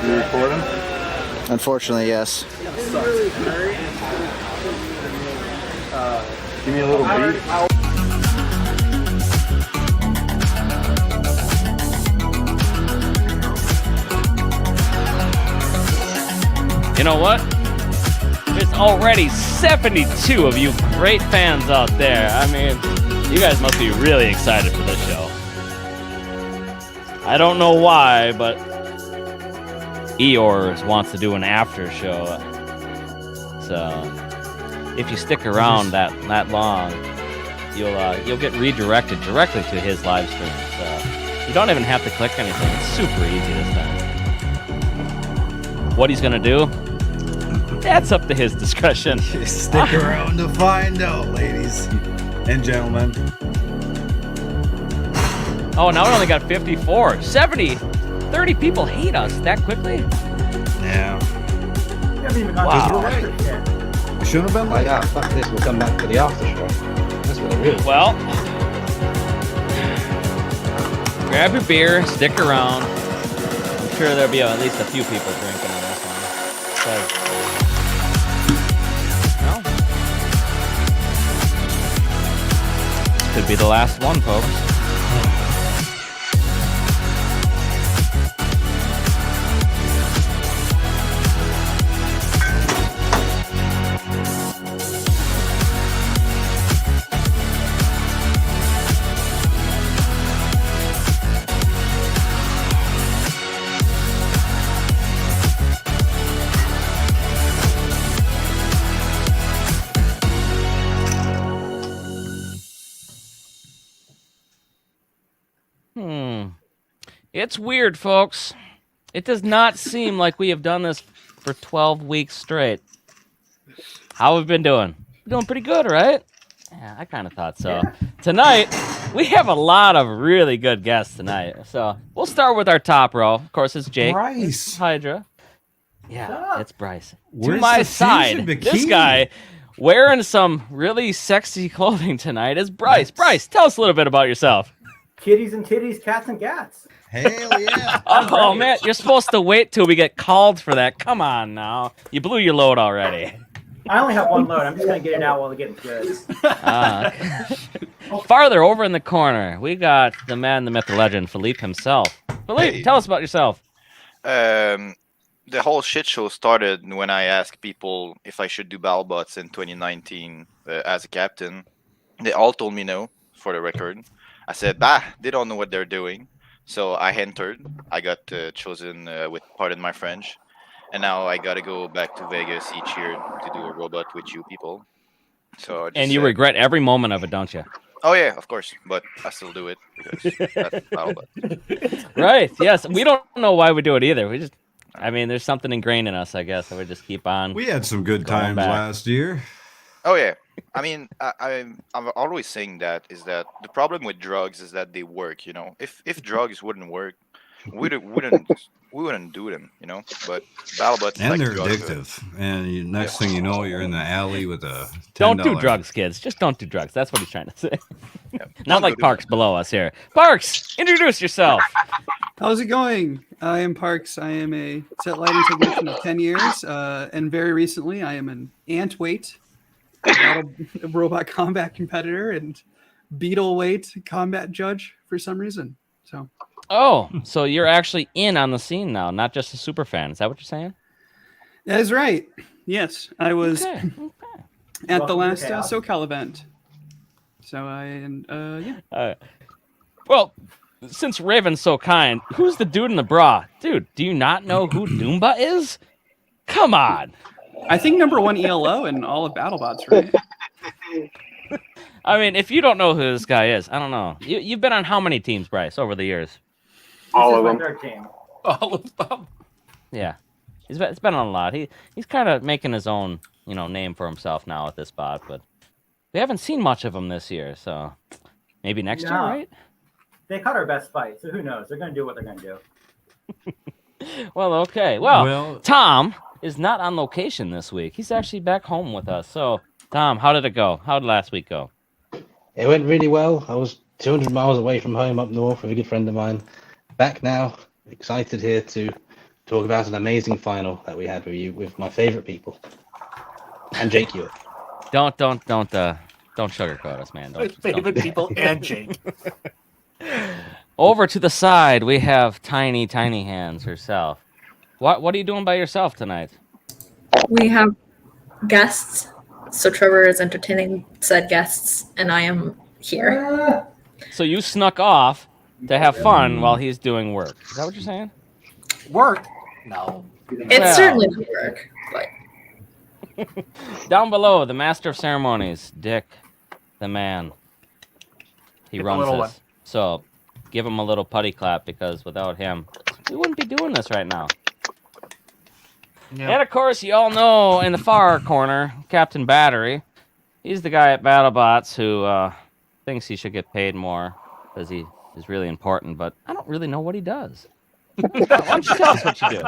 You recording? Unfortunately, yes. Give me a little beat. You know what? There's already 72 of you great fans out there. I mean, you guys must be really excited for this show. I don't know why, but Eeyore wants to do an after show. So if you stick around that long, you'll get redirected directly to his live stream. So you don't even have to click anything. It's super easy this time. What he's gonna do? That's up to his discretion. Stick around to find out, ladies and gentlemen. Oh, now we only got 54. 70. 30 people hate us that quickly? Yeah. Wow. We shouldn't have been like that. Fuck this, we'll come back for the after show. That's what it really is. Well, grab your beer, stick around. I'm sure there'll be at least a few people drinking on this one. Could be the last one, folks. It's weird, folks. It does not seem like we have done this for 12 weeks straight. How have we been doing? We're doing pretty good, right? Yeah, I kind of thought so. Yeah. Tonight, we have a lot of really good guests tonight. So we'll start with our top row. Of course, it's Jake. Bryce. Hydra. Yeah, it's Bryce. Where's to my side, this guy wearing some really sexy clothing tonight is Bryce. Bryce, tell us a little bit about yourself. Kitties and titties, cats and gats. Hell yeah. Oh, man, you're supposed to wait till we get called for that. Come on now. You blew your load already. I only have one load. I'm just going to get it out while it gets good. Farther over in the corner, we got the man, the myth, the legend, Philippe himself. Philippe, tell us about yourself. The whole shit show started when I asked people if I should do BattleBots in 2019 as a captain. They all told me no, for the record. I said, they don't know what they're doing. So I entered. I got chosen with, pardon my French. And now I got to go back to Vegas each year to do a robot with you people. So and you regret every moment of it, don't you? Oh, yeah, of course. But I still do it because that's BattleBots. Right, yes. We don't know why we do it either. There's something ingrained in us, I guess. So we just keep on. We had some good times last year. Oh, yeah. I'm always saying that the problem with drugs is that they work, you know. If drugs wouldn't work, we wouldn't do them, you know. But BattleBots and they're addictive. And next thing you know, you're in the alley with a $10. Don't do drugs, kids. Just don't do drugs. That's what he's trying to say. Not like Parks below us here. Parks, introduce yourself. How's it going? I am Parks. I am a set lighting technician of 10 years, and very recently I am an ant weight robot combat competitor and beetle weight combat judge for some reason. So you're actually in on the scene now, not just a super fan. Is that what you're saying? That is right. Yes, I was at the last SoCal event. So well, since Raven's so kind, who's the dude in the bra? Dude, do you not know who Doomba is? Come on. I think #1 ELO in all of BattleBots, right? I mean, if you don't know who this guy is, I don't know. You've been on how many teams, Bryce, over the years? All of them. All of them. Yeah, it's been on a lot. He's kind of making his own, name for himself now at this spot, but we haven't seen much of him this year. So maybe next year, right? They caught our best fight, so who knows? They're going to do what they're going to do. Well, okay. Well, Tom is not on location this week. He's actually back home with us. So, Tom, how did it go? How did last week go? It went really well. I was 200 miles away from home up north with a good friend of mine. Back now, excited here to talk about an amazing final that we had with you, with my favorite people, and Jake Ewert. Don't sugarcoat us, man. My favorite people and Jake. Over to the side, we have Tiny Hands herself. What are you doing by yourself tonight? We have guests, so Trevor is entertaining said guests, and I am here. So you snuck off to have fun while he's doing work. Is that what you're saying? Work? No. It's Well. certainly not work, but Down below, the master of ceremonies, Dick, the man. He Get the runs little this. one. So give him a little putty clap, because without him, we wouldn't be doing this right now. Yeah. And of course, you all know in the far corner, Captain Battery. He's the guy at BattleBots who thinks he should get paid more because he is really important, but I don't really know what he does. Why don't you tell us what you do?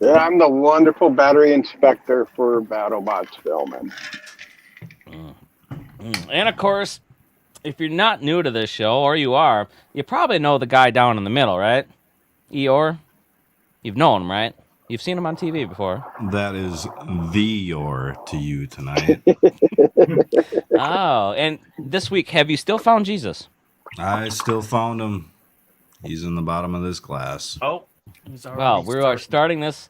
Yeah, I'm the wonderful battery inspector for BattleBots filming. And of course, if you're not new to this show, or you are, you probably know the guy down in the middle, right? Eeyore. You've known him, right? You've seen him on TV before. That is the Eeyore to you tonight. Oh, and this week, have you still found Jesus? I still found him. He's in the bottom of this glass. Oh. He's already Well, we are starting this.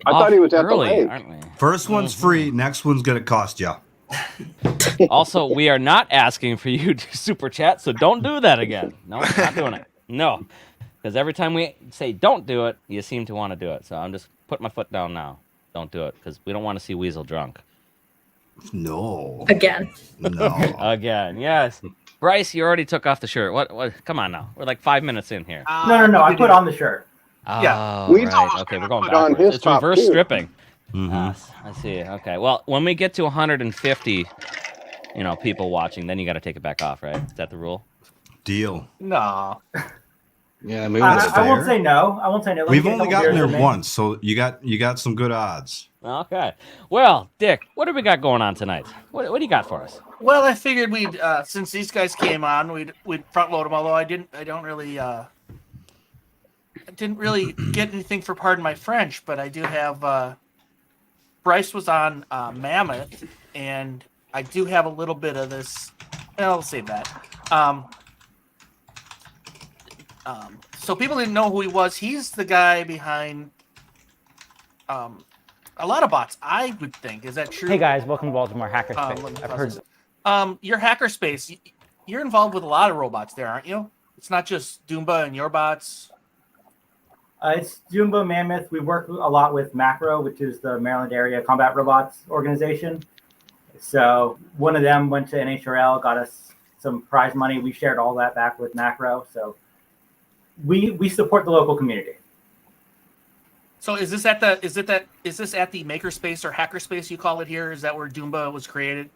I thought he was at the early, lake. aren't we? First one's free. Next one's gonna cost you. Also, we are not asking for you to super chat, so don't do that again. No, not doing it. No, because every time we say don't do it, you seem to want to do it. So I'm just putting my foot down now. Don't do it, because we don't want to see Weasel drunk. No. again. No. Again, yes. Bryce, you already took off the shirt. What? Come on now. We're like 5 minutes in here. No. I put on the shirt. Oh, Weasel's right. Okay, we're going put on backwards. his It's top, reverse too. stripping. Mm-hmm. I see. Okay. Well, when we get to 150, people watching, then you got to take it back off, right? Is that the rule? Deal. No. Yeah, moving I fair. won't say no. I won't say no. Let me We've get a only couple gotten beers there in me. once, so you got some good odds. Okay. Well, Dick, what do we got going on tonight? What do you got for us? Well, I figured we'd since these guys came on, we'd front load them. Although I didn't really get anything for pardon my French, but I do have. Bryce was on Mammoth, and I do have a little bit of this. I'll save that. So people didn't know who he was. He's the guy behind a lot of bots, I would think. Is that true? Hey guys, welcome to Baltimore Hackerspace. Let me I've pause heard this. Your hackerspace, you're involved with a lot of robots there, aren't you? It's not just Doomba and your bots. It's Doomba, Mammoth. We work a lot with Macro, which is the Maryland Area Combat Robots Organization. So one of them went to NHRL, got us some prize money. We shared all that back with Macro. So we support the local community. So is this at the makerspace or hackerspace you call it here? Is that where Doomba was created?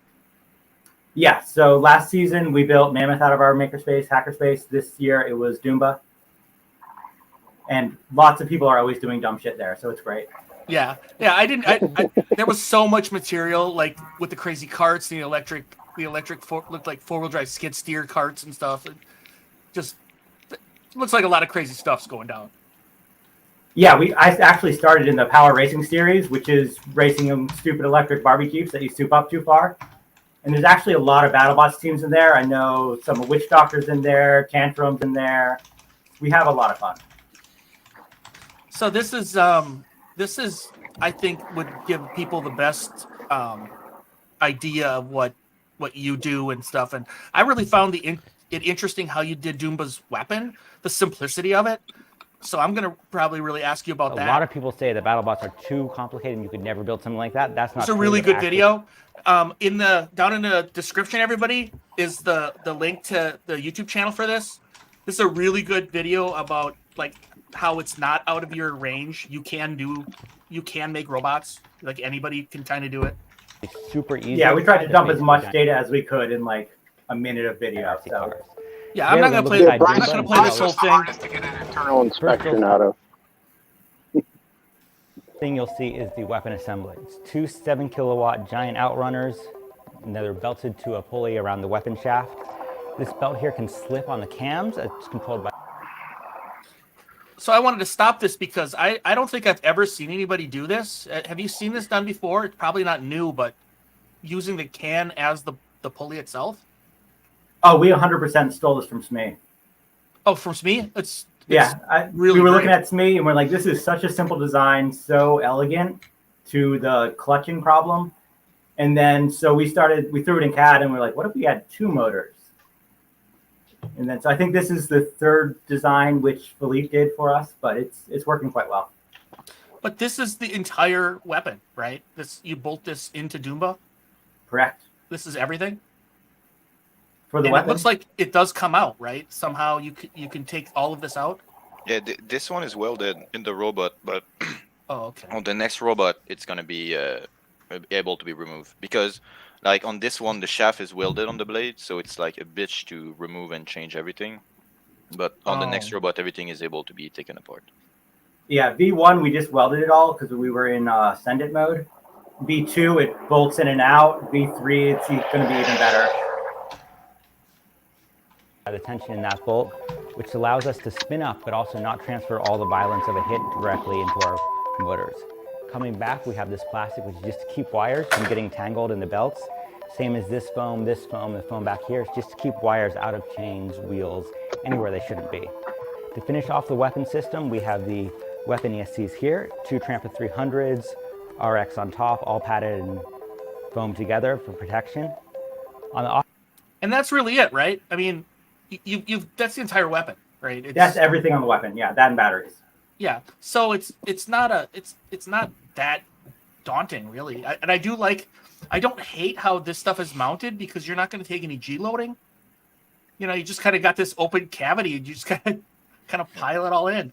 Yeah. So last season we built Mammoth out of our makerspace, hackerspace. This year it was Doomba. And lots of people are always doing dumb shit there, so it's great. Yeah. There was so much material, like with the crazy carts, the electric looked like 4-wheel drive skid steer carts and stuff. It just looks like a lot of crazy stuff's going down. Yeah, I actually started in the Power Racing series, which is racing them stupid electric Barbie Cubes that you soup up too far. And there's actually a lot of BattleBots teams in there. I know some of Witch Doctors in there, Tantrums in there. We have a lot of fun. So this is I think would give people the best idea of what you do and stuff. And I really found it interesting how you did Doomba's weapon, the simplicity of it. So I'm gonna probably really ask you about that. a lot of people say that BattleBots are too complicated and you could never build something like that. That's not It's a true. really They're good actually- video. Down in the description, everybody, is the link to the YouTube channel for this. This is a really good video about like how it's not out of your range. You can make robots. Like anybody can kind of do it. It's super easy. Yeah, we tried to It's dump as basically much done. data as we could in like a minute of video. RC So cars. Yeah, I'm Yeah, not gonna we're play. looking I'm at not Doomba. gonna play this whole thing. Hardest to get an internal inspection out of. Thing you'll see is the weapon assembly. It's two 7-kilowatt giant outrunners, and they're belted to a pulley around the weapon shaft. This belt here can slip on the cams. It's controlled by. So I wanted to stop this because I don't think I've ever seen anybody do this. Have you seen this done before? It's probably not new, but using the can as the pulley itself. Oh, we 100% stole this from SME. Oh, from SME? It's we were looking at SME and we're like, this is such a simple design, so elegant to the clutching problem. And then so we threw it in CAD and we're like, what if we had 2 motors? And then so I think this is the 3rd design which Philippe did for us, but it's working quite well. But this is the entire weapon, right? You bolt this into Doomba? Correct. This is everything? For the and weapon? It looks like it does come out, right? Somehow you can take all of this out? Yeah, this one is welded in the robot, but oh, okay. On the next robot, it's going to be able to be removed. Because, like, on this one, the shaft is welded on the blade, so it's like a bitch to remove and change everything. But on the next robot, everything is able to be taken apart. Yeah, V1, we just welded it all because we were in send it mode. V2, it bolts in and out. V3, it's going to be even better. The tension in that bolt, which allows us to spin up but also not transfer all the violence of a hit directly into our motors. Coming back, we have this plastic, which is just to keep wires from getting tangled in the belts. Same as this foam, the foam back here. It's just to keep wires out of chains, wheels, anywhere they shouldn't be. To finish off the weapon system, we have the weapon ESCs here, 2 Trampa 300s, RX on top, all padded and foamed together for protection. And that's really it, right? I mean, you've that's the entire weapon, right? That's everything on the weapon. Yeah, that and batteries. Yeah, so it's not that daunting, really. And I don't hate how this stuff is mounted because you're not going to take any G loading. You know, you just kind of got this open cavity and you just kind of pile it all in.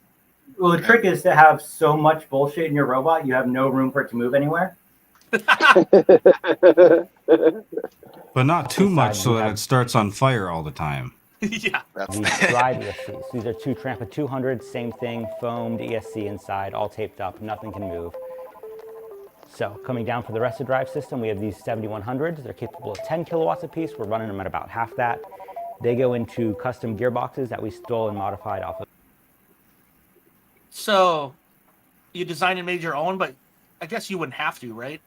Well, the trick is to have so much bullshit in your robot, you have no room for it to move anywhere. But not too much so that it starts on fire all the time. Yeah. These drive ESCs. These are 2 Trampa 200s, same thing, foamed ESC inside, all taped up, nothing can move. So coming down for the rest of the drive system, we have these 7100s. They're capable of 10 kilowatts apiece. We're running them at about half that. They go into custom gearboxes that we stole and modified off of. So you designed and made your own, but I guess you wouldn't have to, right?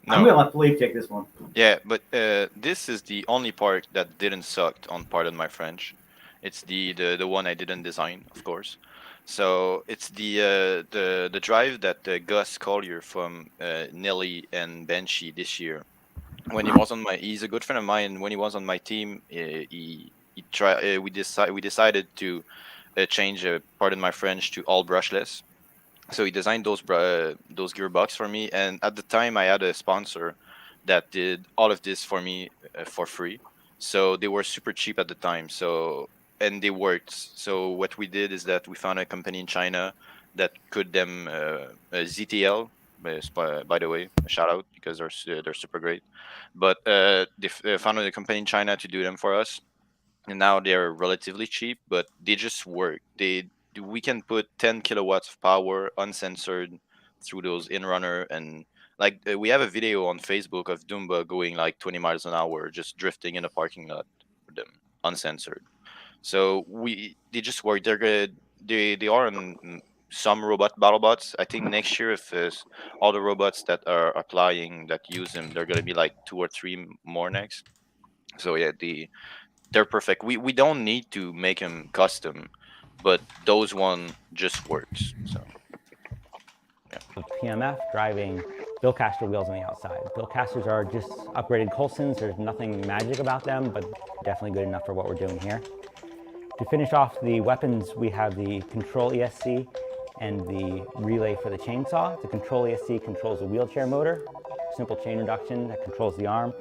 No. I'm going to let Philippe take this one. Yeah, but this is the only part that didn't suck, on pardon my French. It's the one I didn't design, of course. So it's the drive that Gus Collier from Nelly and Banshee this year. When he was on he's a good friend of mine. When he was on my team, we decided to change, pardon my French, to all brushless. So he designed those gearbox for me, and at the time I had a sponsor that did all of this for me for free. So they were super cheap at the time. And they worked. So what we did is that we found a company in China that could them ZTL. By the way, a shout out because they're super great. But they found a company in China to do them for us, and now they're relatively cheap, but they just work. We can put 10 kilowatts of power uncensored through those in-runner, and like we have a video on Facebook of Doomba going like 20 miles an hour just drifting in a parking lot with them uncensored. So they just work. They're good. They are on some BattleBots. I think next year, if all the robots that are applying that use them, they're gonna be like 2 or 3 more next. So yeah, they're perfect. We don't need to make them custom, but those one just works. So yeah. PMF driving Billcaster wheels on the outside. Billcasters are just upgraded Coulsons. There's nothing magic about them, but definitely good enough for what we're doing here. To finish off the weapons, we have the control ESC and the relay for the chainsaw. The control ESC controls the wheelchair motor, simple chain reduction that controls the arm.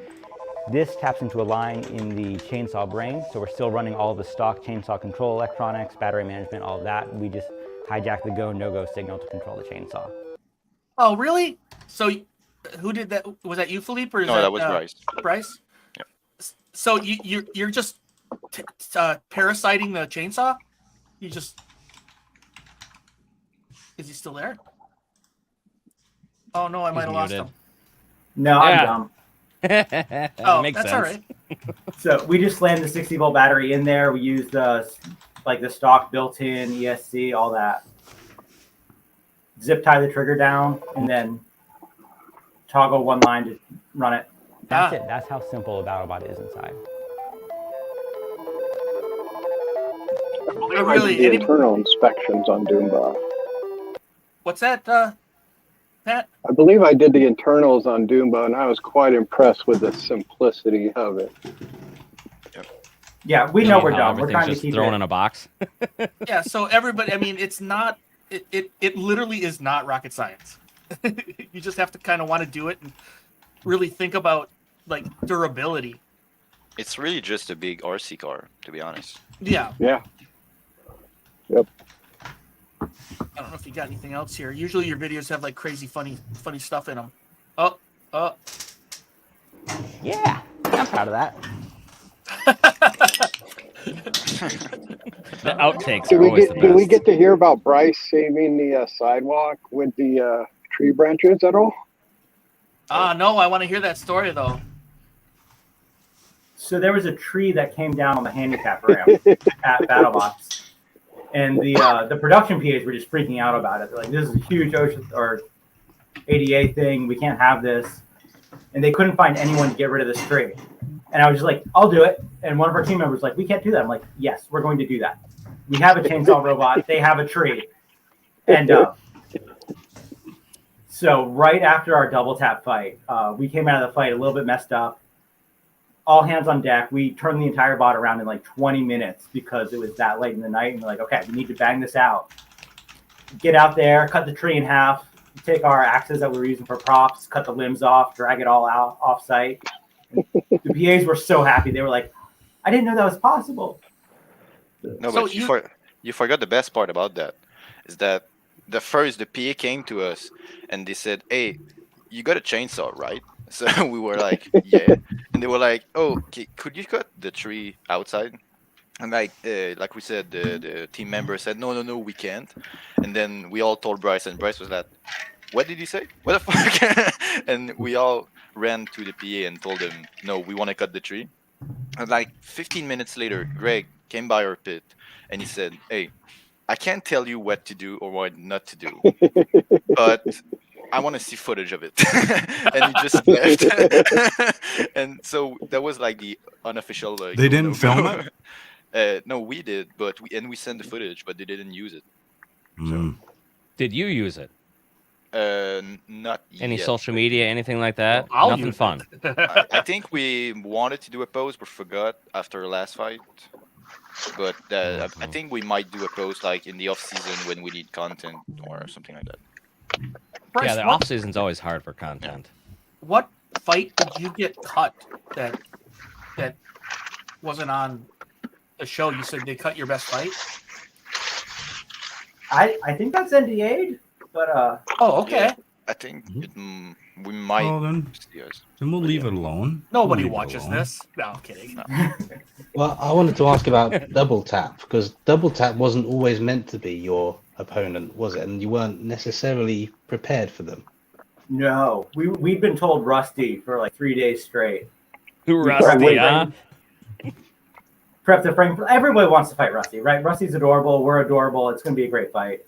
This taps into a line in the chainsaw brain, so we're still running all of the stock chainsaw control electronics, battery management, all of that. We just hijack the go, no-go signal to control the chainsaw. Oh, really? So who did that? Was that you, Philippe? Or No, that was Bryce. Bryce? Yep. So you're just parasiting the chainsaw? You just... Is he still there? Oh, no, I might have lost him. No, I'm dumb. Oh, Makes that's sense. all right. So we just slammed the 60-volt battery in there. We used like the stock built-in ESC, all that. Zip tie the trigger down, and then toggle one line to run it. That's it. That's how simple a BattleBot is inside. I did the internal inspections on Doomba. What's that, Pat? I believe I did the internals on Doomba, and I was quite impressed with the simplicity of it. Yeah, we know we're done. We're trying to just keep thrown it in a box. Yeah, so everybody, I mean, it's not, it literally is not rocket science. You just have to kind of want to do it and really think about, like, durability. It's really just a big RC car, to be honest. Yeah. Yeah. Yep. I don't know if you got anything else here. Usually your videos have, like, crazy, funny stuff in them. Oh. Yeah, I'm proud of that. The outtakes Did are we always get the did we best. get to hear about Bryce saving the sidewalk with the tree branches at all? No, I want to hear that story, though. So there was a tree that came down on the handicap ramp at BattleBots, and the production PAs were just freaking out about it. They're like, "This is a huge ocean or ADA thing. We can't have this," and they couldn't find anyone to get rid of this tree. And I was just like, "I'll do it." And one of our team members was like, "We can't do that." I'm like, "Yes, we're going to do that. We have a chainsaw robot. They have a tree." And so right after our double tap fight, we came out of the fight a little bit messed up. All hands on deck. We turned the entire bot around in like 20 minutes because it was that late in the night. And we're like, okay, we need to bang this out. Get out there, cut the tree in half, take our axes that we were using for props, cut the limbs off, drag it all out off site. And the PAs were so happy. They were like, I didn't know that was possible. No, So but you forgot the best part about that is that the PA came to us and they said, "Hey, you got a chainsaw, right?" So we were like, "Yeah," and they were like, "Oh, okay, could you cut the tree outside?" And like we said, the team member said, "No, we can't." And then we all told Bryce, and Bryce was like, "What did he say? What the fuck?" And we all ran to the PA and told him, "No, we want to cut the tree." And like 15 minutes later, Greg came by our pit and he said, "Hey, I can't tell you what to do or what not to do, but I want to see footage of it." And he just left. And so that was like the unofficial. They didn't film it? No, we did, but we sent the footage, but they didn't use it. Mm. Did you use it? Not Any yet. social media, anything like that? I'll Nothing use fun. I think we wanted to do a post, but forgot after the last fight. But I think we might do a post like in the off season when we need content or something like that. Bryce, Yeah, the off season's always hard for content. What fight did you get cut that wasn't on the show? You said they cut your best fight. I think that's NDA'd, but Oh, okay. I think we might. Well, then we'll leave it alone. Nobody We'll leave it watches alone. this. No, I'm kidding. Well, I wanted to ask about double tap because double tap wasn't always meant to be your opponent, was it? And you weren't necessarily prepared for them. no, we've been told Rusty for like 3 days straight. Who Rusty, huh? Prep the frame. Everybody wants to fight Rusty, right? Rusty's adorable. We're adorable. It's going to be a great fight.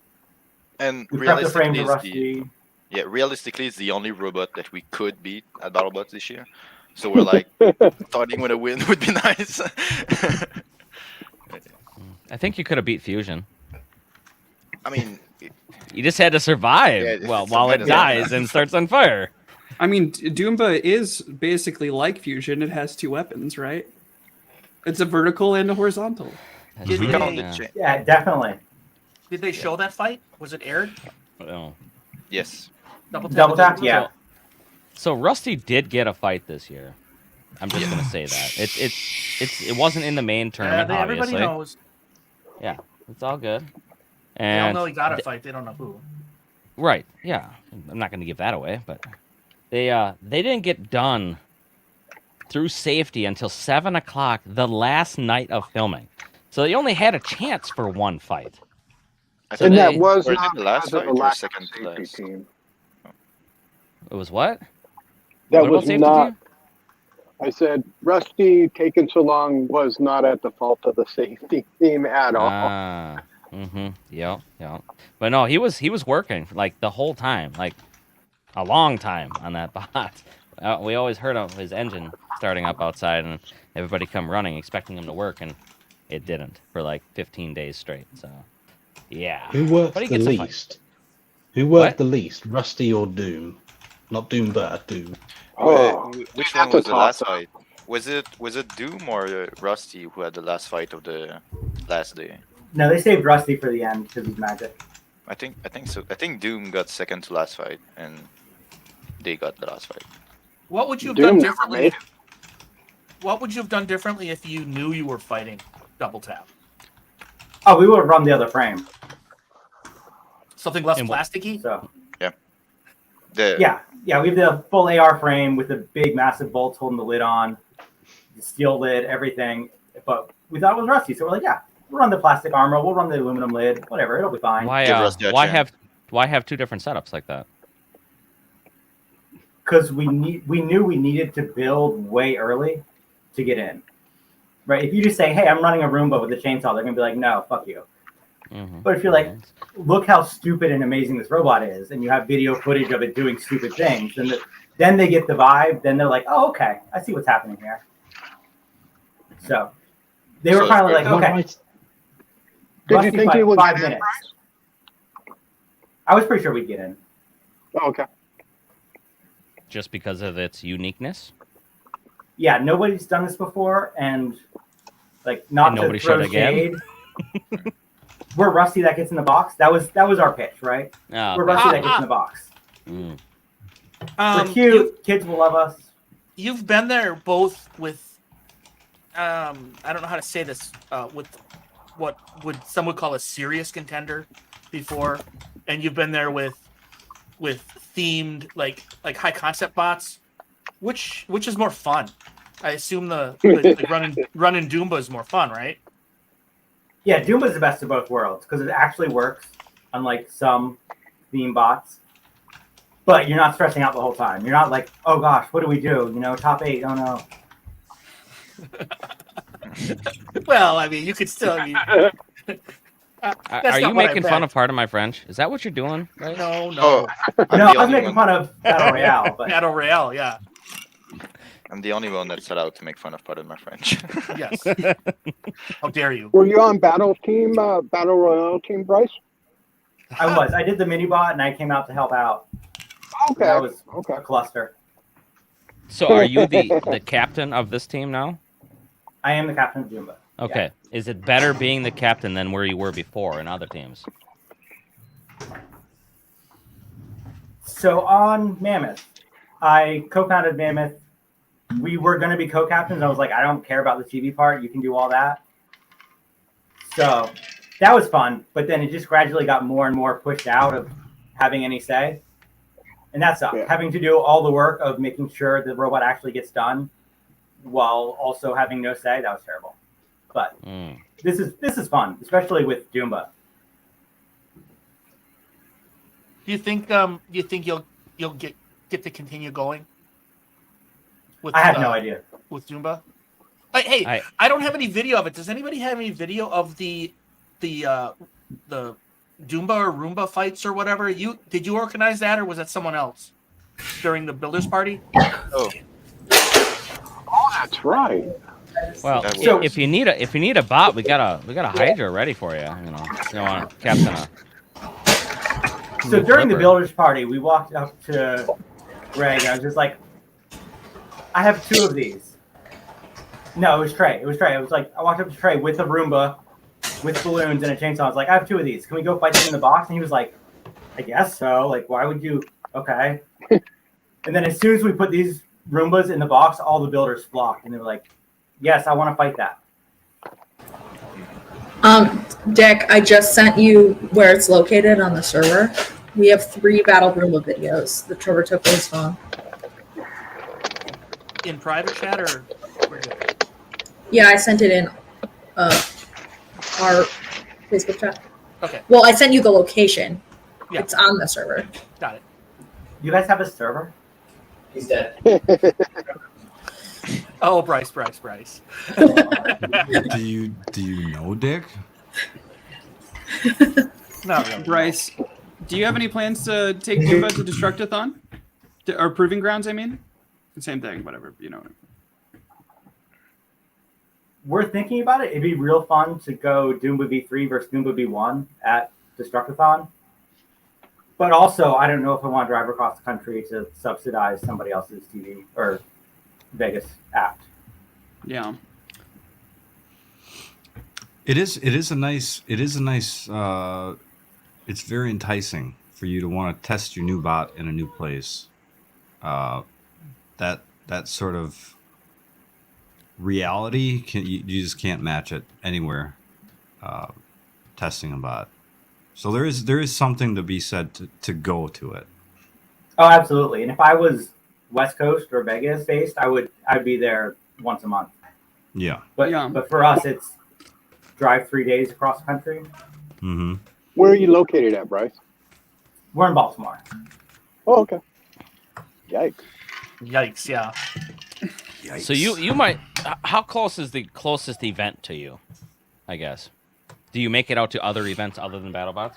And We prep the frame realistically, for Rusty. realistically, it's the only robot that we could beat at BattleBots this year. So we're like, starting with a win would be nice. I think you could have beat Fusion. I mean, You just had to survive Yeah, while some it kind of- dies and starts on fire. I mean, Doomba is basically like Fusion. It has two weapons, right? It's a vertical and a horizontal. That's Did true, they- yeah. Yeah, definitely. Did they show that fight? Was it aired? Well, yes. Double tap, yeah. So Rusty did get a fight this year. I'm just gonna say that it wasn't in the main tournament. Everybody obviously. knows. Yeah, it's all good. They all And know he got a fight. They don't know who. right, yeah. I'm not gonna give that away, but they didn't get done through safety until 7 o'clock the last night of filming. So they only had a chance for one fight. So And that they- was Or is not it the last because of fight the or lack of second safety last? team. It was what? That What about was safety not. team? I said Rusty taking so long was not at the fault of the safety team at all. Yep. But no, he was working like the whole time, like a long time on that bot. We always heard of his engine starting up outside, and everybody come running expecting him to work, and it didn't for like 15 days straight. So, yeah. Who worked But he the gets a fight. least? Who worked What? the least? Rusty or Doom? Not Doomba, Doom. Oh, Which that's one was a the last toss-up. fight? Was it Doom or Rusty who had the last fight of the last day? No, they saved Rusty for the end because he's magic. I think so. I think Doom got second to last fight, and they got the last fight. What would you have Doom done never differently? made What would you have done differently if you knew you were fighting double tap? Oh, we would have run the other frame. Something less And plasticky? So The yeah, we have the full AR frame with the big massive bolts holding the lid on, the steel lid, everything. But we thought it was Rusty, so we're like, yeah, we'll run the plastic armor, we'll run the aluminum lid, whatever, it'll be fine. Why? Give Rusty a chance. Why have two different setups like that? Because we knew we needed to build way early to get in. Right? If you just say, hey, I'm running a Roomba with a chainsaw, they're gonna be like, no, fuck you. But if you're like, look how stupid and amazing this robot is, and you have video footage of it doing stupid things, and then they get the vibe, then they're like, oh, okay, I see what's happening here. So they were So finally like, Am I okay. right? Did you Rusty think fight, you would 5 get in, minutes. I was pretty sure we'd get in. Oh, okay. Just because of its uniqueness? Yeah, nobody's done this before, and like not And to nobody throw should again. shade. We're Rusty that gets in the box. That was our pitch, right? Oh, We're okay. Rusty that gets in the box. Mm. We're cute. Kids will love us. You've been there both with, I don't know how to say this, with what some would call a serious contender before, and you've been there with themed like high concept bots. Which is more fun? I assume the running Doomba is more fun, right? Yeah, Doomba's the best of both worlds because it actually works, unlike some theme bots. But you're not stressing out the whole time. You're not like, oh gosh, what do we do? You know, top 8, oh no. Well, I mean, you could still. Are That's you not what I making fun meant. of Pardon My French? Is that what you're doing? Right? No. Oh, I'm No, the I was only making one. fun of Battle Royale, but Battle Royale, yeah. I'm the only one that's allowed to make fun of Pardon My French. Yes. How dare you? Were you on Battle Royale team, Bryce? I was. I did the mini bot and I came out to help out. Okay. That was Okay. a cluster. So are you the captain of this team now? I am the captain of Doomba. Okay. Is it better being the captain than where you were before in other teams? So on Mammoth, I co-founded Mammoth. We were going to be co-captains. I was like, I don't care about the TV part. You can do all that. So that was fun. But then it just gradually got more and more pushed out of having any say. And that sucked. Yeah. Having to do all the work of making sure the robot actually gets done while also having no say, that was terrible. But this is fun, especially with Doomba. Do you think you'll get to continue going? With, I have no idea. With Doomba. Hey, I don't have any video of it. Does anybody have any video of the Doomba or Roomba fights or whatever? Did you organize that, or was that someone else during the builders party? Oh, That's right. Well, That So- if you need a bot, we got a Hydra ready for you. You know, you don't want to captain a. So during the Flipper. builders party, we walked up to Greg. And I was just like, I have 2 of these. No, it was Trey. It was like, I walked up to Trey with a Roomba, with balloons and a chainsaw. I was like, I have 2 of these. Can we go fight them in the box? And he was like, I guess so. Like, why would you? Okay. And then as soon as we put these Roombas in the box, all the builders flocked. And they were like, yes, I want to fight that. Dick, I just sent you where it's located on the server. We have 3 Battle Roomba videos that Trevor took with his phone. In private chat or? Yeah, I sent it in our Facebook chat. Okay, Well, I sent you the location. Yeah. It's on the server. got it. You guys have a server? He's dead. Oh, Bryce. Do you know Dick? Not really. Bryce, do you have any plans to take Doomba to Destruct-a-thon? Or Proving Grounds, I mean? Same thing, whatever, you know. We're thinking about it. It'd be real fun to go Doomba V3 versus Doomba V1 at Destruct-a-thon. But also, I don't know if I want to drive across the country to subsidize somebody else's TV or Vegas act. Yeah. It is a nice it's very enticing for you to want to test your new bot in a new place. That sort of reality you just can't match it anywhere. Testing a bot, so there is something to be said to go to it. Oh, absolutely. And if I was West Coast or Vegas based, I'd be there once a month. Yeah. But for us, it's drive 3 days across the country. Mm-hmm. Where are you located at, Bryce? We're in Baltimore. Oh, okay. Yikes. Yikes! Yeah. Yikes. So you might. How close is the closest event to you? I guess. Do you make it out to other events other than BattleBots?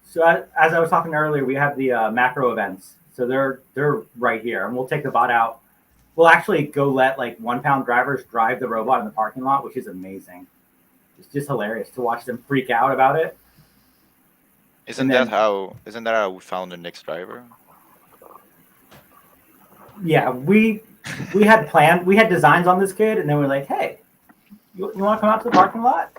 So as I was talking earlier, we have the macro events. So they're right here, and we'll take the bot out. We'll actually go let like 1 pound drivers drive the robot in the parking lot, which is amazing. It's just hilarious to watch them freak out about it. Isn't that how we found the next driver? Yeah, we had designs on this kid, and then we're like, hey, you want to come out to the parking lot?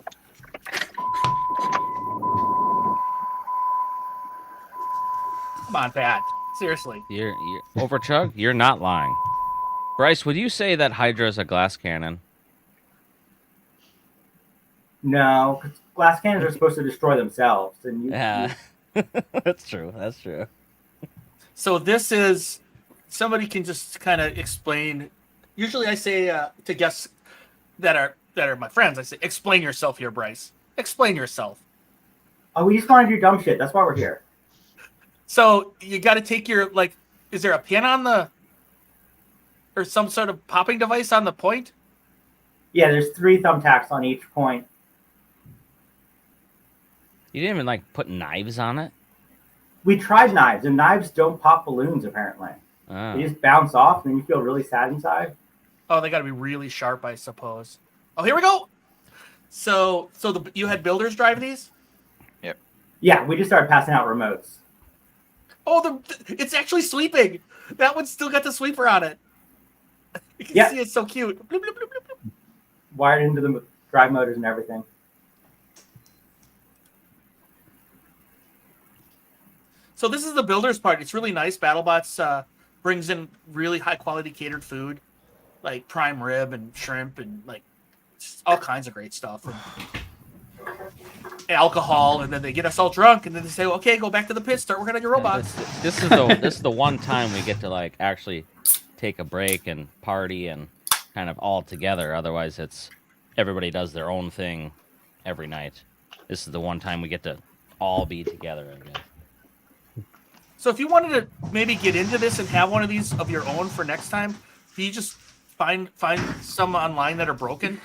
Come on, Pat. Seriously. You're Overchug. You're not lying. Bryce, would you say that Hydra is a glass cannon? No, 'cause glass cannons are supposed to destroy themselves, and Yeah, that's true. That's true. So this is somebody can just kind of explain. Usually, I say to guests that are my friends, I say, "Explain yourself here, Bryce. Explain yourself." Oh, we just want to do dumb shit. That's why we're here. So you got to take your Is there a pin on the, or some sort of popping device on the point? Yeah, there's 3 thumbtacks on each point. You didn't even put knives on it. We tried knives, and knives don't pop balloons. Apparently, Oh. they just bounce off, and you feel really sad inside. Oh, they got to be really sharp, I suppose. Oh, here we go. So you had builders drive these? Yep. Yeah, we just started passing out remotes. Oh, it's actually sweeping. That one's still got the sweeper on it. You can see it's so cute. Bloop, bloop, bloop, bloop, bloop. Wired into the drive motors and everything. So this is the builder's part. It's really nice. BattleBots brings in really high quality catered food, like prime rib and shrimp and all kinds of great stuff. And alcohol, and then they get us all drunk, and then they say, "Okay, go back to the pit, start working on your robots." This is the one time we get to actually take a break and party and kind of all together. Otherwise, it's everybody does their own thing every night. This is the one time we get to all be together, I guess. So if you wanted to maybe get into this and have one of these of your own for next time, do you just find some online that are broken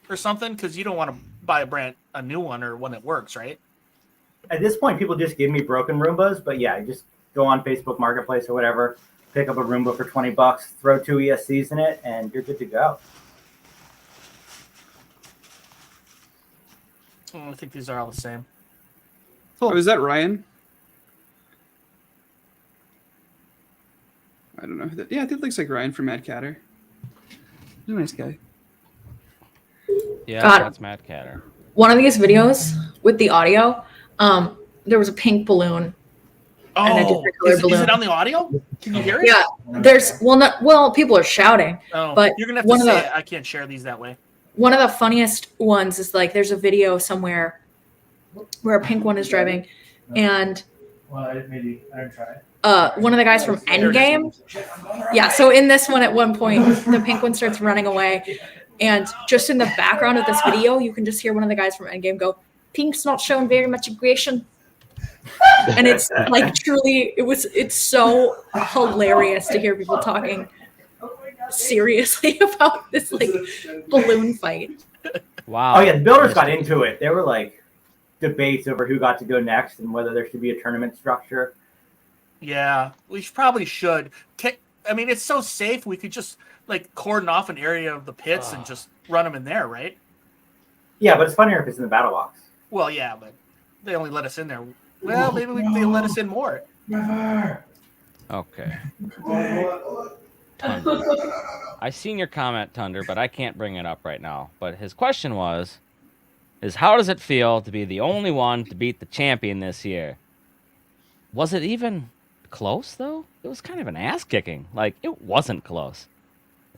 or something? Because you don't want to buy a new one or one that works, right? At this point, people just give me broken Roombas, but yeah, just go on Facebook Marketplace or whatever, pick up a Roomba for $20, throw 2 ESCs in it, and you're good to go. I think these are all the same. Oh, is that Ryan? I don't know. Yeah, it looks like Ryan from Mad Catter. He's a nice guy. Yeah, God. that's Matt Catter. One of these videos with the audio, there was a pink balloon. And a Oh, different color is balloon. it on the audio? Can you hear it? Yeah, there's people are shouting, Oh, but you're gonna have one to of say the it. I can't share these that way. one of the funniest ones is there's a video somewhere where a pink one is driving, and Well, maybe I don't try it. one of the guys from Endgame. Yeah, so in this one, at one point, the pink one starts running away, and just in the background of this video, you can just hear one of the guys from Endgame go, "Pink's not showing very much aggression," and it's truly, it's so hilarious to hear people talking seriously about this like balloon fight. Wow. Oh yeah, the builders got into it. There were like debates over who got to go next and whether there should be a tournament structure. Yeah, we probably should. I mean, it's so safe. We could just like cordon off an area of the pits and just run them in there, right? Yeah, but it's funnier if it's in the battle box. Well, yeah, but they only let us in there. Well, maybe they'll let us in more. Okay. Thunder. I seen your comment, Thunder, but I can't bring it up right now. But his question is how does it feel to be the only one to beat the champion this year? Was it even close, though? It was kind of an ass-kicking. Like, it wasn't close.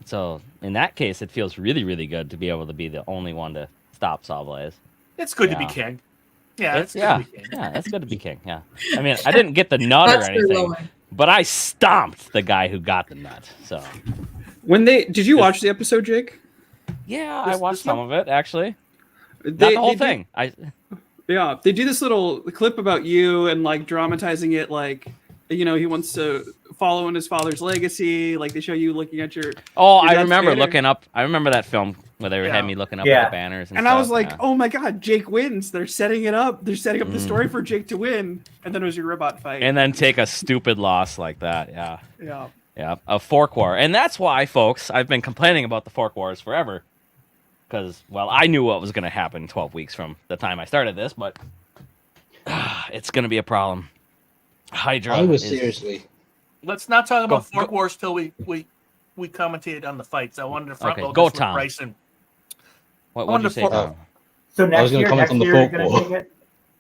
So, in that case, it feels really, really good to be able to be the only one to stop Sawblaze. It's good to be king. Yeah, it's good to be king. Yeah, it's good to be king, yeah. I mean, I didn't get the nut or anything, but I stomped the guy who got the nut, so. Did you watch the episode, Jake? Yeah, I watched some of it, actually. Not They- the whole they do- thing. Yeah, they do this little clip about you and like dramatizing it, like he wants to follow in his father's legacy. Like they show you looking at your. Oh, your I dad's remember banner. looking up. I remember that film where they had me looking up at the banners and And stuff. I was like, yeah. oh my god, Jake wins. They're setting it up. They're setting up the story for Jake to win, and then it was your robot fight. And then take a stupid loss like that. Yeah. Yeah. Yeah. A fork war, and that's why, folks, I've been complaining about the fork wars forever. Because, well, I knew what was going to happen 12 weeks from the time I started this, but it's going to be a problem. Hydra. I was is- seriously. Let's not talk about Go- Fork Wars till we commentated on the fights. I wanted to front load go, this with Tom. Bryson. What I would you wanted say, to Tom? So I was next gonna year, comment on the you're fork going war. to take it?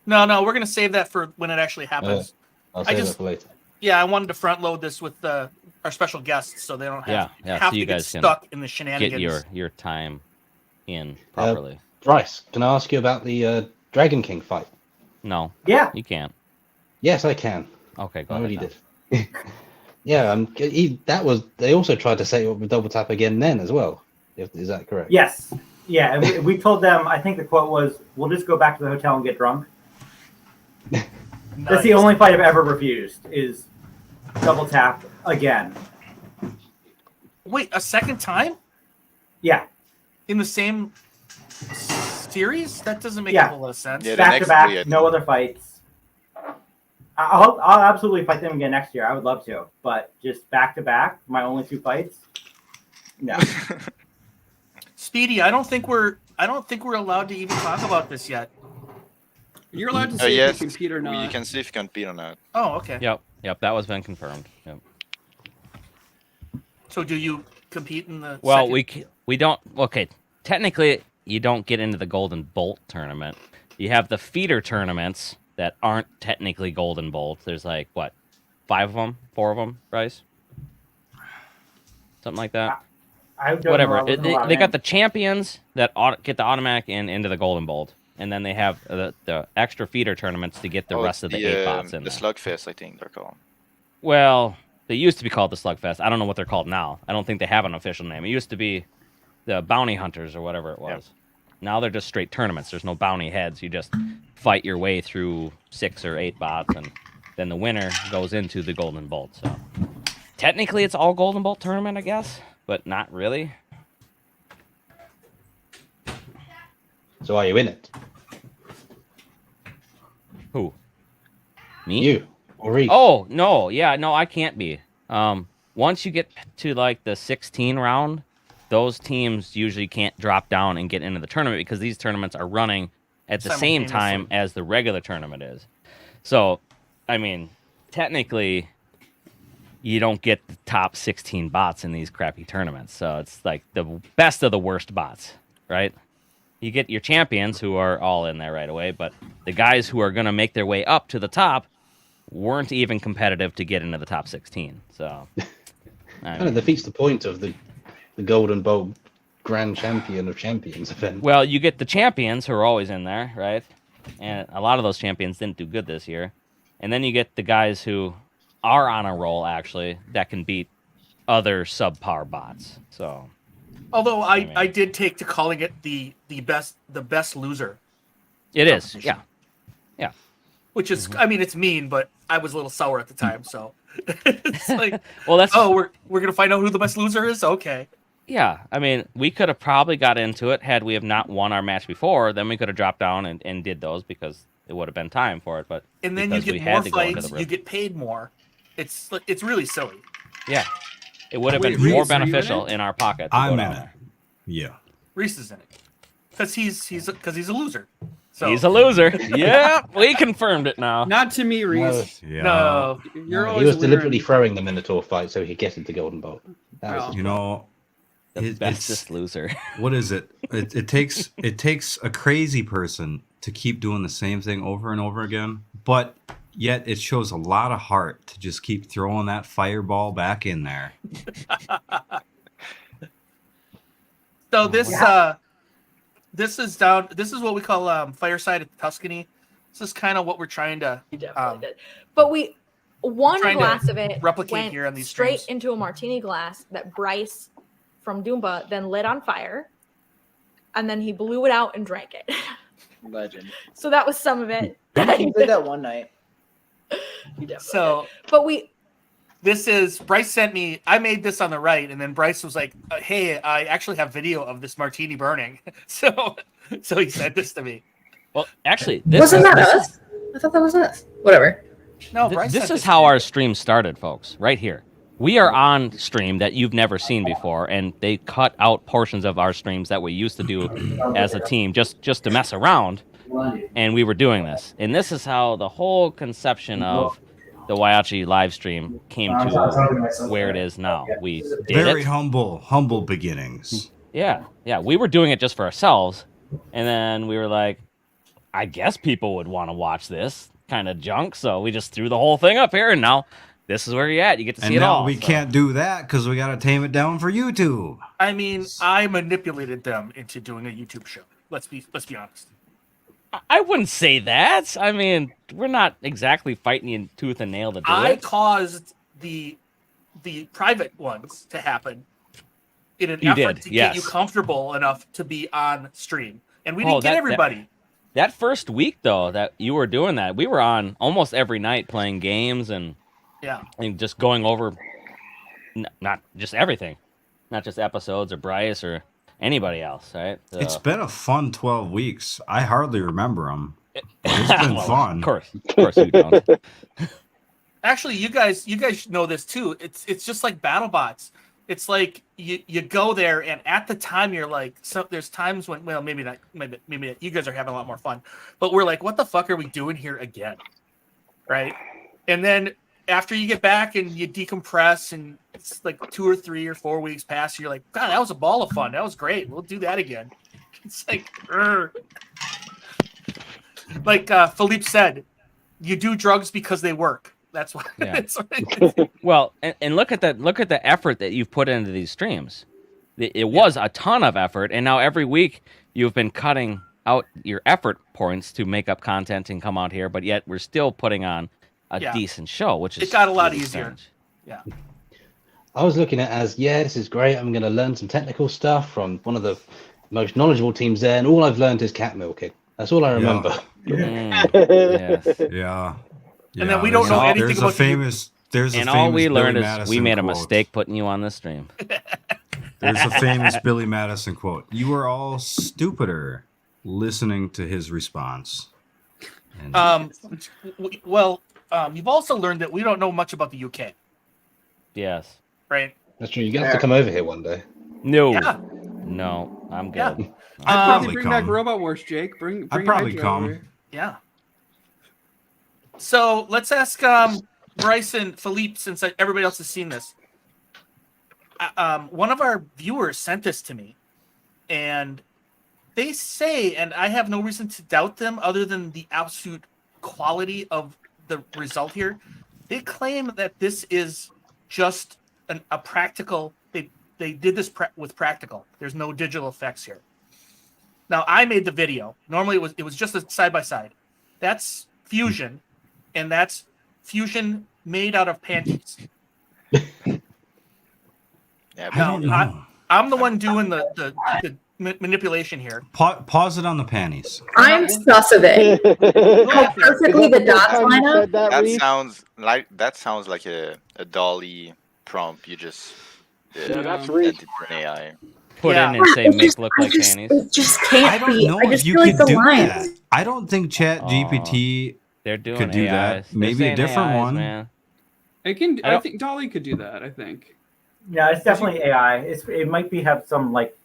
No, we're gonna save that for when it actually happens. I'll save just- that for later. Yeah, I wanted to front load this with our special guests so they don't have, Yeah, have so you to get guys can stuck in the shenanigans. Get your time in properly. Bryce, can I ask you about the Dragon King fight? No. Yeah. You can't. Yes, I can. Okay, go I ahead. already Tom. did. Yeah, they also tried to set it up with double tap again then as well. Is that correct? Yes. Yeah, and we told them, I think the quote was, we'll just go back to the hotel and get drunk. That's the only fight I've ever refused, is double tap again. Wait, a second time Yeah. in the same series? That doesn't make Yeah. a whole lot of sense. Yeah, the Back to next back, three, I no think. other fights. I'll absolutely fight them again next year. I would love to, but just back to back, my only two fights. No. Speedy, I don't think we're allowed to even talk about this yet. You're allowed to say yes, if you compete or you not. can see if you can compete or not. Oh, okay. Yep, that was been confirmed. Yep. So do you compete in the Well, second? we don't. Okay, technically, you don't get into the Golden Bolt tournament. You have the feeder tournaments that aren't technically Golden Bolt. There's like what, 5 of them, 4 of them, Bryce? Something like that. I don't know. Whatever. I wasn't allowed They in. got the champions that get the automatic into the Golden Bolt, and then they have the extra feeder tournaments to get the rest of the 8 bots in the there. Slugfest, I think they're called. Well, they used to be called the Slugfest. I don't know what they're called now. I don't think they have an official name. It used to be the Bounty Hunters or whatever it was. Now they're just straight tournaments. There's no bounty heads. You just fight your way through 6 or 8 bots, and then the winner goes into the Golden Bolt. So technically, it's all Golden Bolt tournament, I guess, but not really. So are you in it? Who? Me? You or Reese? Oh, no. Yeah, no, I can't be. Once you get to like the 16 round, those teams usually can't drop down and get into the tournament because these tournaments are running at the same time Simultaneously. as the regular tournament is. So, I mean, technically, you don't get the top 16 bots in these crappy tournaments. So it's like the best of the worst bots, right? You get your champions who are all in there right away, but the guys who are going to make their way up to the top weren't even competitive to get into the top 16. So, Kind of defeats the point of the Golden Bolt Grand Champion of Champions event. well, you get the champions who are always in there, right? And a lot of those champions didn't do good this year. And then you get the guys who are on a roll, actually, that can beat other subpar bots. So, Although mean- I did take to calling it the best loser. it is. competition. Yeah. which is, I mean, it's mean, but I was a little sour at the time, so it's like, Well, that's we're gonna find out who the best loser is. Okay. Yeah, I mean, we could have probably got into it had we have not won our match before. Then we could have dropped down and did those because it would have been time for it. But And then you because we get had more to go into fights, the you rift. get paid more. It's really silly. Yeah, it would have Wait, been more Reese, are you in beneficial it? in our pocket. To I'm go in down it. there. Yeah. Reese is in it because he's a loser. So He's a loser. Yeah, we confirmed it now. Not to me, Reese. Yeah. no. You're he always was a winner. deliberately throwing the Minotaur fight so he could get into Golden Bolt. That was Oh. his You plan. know, The it's- bestest loser. what is it? It takes a crazy person to keep doing the same thing over and over again, but yet it shows a lot of heart to just keep throwing that fireball back in there. So this is what we call Fireside at Tuscany. This is kind of what we're trying to You definitely did. But one trying to glass of it replicate went here on these straight streams. into a martini glass that Bryce from Doomba then lit on fire, and then he blew it out and drank it. Legend. So that was some of it. He did that one night. He definitely So did. But this is Bryce sent me. I made this on the right, and then Bryce was like, "Hey, I actually have video of this martini burning." So he sent this to me. Well, actually, this Wasn't is, that this us? I thought that was us. Whatever. No, Th- Bryce. this sent is how to our me. stream started, folks. Right here. We are on stream that you've never seen before, and they cut out portions of our streams that we used to do as a team just to mess around, and we were doing this. And this is how the whole conception of the Waiachi live stream came to where it is now. We did Very it. humble beginnings. Yeah. We were doing it just for ourselves, and then we were like, I guess people would want to watch this kind of junk, so we just threw the whole thing up here, and now this is where you're at. You get to see And it now all. we so. can't do that because we got to tame it down for YouTube. I mean, I manipulated them into doing a YouTube show. Let's be honest. I wouldn't say that. I mean, we're not exactly fighting you tooth and nail to do I it. caused the private ones to happen in an You effort did, to yes. get you comfortable enough to be on stream, and we Oh, didn't get that- everybody. That first week, though, that you were doing that, we were on almost every night playing games and Yeah. just going over not just everything, not just episodes or Bryce or anybody else, right? So, It's been a fun 12 weeks. I hardly remember them. It's been well, fun. Of course you don't. Actually, you guys know this too. It's just like BattleBots. It's like you go there, and at the time you're like, so there's times when, well, maybe not, maybe you guys are having a lot more fun, but we're like, what the fuck are we doing here again, right? And then after you get back and you decompress, and it's like 2 or 3 or 4 weeks pass, you're like, God, that was a ball of fun. That was great. We'll do that again. It's like, like Philippe said, you do drugs because they work. That's why. Yeah. It's like, Well, and look at the effort that you've put into these streams. It was a ton of effort, and now every week you've been cutting out your effort points to make up content and come out here, but yet we're still putting on a Yeah. decent show, which is It got a lot really easier. strange. yeah. I was looking at it as, yeah, this is great. I'm going to learn some technical stuff from one of the most knowledgeable teams there, and all I've learned is cat milking. That's all I remember. Yes. Yeah. And then we don't know anything there's about a famous. There's a And famous all we learned Billy is we Madison made a quote. mistake putting you on the stream. There's a famous Billy Madison quote. You are all stupider listening to his response. And You've also learned that we don't know much about the UK, Yes. right? That's true. You're going to have to come over here one day. No. Yeah. No, I'm Yeah. good. I'd Probably probably bring back come. Robot Wars, Jake. Bring I'd probably Hydra come. over. Yeah. So let's ask Bryce and Philippe, since everybody else has seen this. One of our viewers sent this to me, and they say, and I have no reason to doubt them other than the absolute quality of the result here. They claim that this is just a practical. They did this with practical. There's no digital effects here. Now I made the video. Normally it was just a side by side. That's fusion, and that's fusion made out of panties. Yeah, I don't know. I'm the one doing the manipulation here. Pause it on the panties. I'm sus of it. How perfectly the dots line up. That sounds like a Dolly prompt. You just that's sent Reese. it for an AI. Put Yeah. in and say It make just- look I like just- panties. It just can't I don't be. know I if just you feel like could the do lines. that. I don't think Chat GPT They're doing could do AIs. that. They're Maybe a saying different AIs, one. man. It can. I I don't- think Dolly could do that. I think. Yeah, it's definitely AI. It might be have some like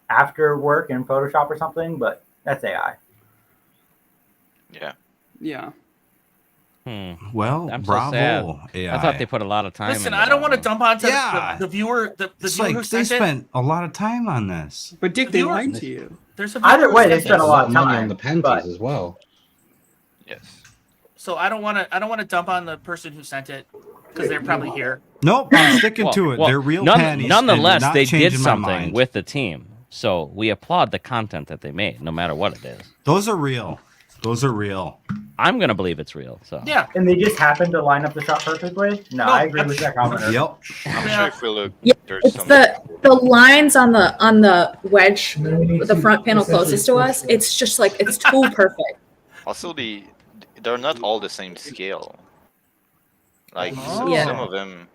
after work in Photoshop or something, but that's AI. Yeah. Yeah. Well, I'm so bravo, sad. AI. I thought they put a lot of time. Listen, into I don't that want to one. dump onto Yeah. the viewer. The It's viewer like who they sent it. spent a lot of time on this. But Dick, The they viewer- lied to you. There's a viewer Either who way, they sent spent it. a lot of money time. on the panties but- as well. Yes. So I don't want to dump on the person who sent it because they're probably here. Nope, I'm sticking to it. They're real panties. and Nonetheless, not they did changing my something mind. with the team. So we applaud the content that they made, no matter what it is. Those are real. Those are real. I'm gonna believe it's real. So Yeah. And they just happened to line up the shot perfectly. No, No, I agree I'm with sure- that commenter. Yep. I'm sure if we look, Yeah, there's it's some. the lines on the wedge, the front panel closest to us. It's just like it's too perfect. Also, they're not all the same scale. Like Oh. Yeah. some of them.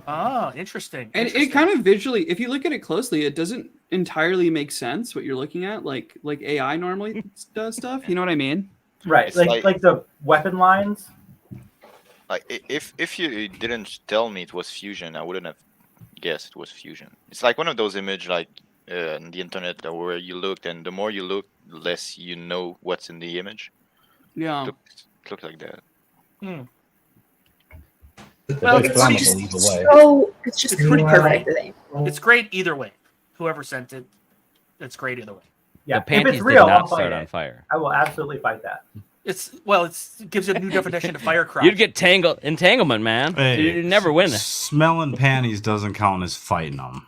Oh, interesting. And it kind of visually, if you look at it closely, it doesn't entirely make sense what you're looking at. Like AI normally does stuff. You know what I mean? Right, It's like the weapon lines. Like if you didn't tell me it was fusion, I wouldn't have guessed it was fusion. It's like one of those image like on the internet where you looked, and the more you look, the less you know what's in the image. Yeah. It looks like that. They're Well, both it's flammable either way. So it's just It's pretty pretty perfect. I think. It's great either way. Whoever sent it, it's great either way. Yeah, the panties if it's did real, not I'll fight start on it. fire. I will absolutely fight that. It gives you a new definition of fire crotch. You'd get entanglement, man. Hey. You'd never win. Smelling panties doesn't count as fighting them.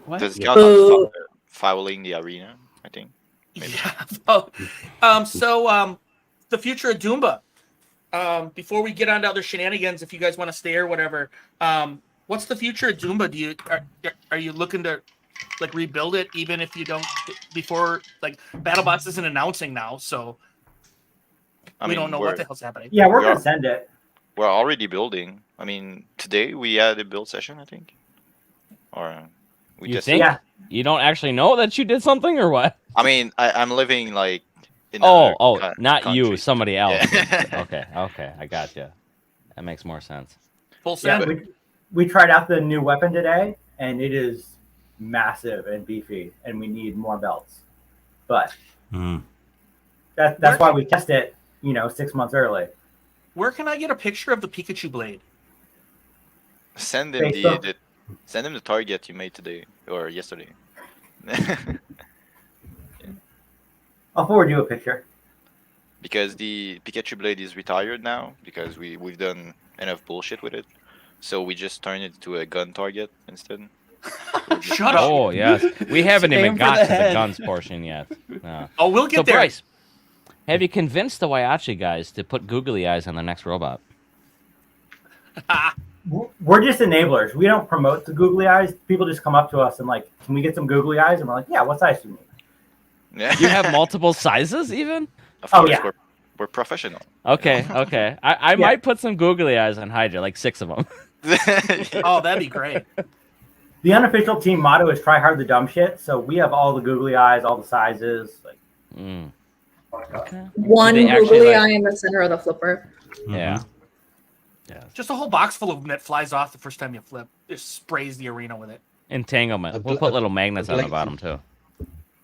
What? Does it count Boo. on fouling the arena? I think. Maybe. Yeah. So the future of Doomba. Before we get on to other shenanigans, if you guys want to stay or whatever, what's the future of Doomba? Are you looking to like rebuild it even if you don't before like BattleBots isn't announcing now, so I we mean, don't know what the hell's happening. Yeah, we're We gonna are- send it. We're already building. I mean, today we had a build session, I think. Or we You just. think? Yeah. You don't actually know that you did something or what? I mean, I'm living like. In Oh, another not you, country. somebody else. Yeah. Okay, I got you. That makes more sense. Full Yeah, send. we tried out the new weapon today, and it is massive and beefy, and we need more belts. But Mm. that's why we test it, 6 months early. Where can I get a picture of the Pikachu blade? Send him Facebook. send him the target you made today or yesterday. I'll forward you a picture. Because the Pikachu blade is retired now because we've done enough bullshit with it. So we just turned it to a gun target instead. Shut up. Oh yes, we haven't Aim even for got the to the head. guns portion yet. No. Oh, we'll So get there. Bryce, have you convinced the Waiachi guys to put googly eyes on their next robot? We're just enablers. We don't promote the googly eyes. People just come up to us and like, can we get some googly eyes? And we're like, yeah, what size do you need? Yeah. You have multiple sizes even? Of Oh, course, yeah. we're professional. Okay. I Yeah. might put some googly eyes on Hydra, like 6 of them. Oh, that'd be great. The unofficial team motto is try hard the dumb shit. So we have all the googly eyes, all the sizes. Like, Mm. One Did they actually, googly like- eye in the center of the flipper. Yeah. Yeah. Just a whole box full of them that flies off the first time you flip. Just sprays the arena with it. Entanglement. A We'll bl- put little magnets on the blade- bottom too.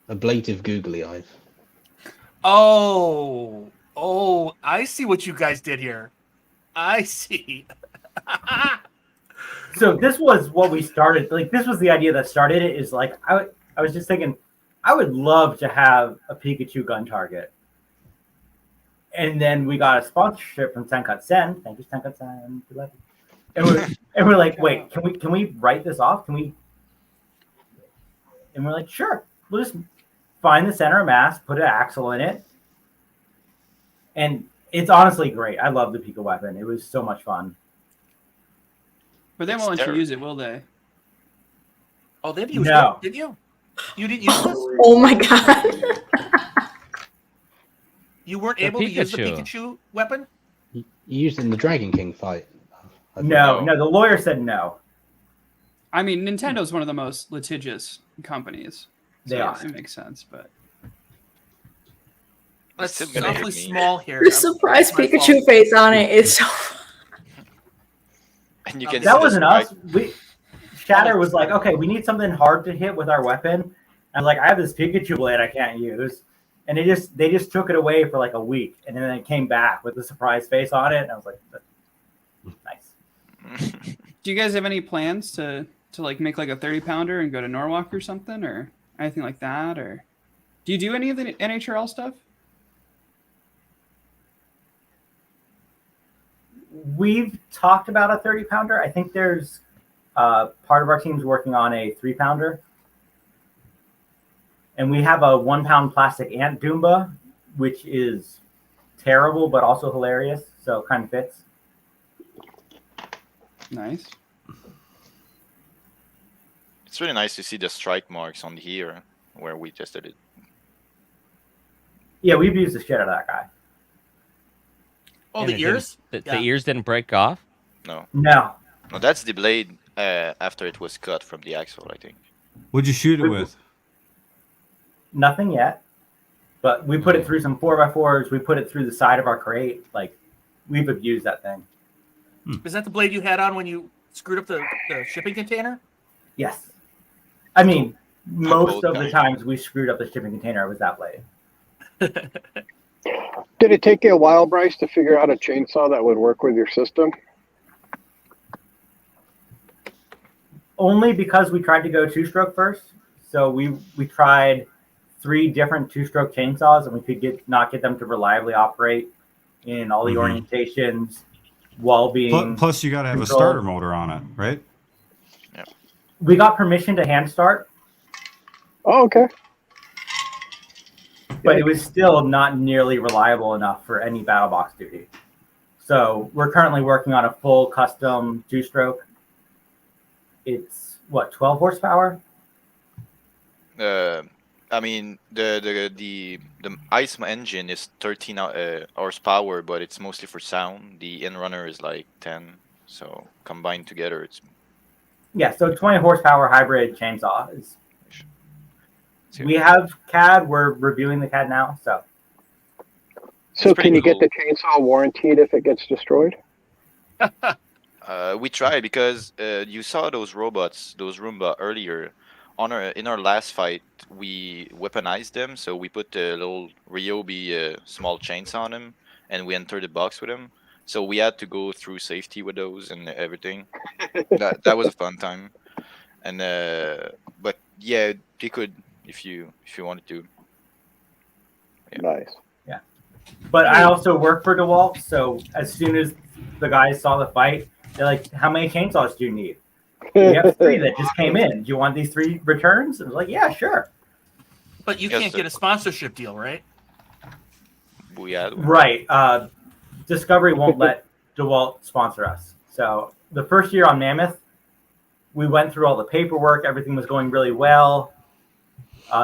Ablative googly eyes. Oh, I see what you guys did here. I see. so this was what we started. Like, this was the idea that started it. Is like, I was just thinking, I would love to have a Pikachu gun target. And then we got a sponsorship from Senkatsen. Thank you, Senkatsen. And we're like, wait, can we write this off? Can we? And we're like, sure. We'll just find the center of mass, put an axle in it, and it's honestly great. I love the Pika weapon. It was so much fun. But they It's won't let you terrible. use it, will they? Oh, they've used No. it, did you? You didn't use this? Oh my god. You weren't The able to use the Pikachu. Pikachu weapon? You used it in the Dragon King fight. I think. No, the lawyer said no. I mean, Nintendo's one of the most litigious companies. They So are. It makes sense, but That's still gonna hit awfully me. small here. The surprise My Pikachu fault. face on it is so. And you can That see wasn't the us. Shatter was like, okay, we need something hard to hit with our weapon. I'm like, I have this Pikachu blade I can't use. And they just took it away for like a week, and then it came back with the surprise face on it, and I was like, nice. do you guys have any plans to like make like a 30-pounder and go to Norwalk or something, or anything like that? Or do you do any of the NHRL stuff? We've talked about a 30-pounder. I think there's part of our team's working on a 3-pounder. And we have a 1-pound plastic ant Doomba, which is terrible but also hilarious, so it kind of fits. Nice. It's really nice to see the strike marks on here where we tested it. Yeah, we've used the shit out of that guy. Oh, And the it didn't- ears? The Yeah. ears didn't break off? No. No. No, that's the blade after it was cut from the axle, I think. What'd you shoot it with? Nothing yet. But we put it through some 4x4s. We put it through the side of our crate. Like, we've abused that thing. Is that the blade you had on when you screwed up the shipping container? Yes. I mean, most both of the guys. times we screwed up the shipping container, it was that blade. Did it take you a while, Bryce, to figure out a chainsaw that would work with your system? Only because we tried to go 2-stroke first. So we tried 3 different 2-stroke chainsaws, and we could not get them to reliably operate in all the orientations while being. Plus, you got to have controlled. a starter motor on it, right? We got permission to hand start, Oh, okay. but it was still not nearly reliable enough for any battle box duty. So we're currently working on a full custom 2-stroke. It's what, 12 horsepower? I mean, the ice engine is 13 horsepower, but it's mostly for sound. The in-runner is like 10, so combined together, it's. Yeah, so 20 horsepower hybrid chainsaw is. See. We have CAD. We're reviewing the CAD now. So So pretty can you get cool. the chainsaw warranted if it gets destroyed? We tried because you saw those robots, those Roomba earlier. In our last fight, we weaponized them, so we put a little Ryobi small chainsaw on them, and we entered the box with them. So we had to go through safety with those and everything. that was a fun time. And but yeah, you could if you wanted to. Nice. but I also work for DeWalt. So as soon as the guys saw the fight, they're like, "How many chainsaws do you need?" We have 3 that just came in. Do you want these 3 returns? I was like, yeah, sure. But you Yes, can't sir. get a sponsorship deal, right? We had Right. Discovery won't let DeWalt sponsor us. So the first year on Mammoth, we went through all the paperwork. Everything was going really well.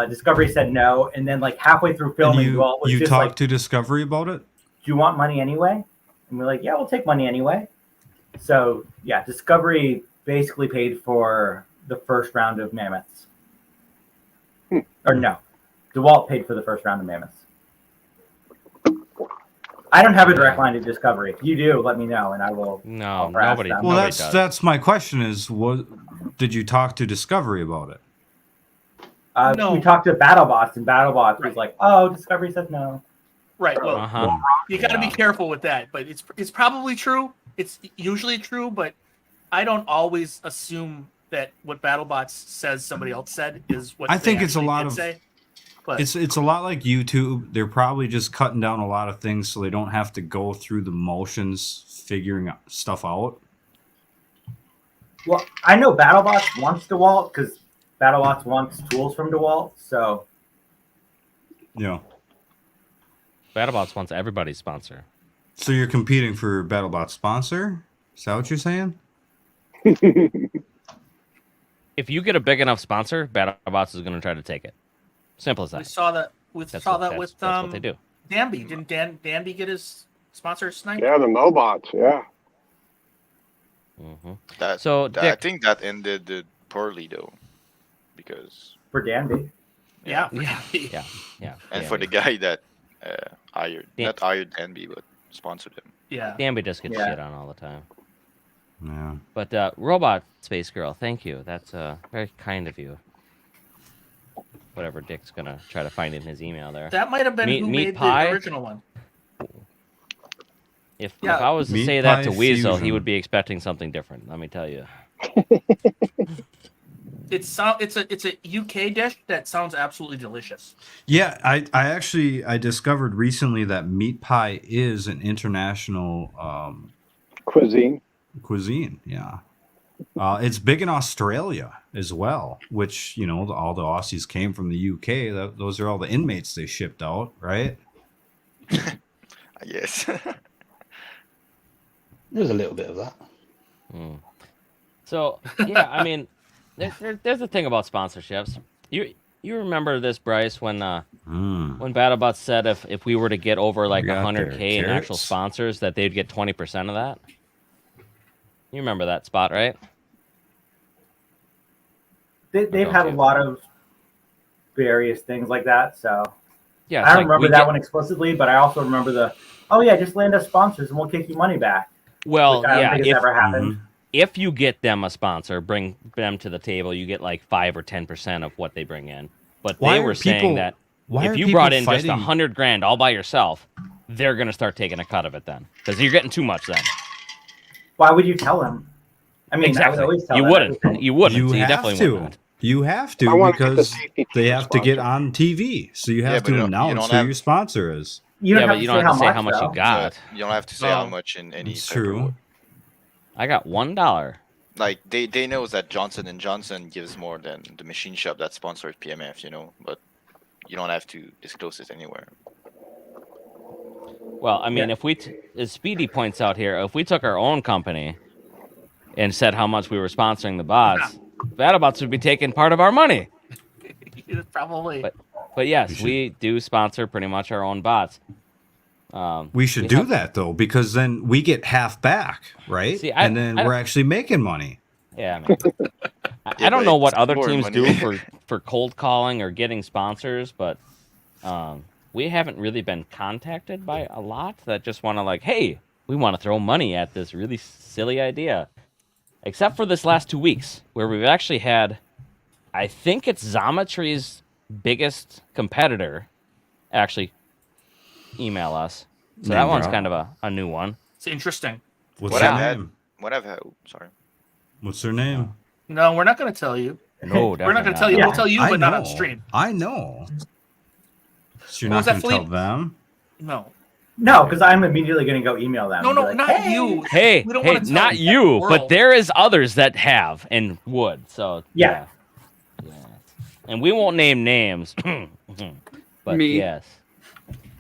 Discovery said no. And then like halfway through And filming, DeWalt was you just talked like, to Discovery about it? do you want money anyway? And we're like, yeah, we'll take money anyway. So yeah, Discovery basically paid for the first round of Mammoths. Or no, DeWalt paid for the first round of Mammoths. I don't have a direct line to Discovery. If you do, let me know, and I will. No, I'll harass nobody. them. Well, nobody does. that's my question is, what did you talk to Discovery about it? No. We talked to BattleBots, and BattleBots was Right. like, "Oh, Discovery says no." Right. Well, Uh-huh. you got to Yeah. be careful with that, but it's probably true. It's usually true, but I don't always assume that what BattleBots says somebody else said is what I they think it's a actually lot did of- say. But It's a lot like YouTube. They're probably just cutting down a lot of things so they don't have to go through the motions figuring stuff out. Well, I know BattleBots wants DeWalt because BattleBots wants tools from DeWalt. So Yeah. BattleBots wants everybody's sponsor. So you're competing for BattleBot sponsor? Is that what you're saying? if you get a big enough sponsor, BattleBots is going to try to take it. Simple as We that. saw that. With That's saw what- that with that's what they do. Danby. Didn't Danby get his sponsor sniped? Yeah, the Mobots. Yeah. Hmm That, So, I Dick, think that ended poorly though, because For Danby. Yeah. yeah. and Danby. for the guy that hired, Dan- not hired Danby, but sponsored him. Yeah. Danby just gets Yeah. shit on all the time. Yeah. But Robot Space Girl, thank you. That's very kind of you. Whatever Dick's gonna try to find in his email there. That might have been Meat- who meat made pie? the original one. If Yeah. I was to Meat say that to pie Weasel, he fusion. would be expecting something different. Let me tell you. It's a UK dish that sounds absolutely delicious. Yeah, I discovered recently that meat pie is an international Cuisine. cuisine. Yeah. It's big in Australia as well, which, all the Aussies came from the UK. Those are all the inmates they shipped out, right? Yes. There's a little bit of that. So yeah, I mean, there's a thing about sponsorships. You remember this, Bryce, when BattleBots said if we were to get over like We got 100K there. in actual Carrots? sponsors, that they'd get 20% of that. You remember that spot, right? They've Don't had a you? lot of various things like that. So Yeah, I it's don't like remember we that get- one explicitly, but I also remember just land us sponsors and we'll kick you money back. Well, Which I don't yeah, think it's ever happened. if you get them a sponsor, bring them to the table, you get like 5 or 10% of what they bring in. But Why they are were saying people- that why if are you people brought in just fighting- 100 grand all by yourself, they're gonna start taking a cut of it then, because you're getting too much then. Why would you tell them? I mean, Exactly. I would always tell You them wouldn't. everything. You wouldn't. You so you have definitely to. would not. You have I to wanna get the because safety they team have to get sponsor. on TV. So you Yeah, have but you to don't- you announce don't who have- your sponsor is. You don't Yeah, have but you to don't have to say how how much you though. got. You don't have to say how No. much in any It's paperwork. true. I got $1. Like they knows that Johnson and Johnson gives more than the machine shop that sponsored PMF, but you don't have to disclose it anywhere. Well, I mean, if we, as Speedy points out here, if we took our own company and said how much we were sponsoring the bots, BattleBots would be taking part of our money. Probably. But yes, we do sponsor pretty much our own bots. We should do that though, because then we get half back, right? See, and then we're actually making money. Yeah, man. I Yeah, don't but know what it's other more teams money. do for cold calling or getting sponsors, but we haven't really been contacted by a lot that just want to like, hey, we want to throw money at this really silly idea. Except for this last 2 weeks, where we've actually had, I think it's Xometry's biggest competitor actually email us. So that Name one's drop. kind of a new one. It's interesting. What's What their I've had, name? sorry. What's their name? No, we're not going to tell you. No, We're not going definitely to tell you. not. We'll tell you, I but not on know. stream. I know. So you're What was not that, going to tell Philippe? them? No. No, because I'm immediately going to go email them. No, and be no, like, not hey. you. Hey, We don't hey, wanna tell not the you, but world. there is others that have and would. So Yeah. yeah. And we won't name names, but Me. yes,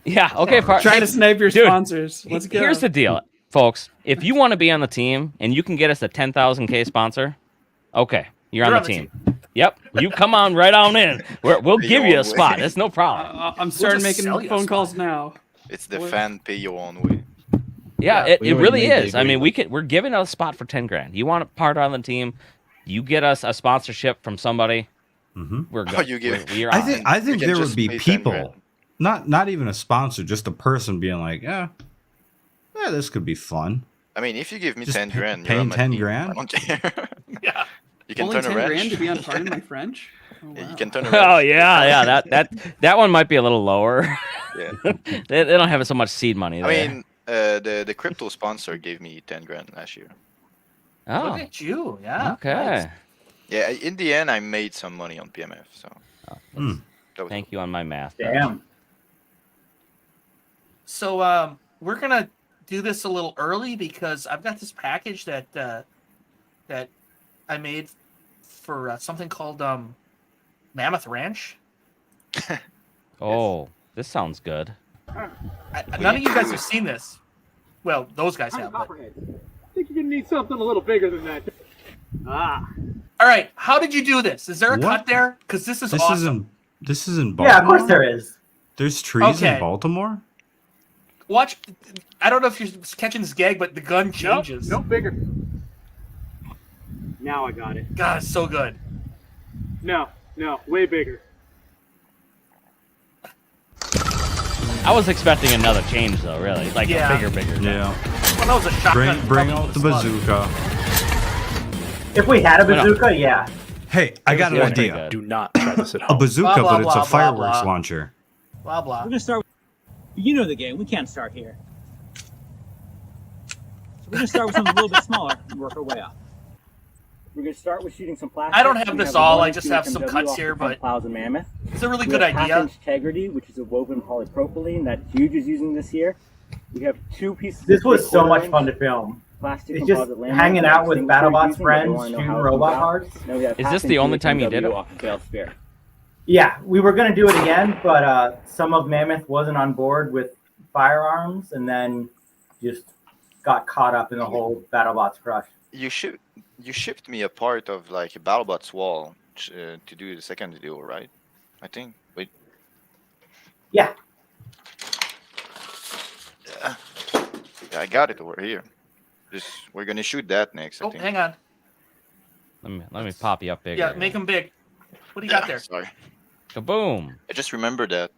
yeah. Okay, Try to snipe your Dude, sponsors. Let's go. Here's the deal, folks. If you want to be on the team and you can get us a 10,000K sponsor, okay, you're on the team. Yep, you come on right on in. We'll give you a spot. That's no problem. I'm starting just making sell you a phone spot. calls now. It's the fan pay your own way. Yeah, Yeah, it we already really made the is. I mean, agreement. we're giving a spot for 10 grand. You want a part on the team? You get us a sponsorship from somebody. We're good. Oh, you give- We're I on. think We can there just would be pay 10 people, grand. not even a sponsor, just a person being like, yeah, this could be fun. I mean, if you give me Just 10 grand, you're paying on my 10 team. grand? I don't care. Yeah. You can Only turn 10 a wrench. grand to be on Pardon My French? Oh, Yeah, wow. you can turn a wrench. Oh yeah. That one might be a little lower. Yeah. they don't have so much seed money there. I mean, the crypto sponsor gave me 10 grand last year. oh, Look at you. Yeah. okay. nice. Yeah, in the end, I made some money on PMF. So that was Thank you on my math. Damn. So we're gonna do this a little early because I've got this package that that I made for something called Mammoth Ranch. Oh, this sounds good. None of you guys have seen this. Well, those guys have. But I think you're gonna need something a little bigger than that. All right, how did you do this? Is there a What? cut there? Because this is This awesome. This is in Baltimore. Yeah, of course there is. There's trees Okay. in Baltimore. Watch. I don't know if you're catching this gag, but the gun changes. Nope, bigger. Now I got it. God, it's so good. No, way bigger. I was expecting another change though, really. Like Yeah. a bigger. Yeah. Well, that was a shotgun. Bring probably out the slug. bazooka. If we had a Why not? bazooka, yeah. Hey, I got an Yeah, pretty idea. good. Do not try this at A home. bazooka, Blah, blah, but it's blah, a fireworks blah, blah. launcher. Blah blah. We're gonna start. You know the game. We can't start here. So we're gonna start with something a little bit smaller and work our way up. We're gonna start with shooting some plastic. I don't have We this a all, I 1 just inch have some UFMW cuts off here, the front but- plows of Mammoth. It's a really We good have idea. half-inch Integrity, which is a woven polypropylene that Huge is using this year. We have 2 pieces. This of was so 3/4 much inch fun to film. plastic It's just composite laminate hanging that out with extinguisher BattleBots using, but friends, we wanna know shooting how it robot comes out. parts. Then we have Is this the half-inch only time you did UFMW it? off the tail spear. Yeah, we were going to do it again, but some of Mammoth wasn't on board with firearms and then just got caught up in the whole BattleBots crush. You shipped me a part of like a BattleBots wall to do the second video, right? I think. Wait. Yeah. Yeah, I got it over here. We're gonna shoot that next. I Oh, think. hang on. Let me pop you up bigger. Yeah, make them big. What do you got there? Sorry. Kaboom. I just remember that.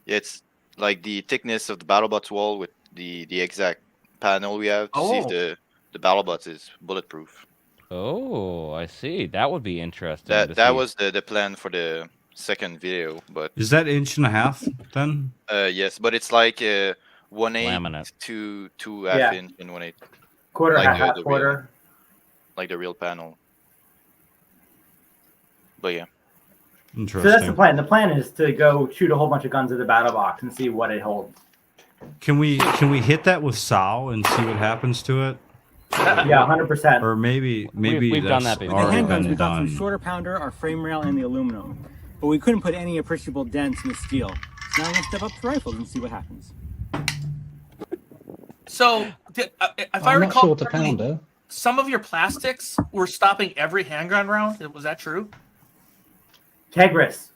Yeah, it's like the thickness of the BattleBots wall with the exact panel we have to see if the BattleBots is bulletproof. Oh, I see. That would be interesting. to That see. was the plan for the second video, but Is that 1.5 inch then? yes, but it's like 1/8 Laminate. to 2 Yeah. half inch and 1/8, Quarter, Like half the quarter. like the real panel. But yeah, So that's the Interesting. plan. The plan is to go shoot a whole bunch of guns at the BattleBox and see what it holds. Can we hit that with Sal and see what happens to it? Yeah, 100%. Or maybe we've done that's that before. With the already handguns, been we got some done. shorter pounder, our frame rail, and the aluminum. But we couldn't put any appreciable dents in the steel. So now we're gonna step up to rifles and see what happens. So, if I I'm not recall, sure to correctly, pounder. some of your plastics were stopping every handgun round. Was that true? Tegris.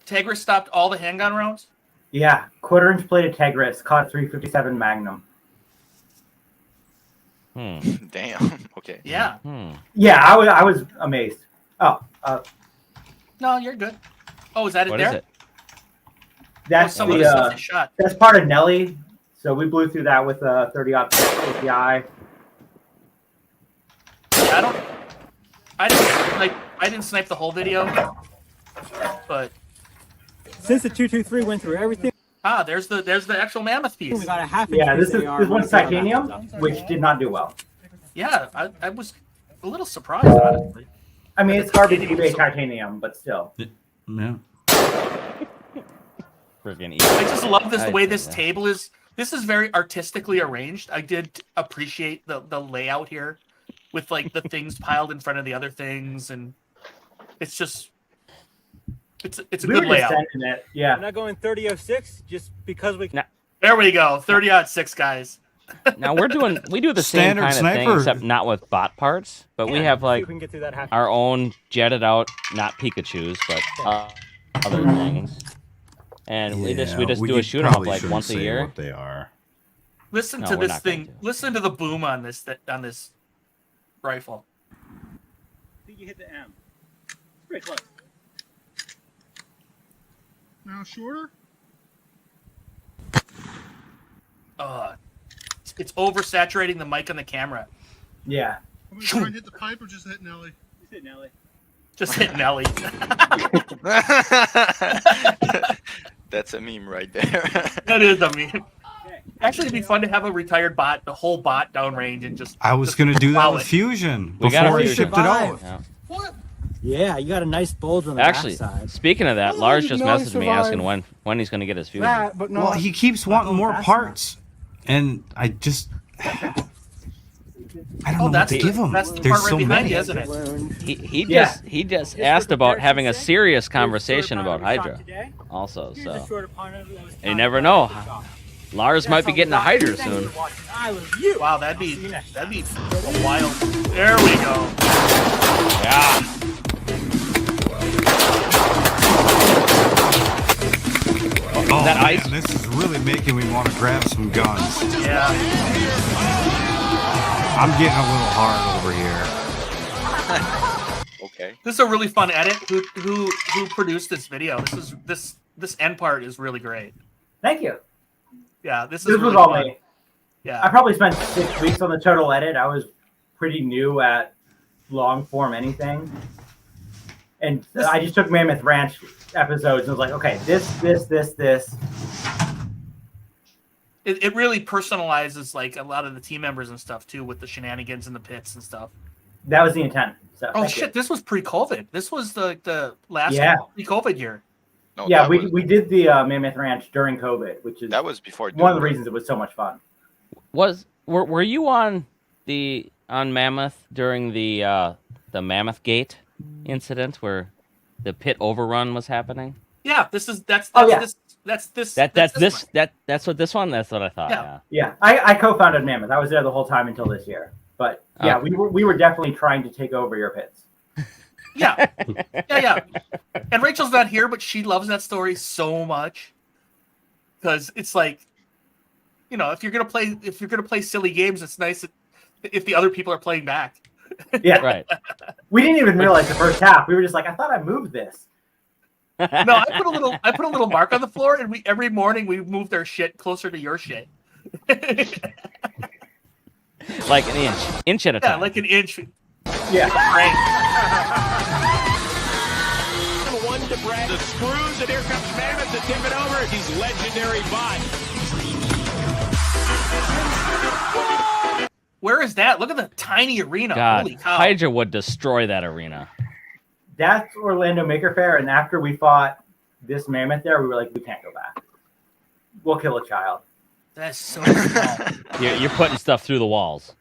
Tigris stopped all the handgun rounds. Yeah, quarter-inch plated Tegris caught 357 Magnum. damn. Okay. Yeah. Yeah, I was amazed. Oh, No, you're good. Oh, is that What it is there? it? that's Some of the stuff the they shot. that's part of Nelly. So we blew through that with a 30-aught API. I didn't snipe the whole video, but Since the 223 went through everything, there's the actual mammoth piece. we got a half inch. Yeah, this piece is AR this one's right there. titanium, which did not do well. Yeah, I was a little surprised, honestly. I mean, it's hard to eBay titanium, but still. Yeah. Freaking I just love the way I this see that. table is. This is very artistically arranged. I did appreciate the layout here, with like the things piled in front of the other things, and it's just it's a We good were layout. just sending it. Yeah. We're not going 30-06 just because we. There we go, 30-06 guys. Now we do the same Standard kind of thing, sniper. except not with bot parts, but we have See like if we can get through that half. our own jetted out, not Pikachus, but other things. And we just do a shoot off like once a year. What they are. Listen No, to we're this not going thing. to. Listen to the boom on this rifle. I think you hit the M. Pretty close. Now shorter? It's oversaturating the mic and the camera. Yeah. I'm gonna try and hit the pipe or just hit Nelly. Just hit Nelly. Just hit Nelly. That's a meme right there. That is a meme. Actually, it'd be fun to have a retired bot, the whole bot downrange, and just. I was just gonna do that plow with it. Fusion We got before a I Fusion. shipped it out. Yeah. Yeah, you got a nice bulge on the Actually, backside. speaking of that, Lars just no, I messaged me asking survived. when he's going to get his fusion. That, but no. Well, he keeps wanting more fast parts, and I just I don't know what that's to the- give him. that's the There's part right so behind many. you, isn't it? He Yeah. just asked about having a serious conversation about Hydra, Today. also. Here's a So shorter pounder that was you never know. Lars might be getting a Hydra soon. I love you. Wow, that'd be a wild. There we go. Yeah. that man, ice? this is really making me want to grab some guns. Yeah. I'm getting a little hard over here. Okay. This is a really fun edit. Who produced this video? This end part is really great. Thank you. Yeah, this This is really was all fun. me. Yeah. I probably spent 6 weeks on the total edit. I was pretty new at long form anything. And I just took Mammoth Ranch episodes and was like, okay, this. It really personalizes like a lot of the team members and stuff too, with the shenanigans and the pits and stuff. That was the intent. So Oh thank shit! you. This was pre-COVID. This was the last Yeah. pre-COVID year. No, Yeah, that we was, did the Mammoth Ranch during COVID, which is that was before. one of the Doomba. reasons it was so much fun. Were you on Mammoth during the Mammoth Gate incident where the pit overrun was happening? Yeah, that's Oh, yeah. this. That's this. That's what this one. That's what I thought. Yeah. Yeah. Yeah, I co-founded Mammoth. I was there the whole time until this year. But yeah, Okay. we were definitely trying to take over your pits. Yeah. Yeah. And Rachel's not here, but she loves that story so much because it's like, you know, if you're gonna play silly games, it's nice if the other people are playing back. Yeah, Right. We didn't even realize the first half. We were just like, I thought I moved this. No, I put a little mark on the floor, and every morning we moved our shit closer to your shit. Like an inch at a Yeah, time. like an inch. Yeah. Right. One to Brad. The screws, and here comes Mammoth to tip it over. He's legendary bot. Where is that? Look at the tiny arena. God, Holy cow. Hydra would destroy that arena. That's Orlando Maker Fair, and after we fought this mammoth there, we were like, we can't go back. We'll kill a child. That's so small. You're putting stuff through the walls.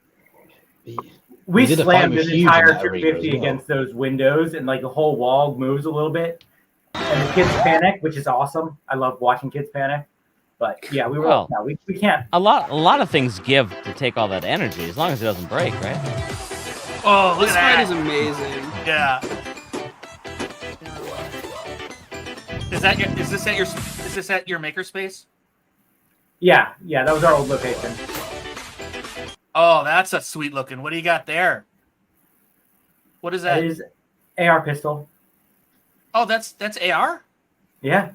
We did a slammed fight with an Hughes in entire that arena 250 as well. against those windows, and like the whole wall moves a little bit. And the kids panic, which is awesome. I love watching kids panic. But yeah, we were Well, no, we can't. A lot of things give to take all that energy, as long as it doesn't break, right? Oh, look This at fight that. is amazing. Yeah. Is this at your makerspace? Yeah, that was our old location. Oh, that's a sweet looking. What do you got there? What is that? That is AR pistol. Oh, that's AR? Yeah.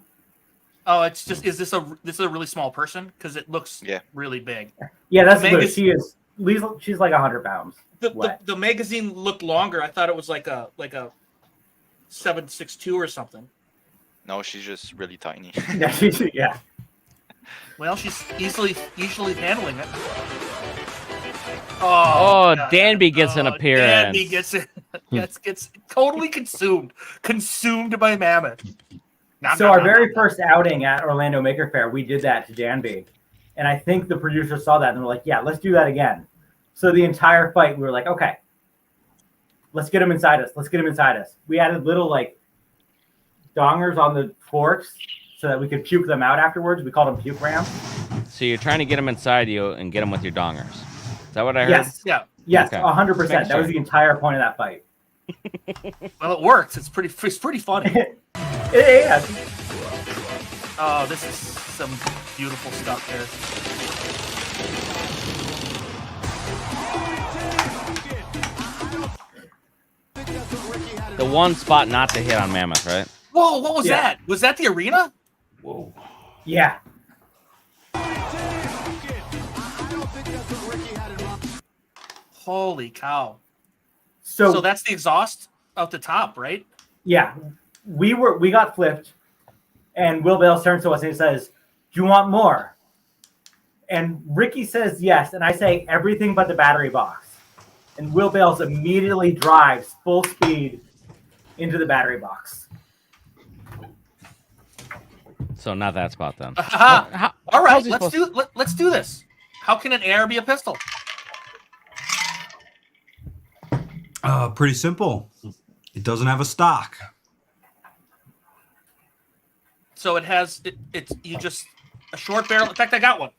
Oh, it's just this is a really small person because it looks really big. Yeah, that's The good. magaz- She's like 100 pounds. The magazine looked longer. I thought it was like a 7.62 or something. No, she's just really tiny. Yeah. Well, she's easily handling it. Oh, God. Danby gets an appearance. Danby gets it. gets totally consumed by Mammoth. So our very first outing at Orlando Maker Fair, we did that to Danby. And I think the producers saw that and were like, yeah, let's do that again. So the entire fight, we were like, okay, let's get him inside us. We added little like dongers on the forks so that we could puke them out afterwards. We called them puke ramps. So you're trying to get them inside you and get them with your dongers. Is that what I heard? Yes. Yeah. Yes, Okay. 100%. Make That was sure. the entire point of that fight. Well, it works. It's pretty funny. Yeah. Oh, this is some beautiful stuff here. The one spot not to hit on Mammoth, right? Whoa, what was Yeah. that? Was that the arena? Whoa. Yeah. Holy cow. So, So that's the exhaust out the top, right? yeah, we got flipped, and Will Bales turns to us and he says, "Do you want more?" And Ricky says yes, and I say everything but the battery box. And Will Bales immediately drives full speed into the battery box. So not that spot then. Aha. All right, how's he let's do this. How can an AR be a pistol? Pretty simple. It doesn't have a stock. So it has it's a short barrel. In fact, I got one.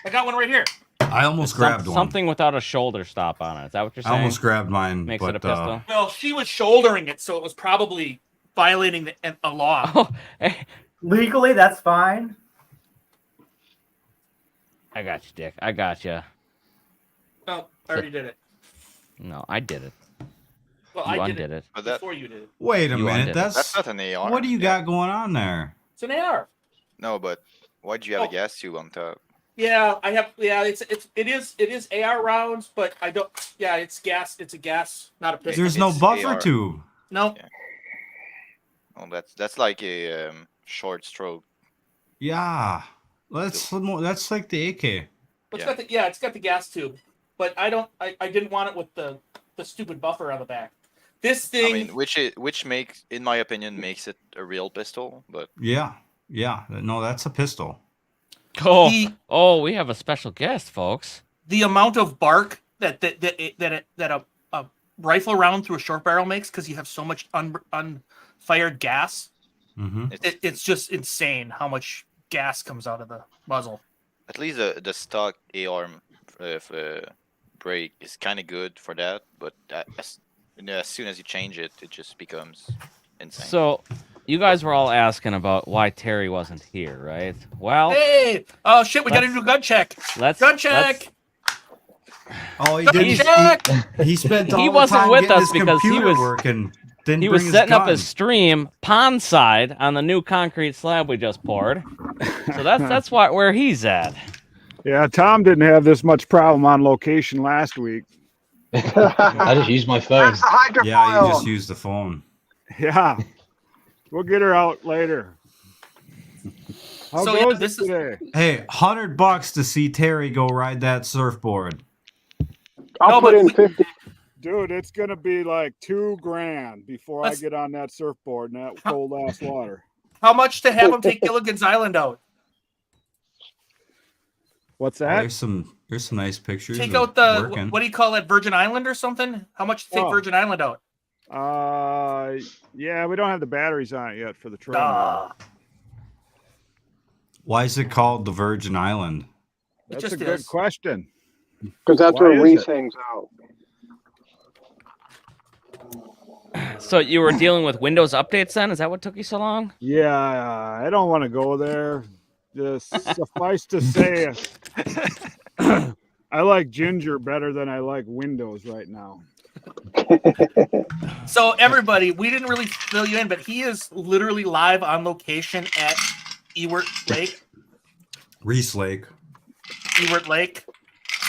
I got one right here. I almost grabbed one. Something without a shoulder stop on it. Is that what you're I saying? almost grabbed mine, Makes but it a pistol. Well, she was shouldering it, so it was probably violating a law. Oh, hey, Legally, that's fine. I got you, Dick. I got you. Oh, I already did it. No, I did it. Well, You I undid did it. But that, before you did it. Wait a You minute. undid it. that's not an AR. What do you got going on there? It's an AR. No, but why'd you have Oh. a gas tube on top? Yeah, I have. Yeah, it is AR rounds, but I don't. Yeah, it's gas. It's a gas, not a pistol. There's no It's buffer AR. tube. No. Yeah. Oh, that's like a short stroke. Yeah. That's like the AK. It's got it's got the gas tube, but I didn't want it with the stupid buffer on the back. This thing, I mean, which makes, in my opinion, makes it a real pistol. But Yeah. No, that's a pistol. Oh, we have a special guest, folks. the amount of bark that a rifle round through a short barrel makes, because you have so much unfired gas. Mm-hmm. It's just insane how much gas comes out of the muzzle. At least the stock AR brake is kind of good for that, but as soon as you change it, it just becomes insane. So, you guys were all asking about why Terry wasn't here, right? Well, Hey! Oh shit! We got to do a gun check. Gun check. Oh, he Gun didn't. check. He spent all He the wasn't time with getting us his because he computer was working. Didn't he bring was his setting up gun. his stream pond side on the new concrete slab we just poured. So that's where he's at. Yeah, Tom didn't have this much problem on location last week. I just used my phone. That's the Hydra Yeah, file. you just used the phone. Yeah, we'll get her out later. How So, yeah, goes this it is- today? Hey, $100 to see Terry go ride that surfboard. I'll put in 50. Dude, it's gonna be like $2,000 before I get on that surfboard in that cold ass water. How much to have him take Gilligan's Island out? What's Oh, that? there's some nice pictures. Take of out the working. what do you call that, Virgin Island or something? How much to take Oh. Virgin Island out? Yeah, we don't have the batteries on it yet for the trail. Ah. Why is it called the Virgin Island? That's just a good is. question. Because that's Why where is Reese it? hangs out. So you were dealing with Windows updates then? Is that what took you so long? Yeah, I don't want to go there. Just suffice to say, I like Ginger better than I like Windows right now. So everybody, we didn't really fill you in, but he is literally live on location at Ewert Lake. Reese Lake. Ewert Lake.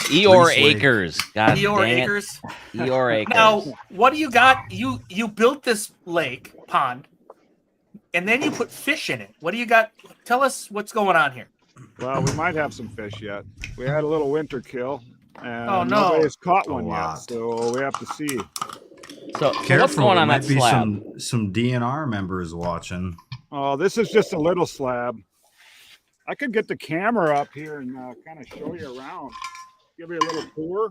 Eeyore Reese Lake. Acres. God Eeyore dang it. Acres. Eeyore Acres. Now, what do you got? You built this lake pond, and then you put fish in it. What do you got? Tell us what's going on here. Well, we might have some fish yet. We had a little winter kill, and Oh, no. nobody's caught A one yet, lot. so we have to see. So Careful, what's going on there that might be slab? some DNR members watching. Oh, this is just a little slab. I could get the camera up here and kind of show you around. Give you a little tour.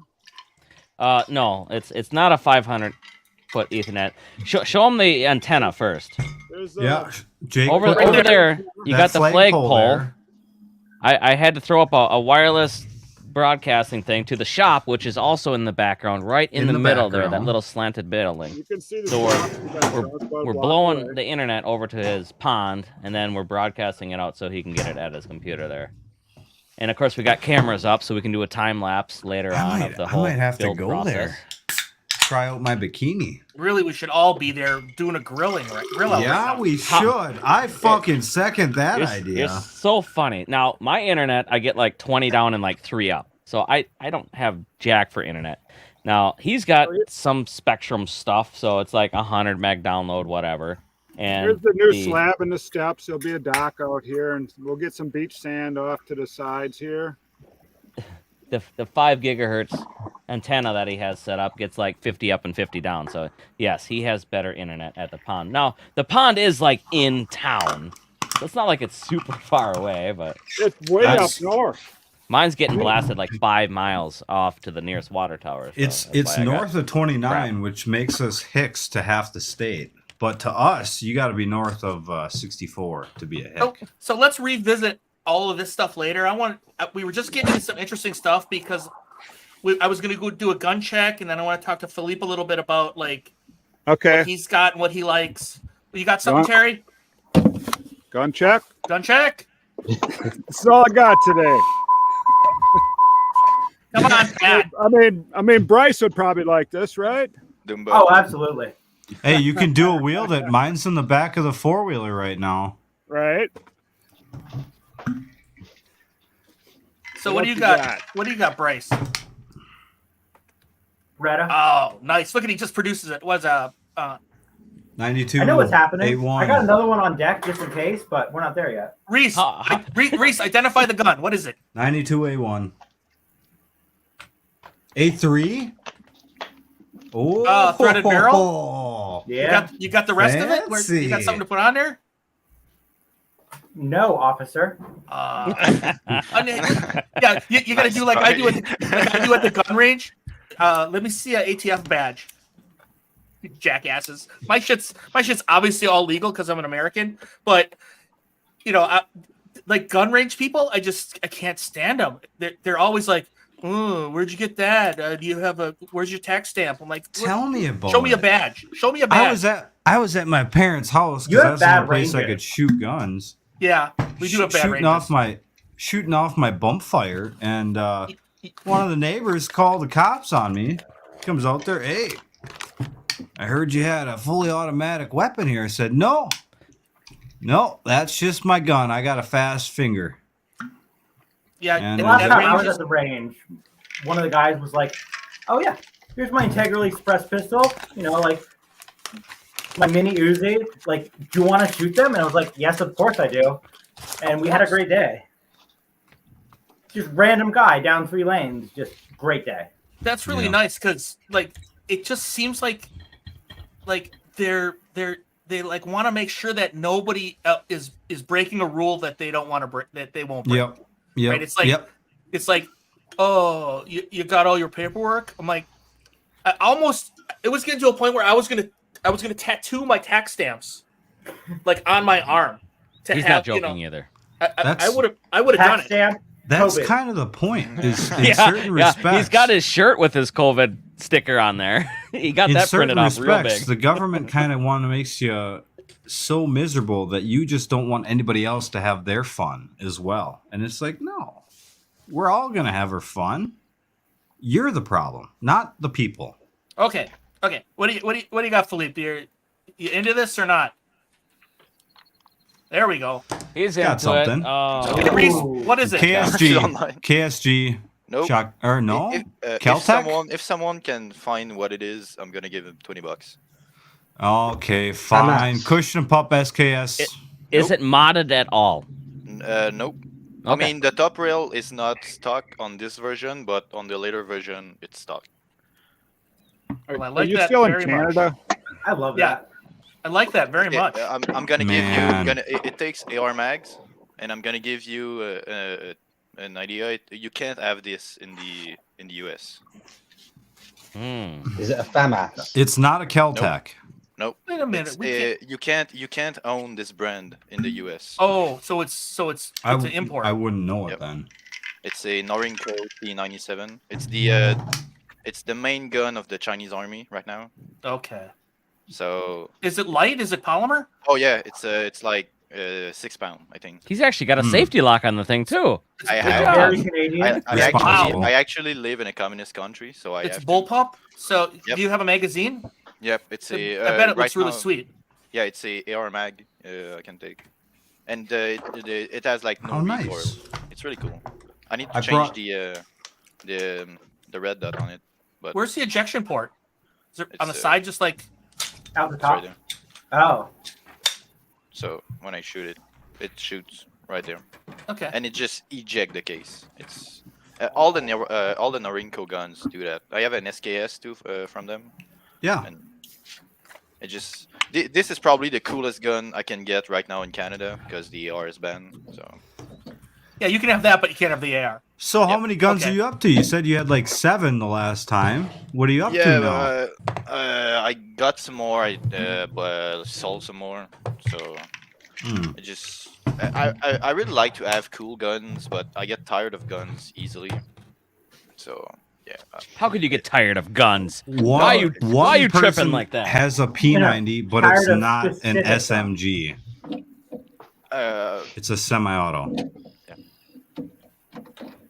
No, it's not a 500-foot Ethernet. Show them the antenna first. There's Yeah, Jake. Over put there, you got that the flagpole. there. I had to throw up a wireless broadcasting thing to the shop, which is also in the background, right in the middle there, that background. little slanted building. You can see the So we're we're blowing the internet over to his pond, and then we're broadcasting it out so he can get it at his computer there. And of course, we got cameras up so we can do a time lapse later on of the I whole might have to build go process. there. Try out my bikini. Really, we should all be there doing a grilling, right? Grill out right Yeah, now. we should. I fucking second that You're idea. so funny. Now, my internet, I get like 20 down and like 3 up. So I don't have jack for internet. Now, he's got some Spectrum stuff, so it's like 100 meg download, whatever. And Here's the new slab in the steps. There'll be a dock out here, and we'll get some beach sand off to the sides here. the 5 gigahertz antenna that he has set up gets like 50 up and 50 down. So yes, he has better internet at the pond. Now the pond is like in town, so it's not like it's super far away, but It's way up north. mine's getting blasted like 5 miles off to the nearest water tower. So It's that's why I got north of 29, which makes us Hicks to half the state. But to us, you got to be north of 64 to be a Hick. So let's revisit all of this stuff later. We were just getting into some interesting stuff because I was going to go do a gun check, and then I want to talk to Philippe a little bit about like what he's got and what he likes. You got something, Terry? Gun check. Gun check. That's all I got today. Come on, Pat. I mean, Bryce would probably like this, right? Doomba. Oh, absolutely. Hey, you can do a wheel that mine's in the back of the 4-wheeler right now. Right. So what do you got? What do you got, Bryce? Retta. Oh, nice. Look at he just produces it. Was 92. I know what's happening. 81. I got another one on deck just in case, but we're not there yet. Reese. Reese, identify the gun. What is it? 92A1. A3. Oh, threaded barrel. Yeah. You got the rest of it? You got something to put on there? No, officer. Yeah, you got to do like I do at the gun range. Let me see an ATF badge. You jackasses. My shit's obviously all legal because I'm an American, but like gun range people, I can't stand them. They're always like, "Oh, where'd you get that? Do you have where's your tax stamp?" I'm like, tell me about Show me a badge. Show me a badge. I was at my parents' house because that's the only place I could shoot guns. Yeah, we do have bad shooting off my bump fire, and one of the neighbors called the cops on me. Comes out there, hey, I heard you had a fully automatic weapon here. I said, no, that's just my gun. I got a fast finger. Yeah, and the last time I was at the range, one of the guys was like, "Oh yeah, here's my integrally expressed pistol. Like my mini Uzi. Like, do you want to shoot them?" And I was like, "Yes, of course I do." And we had a great day. Just random guy down 3 lanes. Just great day. That's really nice because like it just seems like they like want to make sure that nobody is breaking a rule that they don't want to break, that they won't break. Yep. Right? It's like, oh, you got all your paperwork. I'm like, it was getting to a point where I was gonna tattoo my tax stamps like on my arm. He's not joking either. I would have done it. That's COVID. kind of the point. Is in certain respects, he's got his shirt with his COVID sticker on there. He got that printed off real big. The government kind of makes you so miserable that you just don't want anybody else to have their fun as well. And it's like, no, we're all gonna have our fun. You're the problem, not the people. Okay. What do you got, Philippe? You into this or not? There we go. He's got something. Hey, Reese, what is it? KSG. Nope. No. If someone can find what it is, I'm gonna give him $20. Okay, fine. Cushion and Pup SKS. Is it modded at all? Nope. Okay. I mean, the top rail is not stock on this version, but on the later version, it's stock. Well, I Are like you that still in very Canada? much. I love that. I like that very much. I'm gonna give you. It takes AR mags, and I'm gonna give you an idea. You can't have this in the US. Is it a FAMAS? It's not a Keltec. Nope. Wait a minute. You can't own this brand in the US. Oh, so it's an import. I wouldn't know it then. It's a Norinco P97. It's the main gun of the Chinese army right now. Okay. So is it light? Is it polymer? Oh yeah, it's like 6 pound, I think. He's actually got a safety lock on the thing too. I actually live in a communist country, so it's bullpup. So do you have a magazine? Yep, it's a. I bet it right looks really now, sweet. Yeah, it's a AR mag. I can take, and it has like no nice. recoil. It's really cool. I need to change the red dot on it. But where's the ejection port? Is it on the side, just like out the top? Right there. Oh. So when I shoot it, it shoots right there. Okay. And it just eject the case. It's all the Norinco guns do that. I have an SKS too from them. Yeah. And it just this is probably the coolest gun I can get right now in Canada because the AR is banned. So. Yeah, you can have that, but you can't have the AR. So how many guns are you up to? You said you had like 7 the last time. What are you up to now? I got some more. I sold some more. So I really like to have cool guns, but I get tired of guns easily. So yeah. How could you get tired of guns? Why are you tripping like that? Has a P90, but it's not an SMG. It's a semi-auto.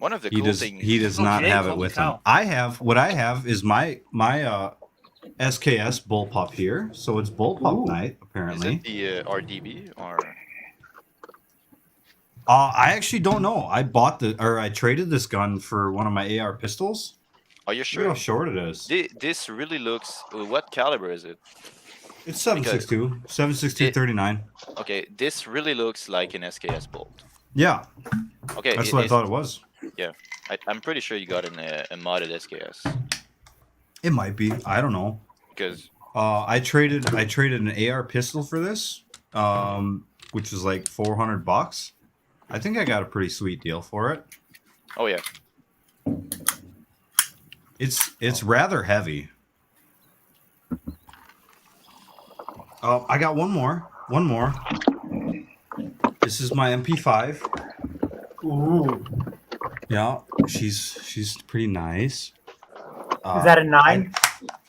One of the He cool does. things. He does Oh, not Jake, have it holy with cow. him. I have what I have is my SKS bullpup here. So it's bullpup night Is apparently. it the RDB or? I actually don't know. I traded this gun for one of my AR pistols. Are you Look sure? how short it is. This really looks. What caliber is it? It's 7.62, 7.62 39. Okay, this really looks like an SKS bolt. Yeah, Okay, that's what I thought it was. Yeah, I'm pretty sure you got a modded SKS It might be. I don't know. because I traded an AR pistol for this, which was like $400. I think I got a pretty sweet deal for it. oh yeah, It's rather heavy. I got one more. One more. This is my MP5. Ooh. Yeah, she's pretty nice. Is that a 9?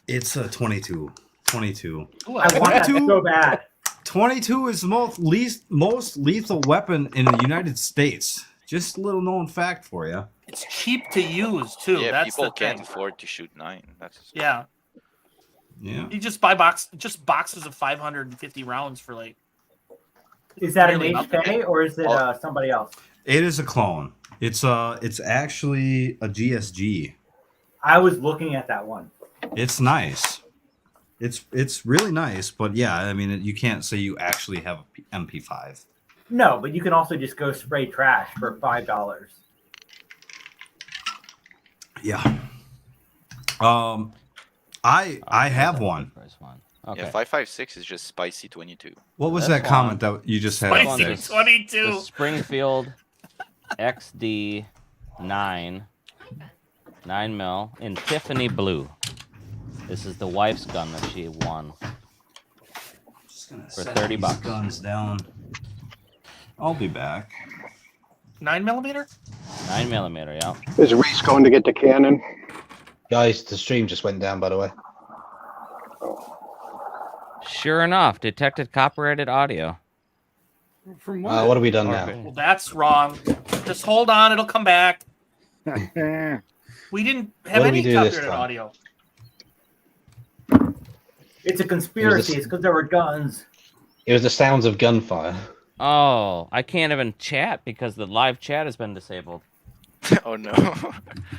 It's a 22. 22. Ooh, I want that so bad. 22 is the most lethal weapon in the United States. Just a little known fact for you. It's cheap to use too. yeah. That's People the can't thing. afford to shoot 9. That's Yeah, Yeah. you just buy boxes of 550 rounds for like. Is that an Really HK nothing. or is it somebody else? It is a clone. It's actually a GSG. I was looking at that one. It's nice. It's really nice, but yeah, I mean, you can't say you actually have a MP5. No, but you can also just go spray trash for $5. Yeah. I have one. First one. yeah. Okay. 5.56 is just spicy 22. What was That's that comment that you just had? up Spicy there? 22. The Springfield XD 9 mil in Tiffany blue. This is the wife's gun that she won Just gonna for set $30. these guns down. I'll be back. 9mm. 9mm, yeah. Is Reese going to get the cannon? Guys, the stream just went down, by the way. Sure enough, detected copyrighted audio. From what? What have we done now? Okay. Well, that's wrong. Just hold on, it'll come back. We didn't have What did any we do this copyrighted time? audio. It's a conspiracy. It's because there were guns. It was the sounds of gunfire. Oh, I can't even chat because the live chat has been disabled. Oh no,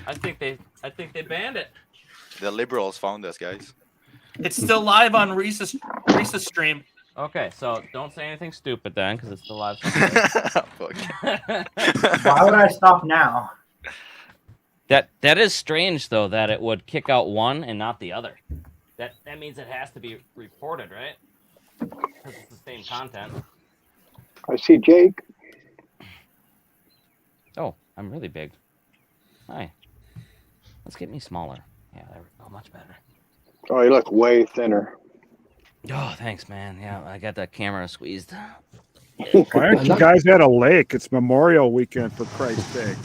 I think they banned it. the liberals found us, guys. It's still live on Reese's stream. Okay, so don't say anything stupid then, because it's still live. Fuck. Why would I stop now? That is strange though that it would kick out one and not the other. That means it has to be reported, right? Because it's the same content. I see Jake. Oh, I'm really big. Hi. Let's get me smaller. Yeah, there we go. Much better. Oh, you look way thinner. Oh, thanks, man. Yeah, I got that camera squeezed. Why aren't you guys at a lake? It's Memorial Weekend, for Christ's sake.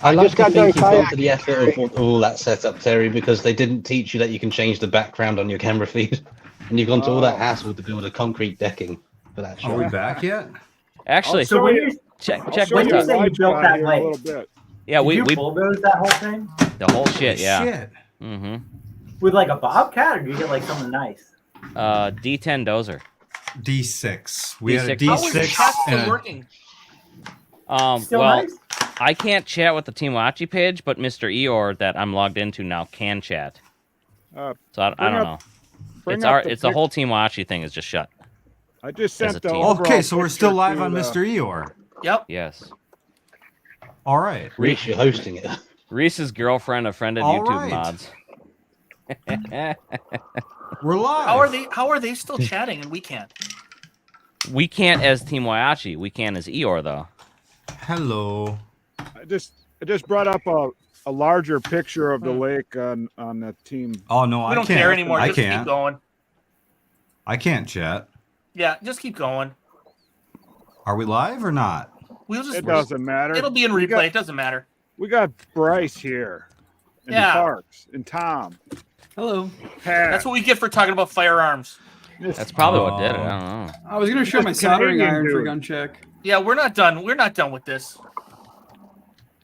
I like just to got think done you've gone to the kayaking. effort of all that setup, Terry, because they didn't teach you that you can change the background on your camera feed. And you've gone to all that hassle to build a concrete decking for that Are we shot. back yet? Actually, So when you check when this you out. say you built that a lake, little bit. Yeah, did we you bulldoze that whole thing the whole shit. Yeah. Shit. Mm-hmm. with like a bobcat, or did you get like something nice? D10 dozer. D6. We had a D6. How is the D6 chat and still a, working? Still Well, nice. I can't chat with the Team Watchy page, but Mr. Eeyore that I'm logged into now can chat. Uh, So I bring don't up- know. bring It's up the the whole Team Watchy thing is just shut. I just As a sent the team. overall okay, so we're still picture live to on the- Mr. Eeyore. Yep. Yes. All right. Reese, you're hosting it. Reese's girlfriend offended All YouTube right. mods. We're live. How are they still chatting and we can't? We can't as Team Waiachi. We can as Eeyore though. Hello. I just brought up a larger picture of the lake on the team. Oh no, We I don't can't. care anymore. I Just keep can't. going. I can't chat. Yeah, just keep going. Are we live or not? We'll just. It doesn't matter. It'll be in We replay. got- It doesn't matter. We got Bryce here, and Yeah. Parks, and Tom. Hello. Pat. That's what we get for talking about firearms. That's probably what did it. I don't know. I was gonna show my Just soldering Canadian iron for dude. gun check. Yeah, we're not done. We're not done with this.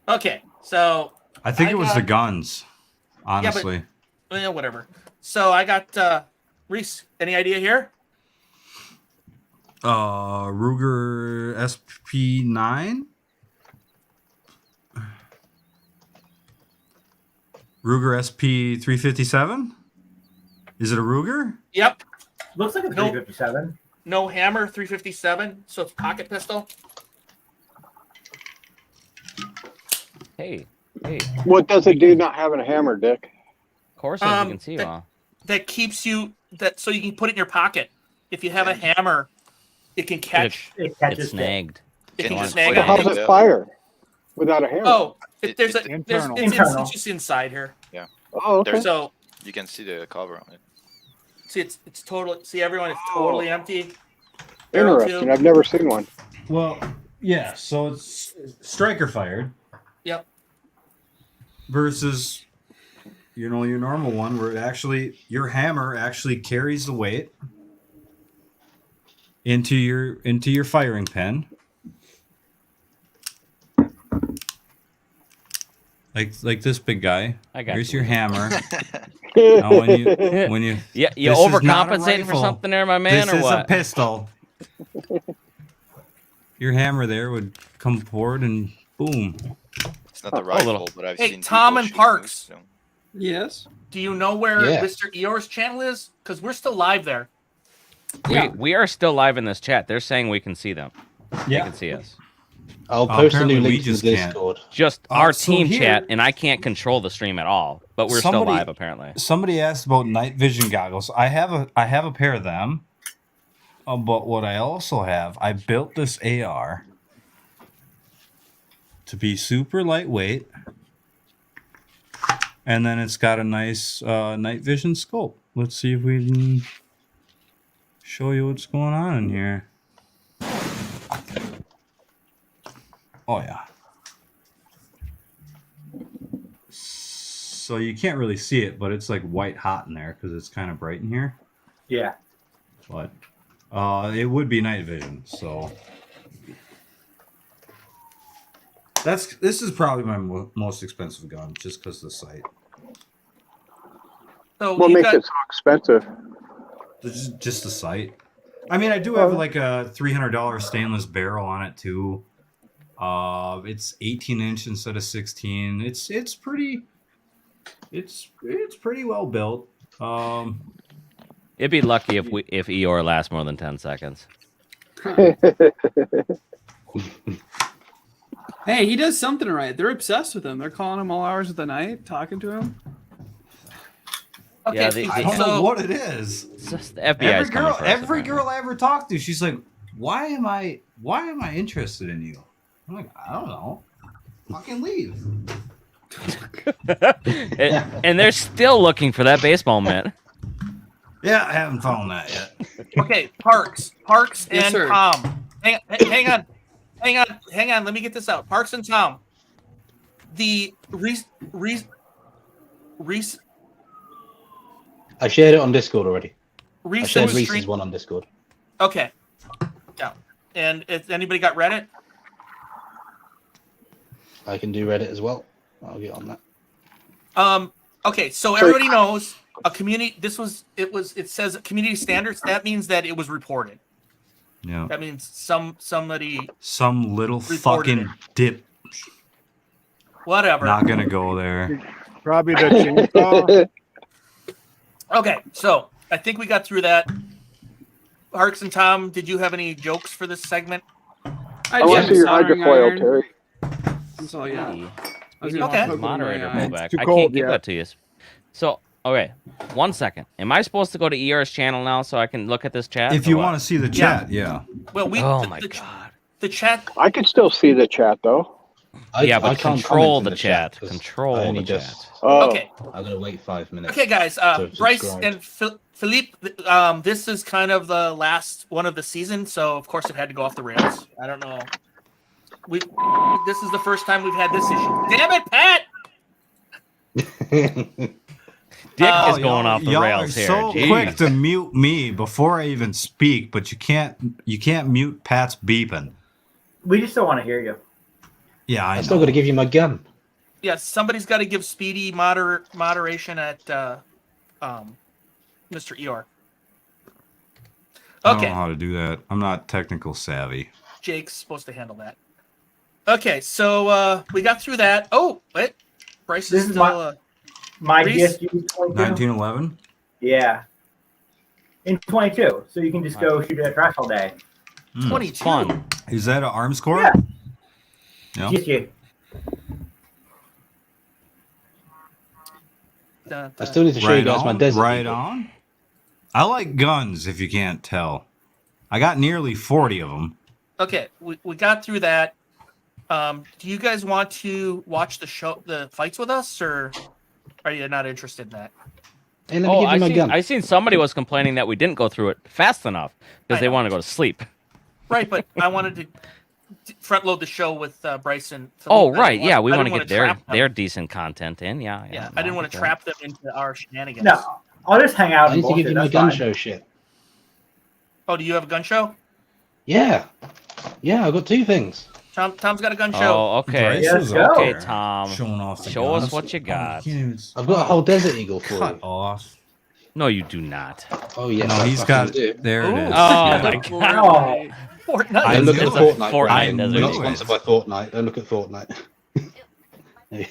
Okay, So I think I it was the got- guns. Honestly, yeah, whatever. So I got Reese. Any idea here? Ruger SP9, Ruger SP357. Is it a Ruger? Yep. Looks like a 357. No hammer, 357. So it's pocket pistol. Hey. What does it do not having a hammer, Dick? Of course, as you can see, That keeps you so you can put it in your pocket. If you have a hammer, it can catch. It's snagged. It can Well, just snag So how's on it fire without a hammer? Oh, there's internal. it's just inside here. Yeah. Oh, okay. So You can see the cover on it. see, it's totally. See, everyone, it's totally empty. Barrel Interesting. tube. I've never seen one. Well, yeah. So it's striker fired Yep. versus, your normal one where your hammer actually carries the weight into your firing pin. Like this big guy. I got Here's you. your hammer. Now when you Yeah, you this is not a overcompensating for rifle. something there, my man, This or is what? a pistol. Your hammer there would come forward and boom. It's not the little. rifle, but I've Hey, seen Tom people and shoot Parks. those, so. Yes. Do you know where Yeah. Mr. Eeyore's channel is? Because we're still live there. We are still live in this chat. They're saying we can see them. Yeah. They can see us. I'll post a new apparently we link to the just can't. Discord. Just Oh, our so team here- chat, and I can't control the stream at all. But we're still Somebody- live, apparently. Somebody asked about night vision goggles. I have a pair of them. But what I also have, I built this AR to be super lightweight, and then it's got a nice night vision scope. Let's see if we can show you what's going on in here. Oh yeah. So you can't really see it, but it's like white hot in there because it's kind of bright in here. Yeah. But it would be night vision, so this is probably my most expensive gun, just because of the sight. So What you makes got, it so expensive? Just the sight. I mean, I do have like a $300 stainless barrel on it too. It's 18-inch instead of 16. It's pretty well built. It'd be lucky if Eeyore lasts more than 10 seconds. Hey, he does something right. They're obsessed with him. They're calling him all hours of the night, talking to him. okay, Yeah, I don't know so what it is. It's just the FBI's coming for us, Every apparently. girl I ever talked to, she's like, why am I interested in you? I'm like, I don't know. Fucking leave. and they're still looking for that baseball mitt. Yeah, I haven't found that yet. okay, Parks Yes, and sir. Tom. Hang on. Let me get this out. Parks and Tom. The Reese. I shared it on Discord already. I Reese shared and Reese's Street. one on Discord. Okay. Yeah. And if anybody got Reddit? I can do Reddit as well. I'll get on that. Okay, so everybody knows a community. It says community standards. That means that it was reported. Yeah. That means somebody, Some little Reported fucking dip. whatever. Not gonna go there. Probably the chainsaw. Okay, so I think we got through that. Parks and Tom, did you have any jokes for this segment? I want to see your hydrofoil, Terry. That's all, yeah. Hey, I was gonna Okay. poke my moderator eye. pullback. too I cold, can't give yeah. that to you. So, okay, 1 second. Am I supposed to go to Eeyore's channel now so I can look at this chat? If you want to see the chat, yeah. Well, Oh the, my the, god. the chat. I could still see the chat though. Yeah, but can't control comment in the chat. 'cause Control I the only chat. just- Oh, Okay, I'm gonna wait 5 minutes. okay, guys. to Bryce subscribe. and Philippe. This is kind of the last one of the season, so of course it had to go off the rails. I don't know. This is the first time we've had this issue. Damn it, Pat! Dick Oh, is going off the Y'all rails are here. so Jeez. quick to mute me before I even speak, but you can't mute Pat's beeping. We just don't want to hear you. Yeah, I I know. still got to give you my gun. Yeah, somebody's got to give Speedy moderation at Mr. Eeyore. I don't Okay, know how to do that. I'm not technical savvy. Jake's supposed to handle that. Okay, so we got through that. Oh, wait. Bryce This is is still... My Reese? DSG 22. 1911. Yeah. In 22, so you can just go shoot at trash all day. 22. Fun. Is that an arms core? Yeah. Yeah. DSG. I still need to show you guys my desert. Right eagle. on. I like guns, if you can't tell. I got nearly 40 of them. Okay, we got through that. Do you guys want to watch the fights with us, or are you not interested in that? Hey, let me give you my gun. I seen somebody was complaining that we didn't go through it fast enough because they want to go to sleep. Right, but I wanted to front load the show with Bryce and Philippe. Oh, right. Yeah, we I want to didn't get trap them. their decent content in. Yeah. Yeah, no, I didn't want get to that. trap them into our shenanigans. No, I'll just hang out I and need to give bullshit. you my That's gun fine. show shit. Oh, do you have a gun show? Yeah. Yeah, I've got 2 things. Tom's got a gun show. Oh, okay. Bryce Yes, is go. up Okay, there Tom. showing off the Show us guns. what you got. I've got a whole desert eagle for Cut you. off. No, you do not. Oh, yes. No, I he's fucking got do. there it is. Oh, Yeah. my Oh, God. Fortnite. I Don't look knew at it. Fortnite. Fortnite Brian. desert We're not eagle. sponsored by Fortnite. Don't look at Fortnite. yeah,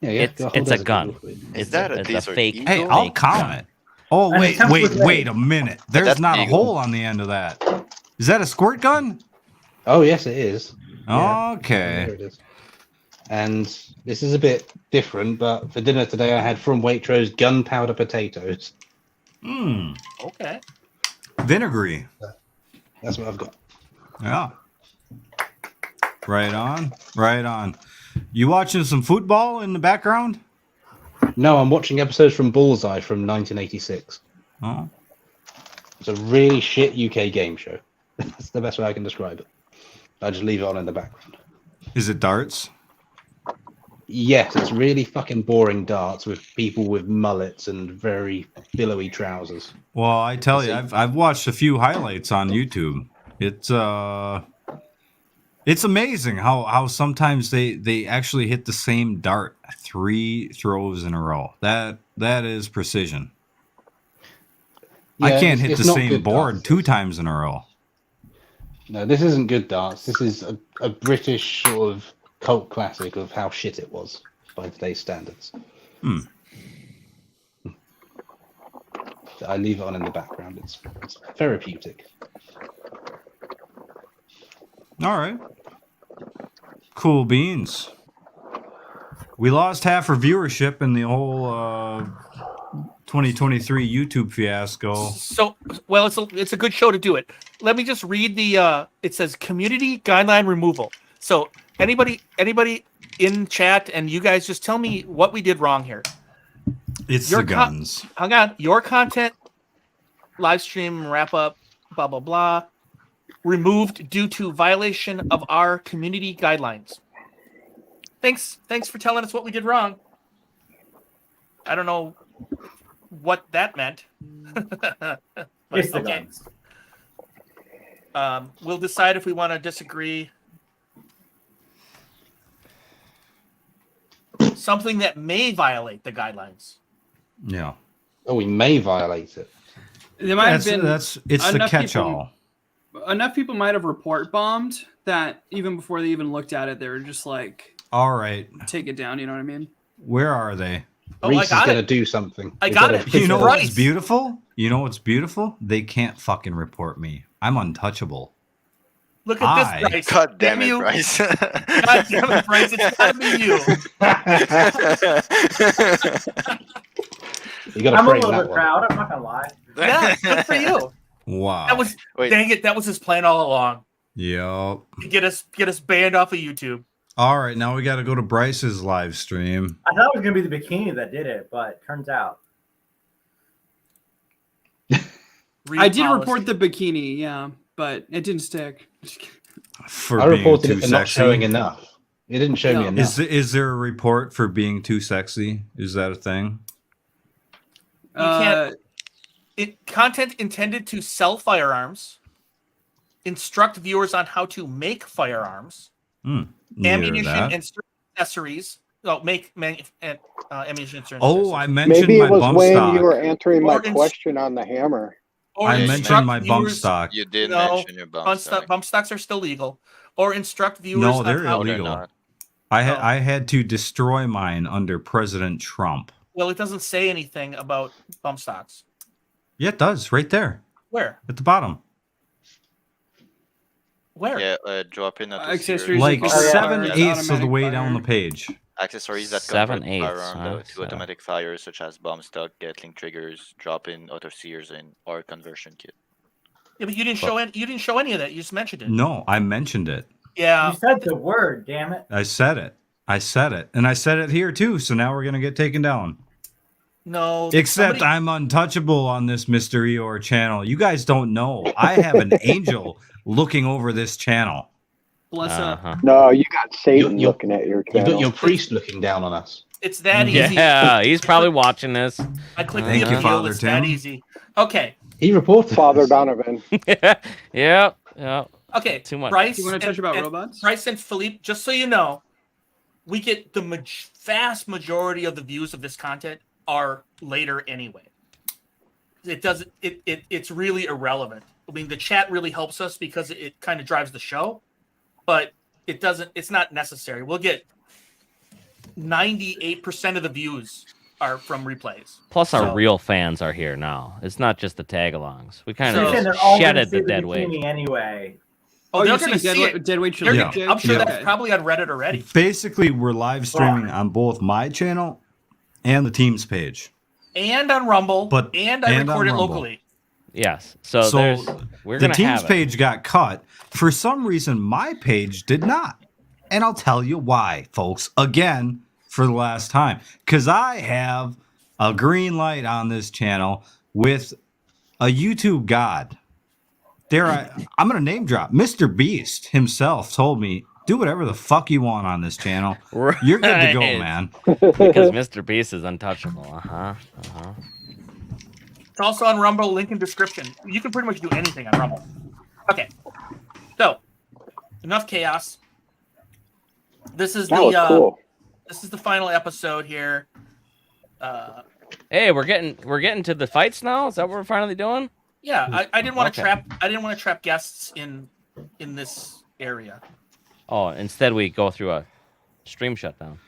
It's a desert gun. eagle for you. Is that a it's a desert fake? eagle? Hey, I'll fake count gun. it. Oh, And wait, it comes wait, with wait legs. a minute. There's that's not a eagle. hole on the end of that. Is that a squirt gun? Oh, yes, it is. Yeah. Okay. There it is. And this is a bit different, but for dinner today I had from Waitrose gunpowder potatoes. Hmm. Okay. Vinegary. That's what I've got. Yeah. Right on. Right on. You watching some football in the background? No, I'm watching episodes from Bullseye from 1986. Oh. It's a really shit UK game show. That's the best way I can describe it. I just leave it on in the background. Is it darts? Yes, it's really fucking boring darts with people with mullets and very billowy trousers. Well, I tell you, I've watched a few highlights on YouTube. It's amazing how sometimes they actually hit the same dart 3 throws in a row. That is precision. I Yeah, can't hit it's the not same good board darts. 2 times in a row. No, this isn't good darts. This is a British sort of cult classic of how shit it was by today's standards. Hmm. I leave it on in the background. It's therapeutic. All right. Cool beans. We lost half our viewership in the whole 2023 YouTube fiasco. So, well, it's a good show to do it. Let me just read the. It says community guideline removal. So anybody in chat, and you guys just tell me what we did wrong here. It's Your the guns. Hang on. Your content, live stream, wrap up, blah blah blah, removed due to violation of our community guidelines. Thanks for telling us what we did wrong. I don't know what that meant. But, It's the okay. guns. We'll decide if we want to disagree. Something that may violate the guidelines. Yeah. Oh, we may violate it. There might have It's been the enough catch-all. Enough people might have report bombed that even before they even looked at it, they were just like, All right. take it down. You know what I mean? Where are they? Oh, Reese I is got going to it. do something. I We've got got it. to You know fix what's Bryce. beautiful? You know what's beautiful? They can't fucking report me. I'm untouchable. Look at I- this, Bryce. God damn it, you. Bryce. God damn it, Bryce. It's gotta be you. You got to I'm a frame little that bit one. proud. I'm not gonna lie. Yeah, good for you. Wow. That was Wait. dang it. That was his plan all along. Yep. To get us banned off of YouTube. All right, now we got to go to Bryce's live stream. I thought it was gonna be the bikini that did it, but turns out. I did Read report policy. the bikini, yeah, but it didn't stick. For I being reported too it for not sexy. showing enough. It didn't show me No. enough. Is there a report for being too sexy? Is that a thing? You can't. Content intended to sell firearms, instruct viewers on how to make firearms, Neither ammunition that. and certain accessories, make ammunition inserts. Oh, I mentioned Maybe my it was bump when stock. you were answering my Or ins- question on the hammer. Or I Yeah, mentioned instruct my bump viewers- stock. You did No, mention your bump stock. Bump stocks are still legal. Or instruct viewers No, on they're how. No, they're illegal. not. I had to destroy mine under President Trump. Well, it doesn't say anything about bump stocks. Yeah, it does. Right there Where? at the bottom. Where? Yeah, drop in Accessories Like and color 7/8 of the automatic way fire. down the page. accessories that convert 7/8, firearm huh? to So- automatic fire, such as bomb stock, Gatling triggers, drop-in auto sears, and or conversion kit. Yeah, but you didn't show any. You didn't show any of that. You just mentioned it. No, I mentioned it. Yeah. You said the word, damn it. I said it. And I said it here too. So now we're gonna get taken down. No. Except somebody- I'm untouchable on this Mr. Eeyore channel. You guys don't know. I have an angel looking over this channel. Bless up. No, you got Satan You're- looking at your You've got channel. your priest looking down on us. It's that easy. Yeah, he's probably watching this. I clicked Thank the you, appeal. Father It's that Tim. easy. Okay. He reported. Father this. Donovan. Yeah. Okay. Too much. Bryce, You want to touch about robots? Bryce and Philippe, just so you know, we get the vast majority of the views of this content are later anyway. It doesn't. It's really irrelevant. I mean, the chat really helps us because it kind of drives the show, but it doesn't. It's not necessary. We'll get 98% of the views are from replays. Plus, our So- real fans are here now. It's not just the tag-alongs. We kind So of you're saying they're all gonna shedded see the dead weight. bikini anyway. Oh, you're they're going to saying see it. dead weight should They're- leak I'm sure jokes? that's Okay. probably on Reddit already. Basically, we're live streaming on both my channel and the team's page. And on Rumble, But- and I and on record it Rumble. locally. Yes. So, we're the gonna team's have it. page got cut. For some reason, my page did not. And I'll tell you why, folks. Again, for the last time. Because I have a green light on this channel with a YouTube god. I'm going to name drop. Mr. Beast himself told me, do whatever the fuck you want on this channel. You're good to go, Right. man. Because Mr. Beast is untouchable. It's also on Rumble, link in description. You can pretty much do anything on Rumble. Okay. So, enough chaos. This is That was cool. This is the final episode here. Hey, we're getting to the fights now. Is that what we're finally doing? Yeah, I didn't want to Okay. trap guests in this area. Oh, instead we go through a stream shutdown.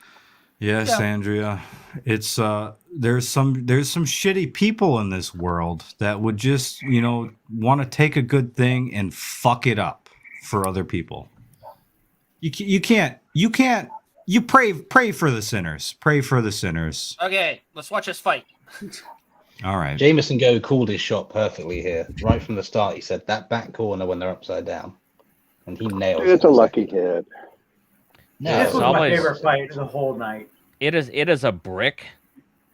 Yes, Yeah. Andrea. It's there's some shitty people in this world that would just, want to take a good thing and fuck it up for other people. You can't pray for the sinners. Pray for the sinners. Okay, let's watch us fight. All right. Jameson Go called his shot perfectly here. Right from the start, he said that back corner when they're upside down. And he nailed It's it. a lucky hit. No, This it's was my always- favorite fight of the whole night. It is a brick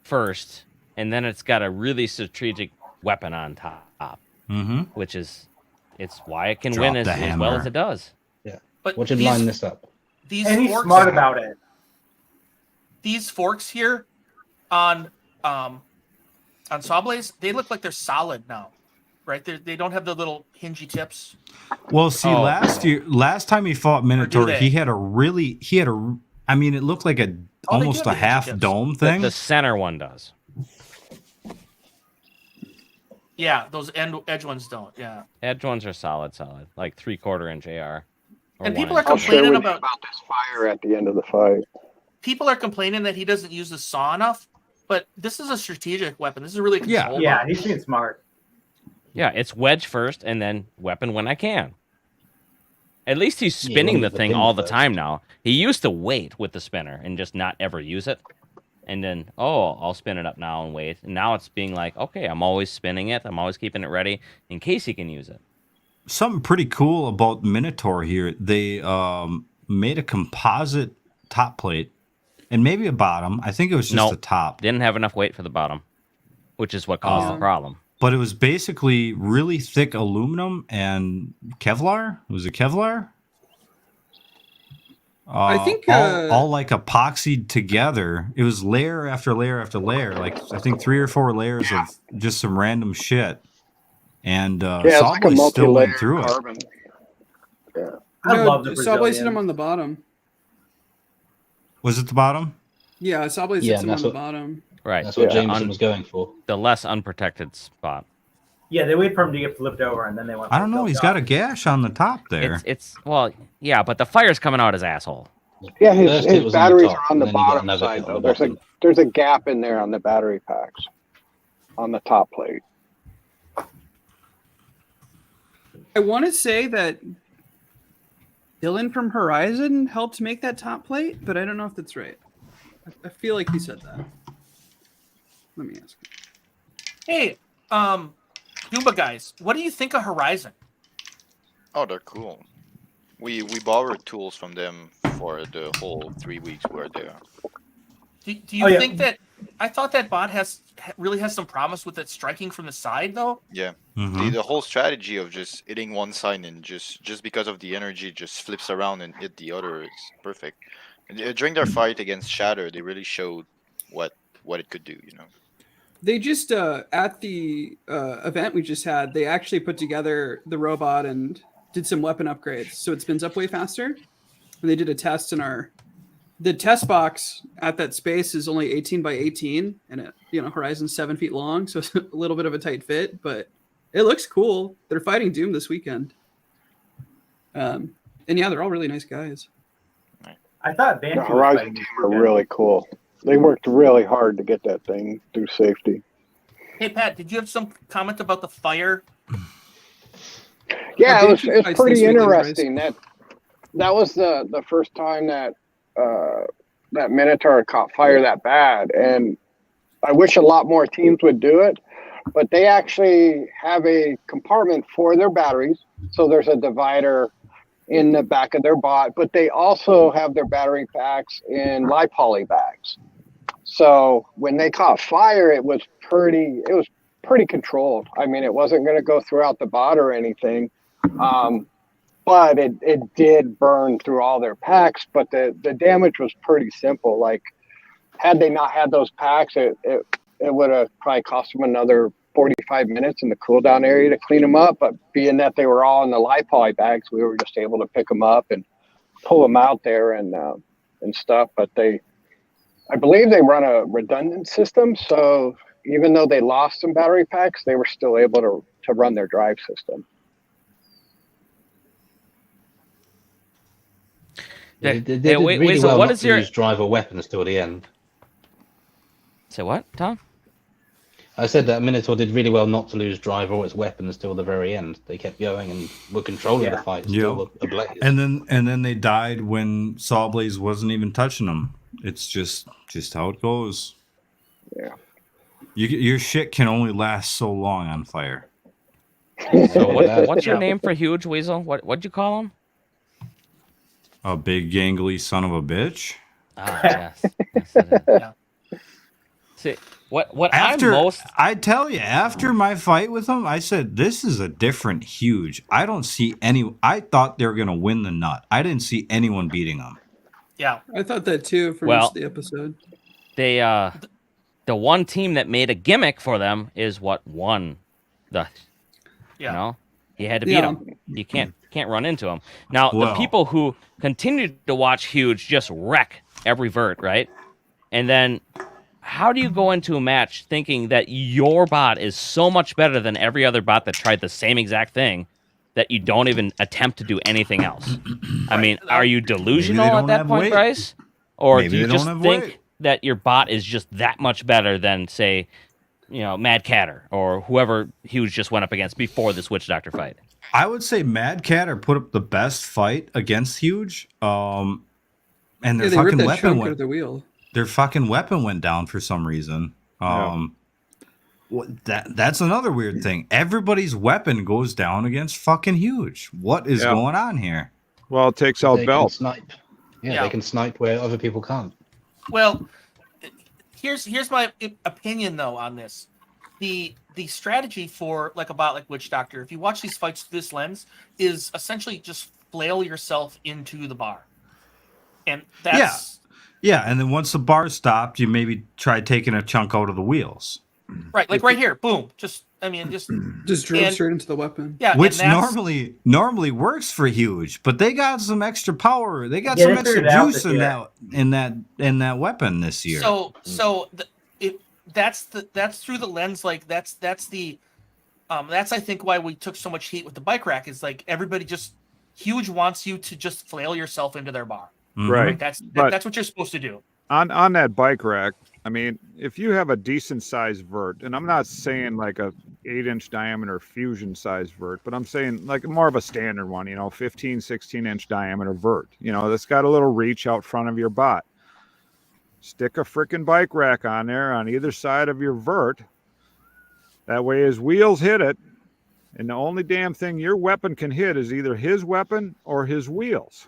first, and then it's got a really strategic weapon on top, Mm-hmm. which is why it can Drop win the as well hammer. as it does. But watch him these, line this up. these And he's forks, smart about it. these forks here on Sawblaze, they look like they're solid now, right? They don't have the little hingy tips. Well, see, Oh. last time he fought Minotaur, they? he had a I mean, it looked like Oh, they almost do a have the half hinge tips. dome thing. The center one does. Yeah, those edge ones don't. Yeah, Edge ones are solid, like 3/4 inch AR. or and people 1 are inch. I'll share complaining with you about about this fire at the end of the fight. people are complaining that he doesn't use the saw enough. But this is a strategic weapon. This is really a Yeah. control Yeah, weapon. he's being smart. Yeah, it's wedge first and then weapon when I can. At least he's Yeah, spinning you the want the thing pin all the first. time now. He used to wait with the spinner and just not ever use it. And then, I'll spin it up now and wait. And now it's being like, okay, I'm always spinning it. I'm always keeping it ready in case he can use it. Something pretty cool about Minotaur here. They made a composite top plate and maybe a bottom. I think it was just Nope. the top. Didn't have enough weight for the bottom, which is what caused the problem. But it was basically really thick aluminum and Kevlar. Was it Kevlar? I think, all like epoxied together. It was layer after layer after layer. Like I think 3 or 4 layers of just some random shit. And Yeah, it's like a Sawboy still went multi-layered through it. carbon. Yeah. I love the Sawblaze hit him Brazilians. on the bottom. Was it the bottom? Yeah, Sawblade Yeah, sits him that's on the what- bottom. Right. That's what Yeah. Jameson was going for. The less unprotected spot. Yeah, they wait for him to get flipped over, and then they want. I don't know. He's got a gash on the top there. It's well, yeah, but the fire's coming out his asshole. Yeah, First it his was on the batteries top, are on the and then you got bottom another side hit on though. the bottom. There's a gap in there on the battery packs on the top plate. I want to say that Dylan from Horizon helped make that top plate, but I don't know if that's right. I feel like he said that. Let me ask. Hey, Doomba guys, what do you think of Horizon? Oh, they're cool. We borrowed tools from them for the whole 3 weeks we were there. Do you think that? I thought that bot really has some promise with it striking from the side, though. Yeah, Mhm. the whole strategy of just hitting one side and just because of the energy just flips around and hit the other is perfect. And, during their fight against Shatter, they really showed what it could do. You know. They just at the event we just had, they actually put together the robot and did some weapon upgrades, so it spins up way faster. And they did a test in the test box at that space is only 18 by 18, and Horizon's 7 feet long, so it's a little bit of a tight fit, but it looks cool. They're fighting Doom this weekend, and yeah, they're all really nice guys. I thought The Banter was Horizon fighting team this are weekend. really cool. They worked really hard to get that thing through safety. Hey Pat, did you have some comment about the fire? Yeah, Banter it's fights this pretty weekend, interesting. That was the first time that that Minotaur caught fire that bad, and I wish a lot more teams would do it. But they actually have a compartment for their batteries, so there's a divider in the back of their bot. But they also have their battery packs in live poly bags. So when they caught fire, it was pretty controlled. I mean, it wasn't going to go throughout the bot or anything. But it did burn through all their packs, but the damage was pretty simple. Like, had they not had those packs, it would have probably cost them another 45 minutes in the cooldown area to clean them up. But being that they were all in the live poly bags, we were just able to pick them up and pull them out there and stuff. But I believe they run a redundant system, so even though they lost some battery packs, they were still able to run their drive system. They did Hey, really wait, so well what not is to your- use driver weapons till the end. Say what, Tom? I said that Minotaur did really well not to lose driver or its weapons till the very end. They kept going and were controlling the fight, still ablaze. And then they died when Sawblaze wasn't even touching them. It's just how it goes. Yeah. Your shit can only last so long on fire. So what's your name for Huge Weasel? What'd you call him? A big gangly son of a bitch. Ah, yes. Yes, it is. Yeah. See, what After I'm most I tell you, after my fight with him, I said this is a different Huge. I don't see any. I thought they were gonna win the nut. I didn't see anyone beating them. Yeah. I thought that too for most of the episode. they the one team that made a gimmick for them is what won the. You know, you had to beat them. You can't run into them. Now the Well. people who continued to watch Huge just wreck every vert, right? And then how do you go into a match thinking that your bot is so much better than every other bot that tried the same exact thing that you don't even attempt to do anything else? I mean, are you delusional at don't that have point, weight. Bryce? Or Maybe do you they just don't have think weight. that your bot is just that much better than, say, Mad Catter or whoever Huge just went up against before this Witch Doctor fight? I would say Mad Catter put up the best fight against Huge. And their They fucking ripped that weapon chunk out went. of the wheel. Their fucking weapon went down for some reason. That's another weird thing. Everybody's weapon goes down against fucking Huge. What is Yeah. going on here? Well, it takes out They can Belt. snipe. Yeah, Yeah. they can snipe where other people can't. Well, here's my opinion though on this. The strategy for like a bot like Witch Doctor, if you watch these fights through this lens, is essentially just flail yourself into the bar, and that's Yeah, and then once the bar stopped, you maybe try taking a chunk out of the wheels. Right, like right here, boom. Just Just drove and- straight into the weapon. yeah, and Which that's- normally works for Huge, but they got some extra power. They got Yeah, some they extra figured it out juice this in year. that weapon this year. That's through the lens, like that's I think why we took so much heat with the bike rack is like everybody just Huge wants you to just flail yourself into their bar. Right. Like, that's what you're supposed to do. On that bike rack, I mean, if you have a decent sized vert, and I'm not saying like a 8-inch diameter fusion size vert, but I'm saying like more of a standard one, 15, 16-inch diameter vert, that's got a little reach out front of your bot. Stick a freaking bike rack on there on either side of your vert. That way his wheels hit it, and the only damn thing your weapon can hit is either his weapon or his wheels.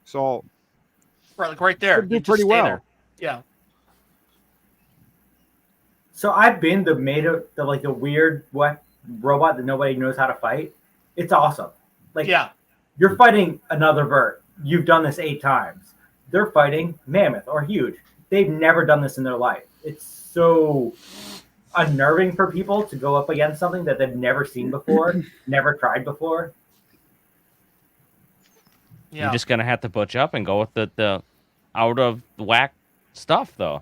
So right there. do You just pretty stay well. there. Yeah. So I've been the weird robot that nobody knows how to fight. It's awesome. Like, yeah, you're fighting another vert. You've done this 8 times. They're fighting Mammoth or Huge. They've never done this in their life. It's so unnerving for people to go up against something that they've never seen before, never tried before. Yeah. You're just gonna have to butch up and go with the out of whack stuff, though,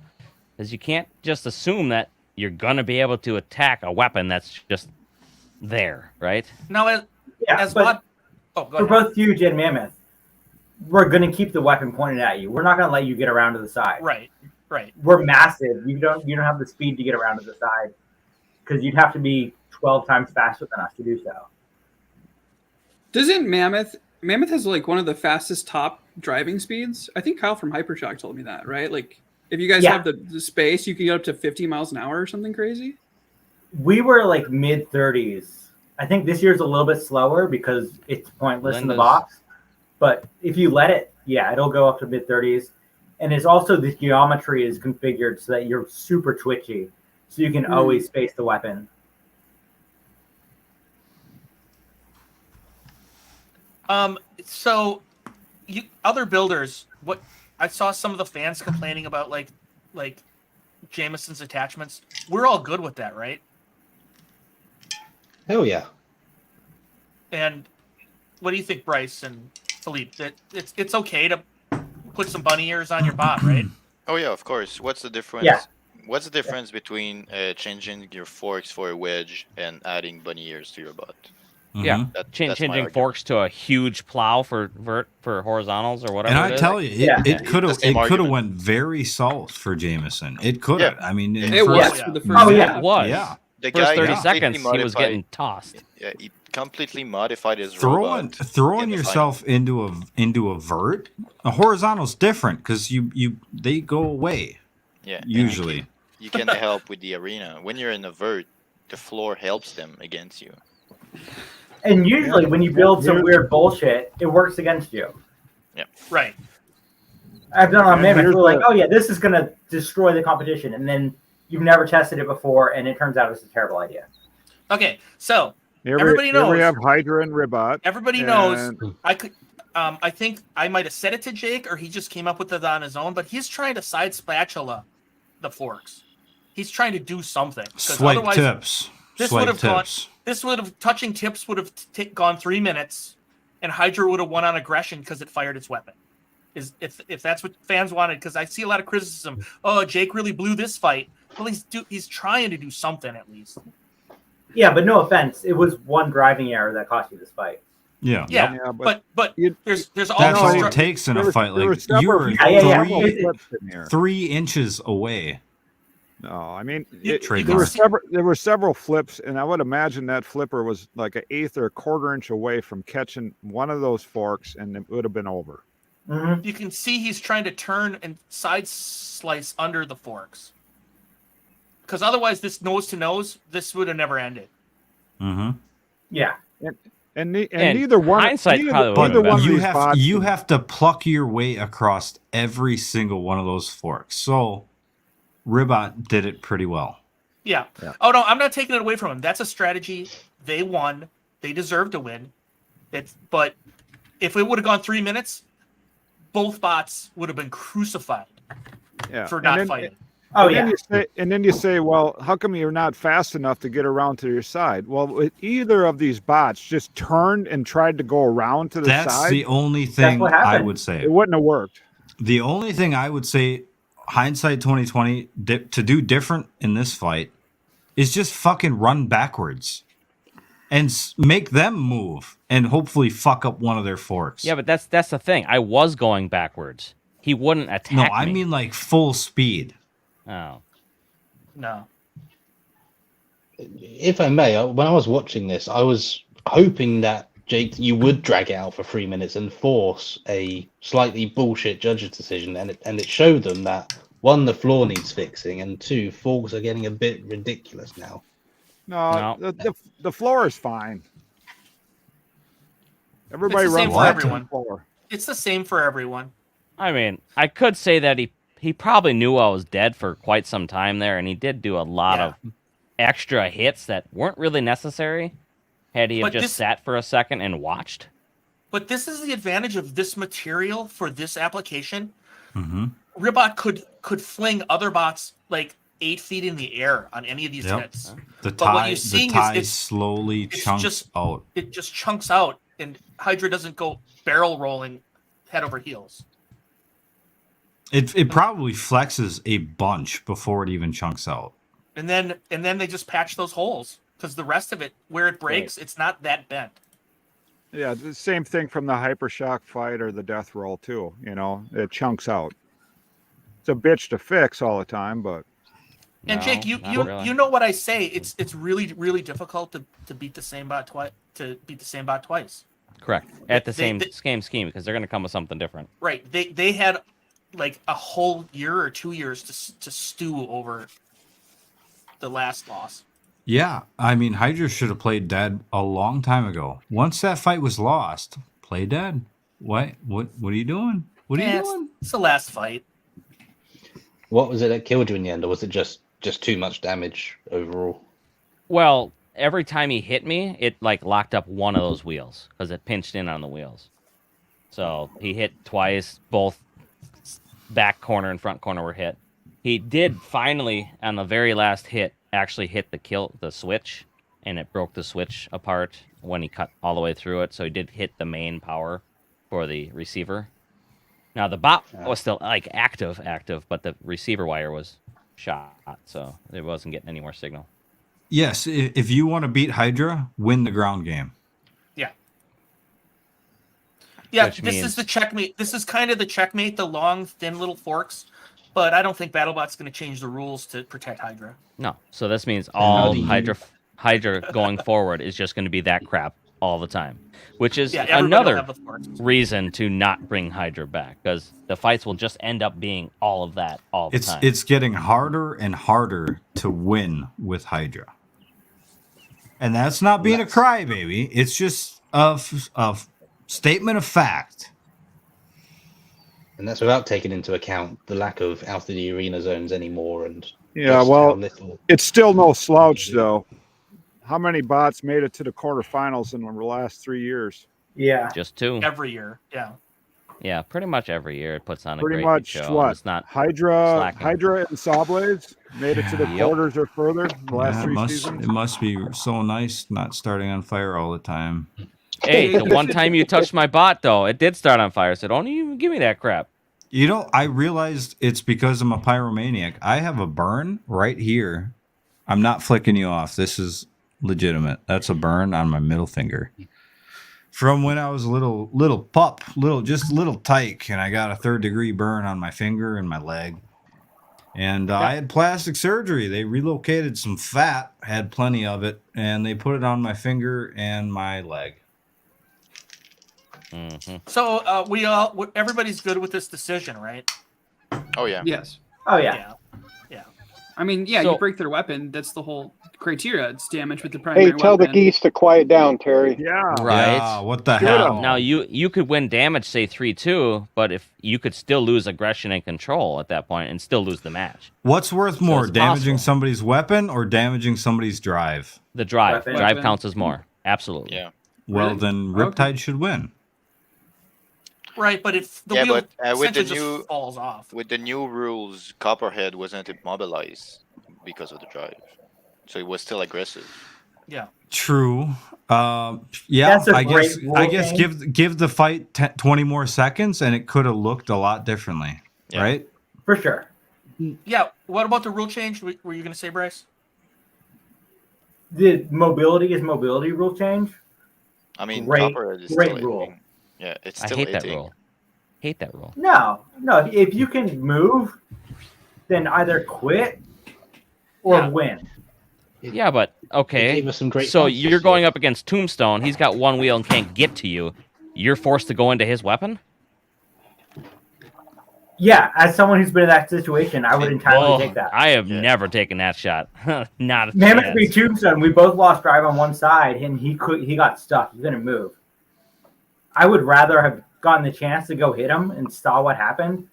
because you can't just assume that you're gonna be able to attack a weapon that's just there, right? Now, but go for ahead. both Huge and Mammoth, we're going to keep the weapon pointed at you. We're not going to let you get around to the side. Right. We're massive. You don't have the speed to get around to the side because you'd have to be 12 times faster than us to do so. Doesn't Mammoth has like one of the fastest top driving speeds? I think Kyle from Hypershock told me that, right? Like if you guys have the space, you can get up to 50 miles an hour or something crazy. We were like mid 30s. I think this year's a little bit slower because it's pointless in the box. But if you let it, it'll go up to mid 30s. And it's also the geometry is configured so that you're super twitchy, so you can always space the weapon. So you other builders, what I saw some of the fans complaining about like Jameson's attachments. We're all good with that, right? Hell yeah. And what do you think, Bryce and Philippe? That it's okay to put some bunny ears on your bot, right? Oh yeah, of course. What's the difference? Yeah. What's the difference between changing your forks for a wedge and adding bunny ears to your bot? Yeah, That's my changing argument. forks to a huge plow for horizontals or whatever. And I tell you, it could have same argument. went very south for Jameson. It could have. I mean, in It was first- for the first. It was. Yeah. The First guy 30 completely seconds, he was modified- getting tossed. Yeah, he completely modified his robot. Throwing in the yourself into a vert. A horizontal's different because they go away. Yeah, and Usually. you can help with the arena. When you're in a vert, the floor helps them against you. And usually when you build some weird bullshit, it works against you. Yeah. Right. I've done on And Mammoth. here's We're like, the- oh yeah, this is going to destroy the competition. And then you've never tested it before, and it turns out it's a terrible idea. Okay, so Here everybody we knows. have Hydra and Ribot. Everybody knows. and- I could. I think I might have said it to Jake, or he just came up with it on his own. But he's trying to side spatula the forks. He's trying to do something. 'cause Swipe otherwise, tips. This Swipe would have gone. tips. This would have touching tips would have gone 3 minutes, and Hydra would have won on aggression because it fired its weapon. If that's what fans wanted, because I see a lot of criticism. Oh, Jake really blew this fight. Well, he's trying to do something at least. Yeah, but no offense. It was one driving error that cost you this fight. Yeah. Yeah, Yeah, but there's That's all all these it takes in there a was- fight. there were Like several you were people- Yeah. several three, flips in here. 3 inches away. No, I mean Trademark. there were several flips, and I would imagine that flipper was like an eighth or a quarter inch away from catching one of those forks, and it would have been over. Mm-hmm. You can see he's trying to turn and side slice under the forks. Because otherwise, this nose to nose, this would have never ended. Mm-hmm. Yeah. And And neither one, hindsight neither, probably neither would've been one of you these have bots- you have to pluck your way across every single one of those forks. So Ribot did it pretty well. Yeah. Yeah. Oh no, I'm not taking it away from him. That's a strategy. They won. They deserve to win. But if it would have gone 3 minutes, both bots would have been crucified yeah. for And not then- fighting. Oh, and yeah. then you say, well, how come you're not fast enough to get around to your side? Well, either of these bots just turned and tried to go around to the That's side. the only thing what I happened. would say. It wouldn't have worked. The only thing I would say, hindsight 2020, to do different in this fight is just fucking run backwards and make them move and hopefully fuck up one of their forks. Yeah, but that's the thing. I was going backwards. He wouldn't attack No, me. I mean like full speed. Oh. No. If I may, when I was watching this, I was hoping that Jake, you would drag it out for 3 minutes and force a slightly bullshit judge's decision, and it showed them that one, the floor needs fixing, and two, forks are getting a bit ridiculous now. No. The floor is fine. Everybody It's the same runs for left everyone. and floor. It's the same for everyone. I mean, I could say that he probably knew I was dead for quite some time there, and he did do a lot of extra hits that weren't really necessary had he have just sat for a second and watched. But this is the advantage of this material for this application. Mm-hmm. Ribot could fling other bots like 8 feet in the air on any of these hits. The But what tie, you're seeing the tie is slowly chunks out. It just chunks out, and Hydra doesn't go barrel rolling head over heels. It probably flexes a bunch before it even chunks out. And then they just patch those holes because the rest of it, where it breaks, it's not that bent. Yeah, the same thing from the hypershock fight or the death roll too. You know, it chunks out. It's a bitch to fix all the time, but. And Jake, you know what I say? It's really difficult to beat the same bot twice. Correct. At the same scheme, because they're going to come with something different. Right. They had like a whole year or 2 years to stew over the last loss. Yeah, I mean, Hydra should have played dead a long time ago. Once that fight was lost, play dead. What are you doing? What are you doing? It's the last fight. What was it that killed you in the end, or was it just too much damage overall? Well, every time he hit me, it like locked up one of those wheels because it pinched in on the wheels. So he hit twice, both back corner and front corner were hit. He did finally, on the very last hit, actually hit the switch, and it broke the switch apart when he cut all the way through it. So he did hit the main power for the receiver. Now the bot was still like active, but the receiver wire was shot, so it wasn't getting any more signal. Yes, if you want to beat Hydra, win the ground game. Yeah, this is the checkmate. This is kind of the checkmate, the long, thin little forks. But I don't think BattleBot's going to change the rules to protect Hydra. No, so this means all Hydra going forward is just going to be that crap all the time, which is another reason to not bring Hydra back, because the fights will just end up being all of that all the time. It's getting harder and harder to win with Hydra. And that's not being a crybaby. It's just a statement of fact. And that's without taking into account the lack of out of the arena zones anymore. And it's still no slouch though. How many bots made it to the quarterfinals in the last 3 years? Yeah, just 2 every year. Yeah, pretty much every year it puts on a pretty great much show. what It's not Hydra and Sawblades made it to the quarters or further the last 3 seasons. It must be so nice not starting on fire all the time. Hey, the one time you touched my bot, though, it did start on fire, so don't even give me that crap. You know, I realized it's because I'm a pyromaniac. I have a burn right here. I'm not flicking you off. This is legitimate. That's a burn on my middle finger. From when I was a little pup, just little tyke, and I got a 3rd-degree burn on my finger and my leg. And I had plastic surgery. They relocated some fat, had plenty of it, and they put it on my finger and my leg. Mm-hmm. So everybody's good with this decision, right? Oh yeah. Yes. Oh yeah. Yeah. I mean, yeah, So- you break their weapon. That's the whole criteria. It's damage with the primary Hey, tell the weapon. geese to quiet down, Terry. Yeah. Right. Yeah, what the hell? Now, you could win damage, say 3-2, but if you could still lose aggression and control at that point and still lose the match. What's worth more, it's damaging possible. somebody's weapon or damaging somebody's drive? The drive. Weapon. Drive counts as more. Absolutely. Yeah. Well, Really? then Okay. Riptide should win. Right, but if the Yeah, wheel but with the essentially new just falls off. with the new rules, Copperhead wasn't immobilized because of the drive, so it was still aggressive. Yeah. True. Yeah, That's a I guess great rule I guess change. give the fight 20 more seconds and it could have looked a lot differently, Yeah. right? For sure. Yeah. What about the rule change? Were you going to say, Bryce? The mobility rule change. I mean, Great- Copperhead is great still rule. hitting. Yeah, it's I still hate that hitting. rule. Hate that rule. No. If you can move, then either quit or Yeah. win. Yeah, but okay. gave us some great So fights you're this going year. up against Tombstone. He's got one wheel and can't get to you. You're forced to go into his weapon. Yeah, as someone who's been in that situation, I would entirely take that. I have Yeah. never taken that shot. Not a Mammoth v. chance. Tombstone, we both lost drive on one side, and he got stuck. He couldn't move. I would rather have gotten the chance to go hit him and saw what happened,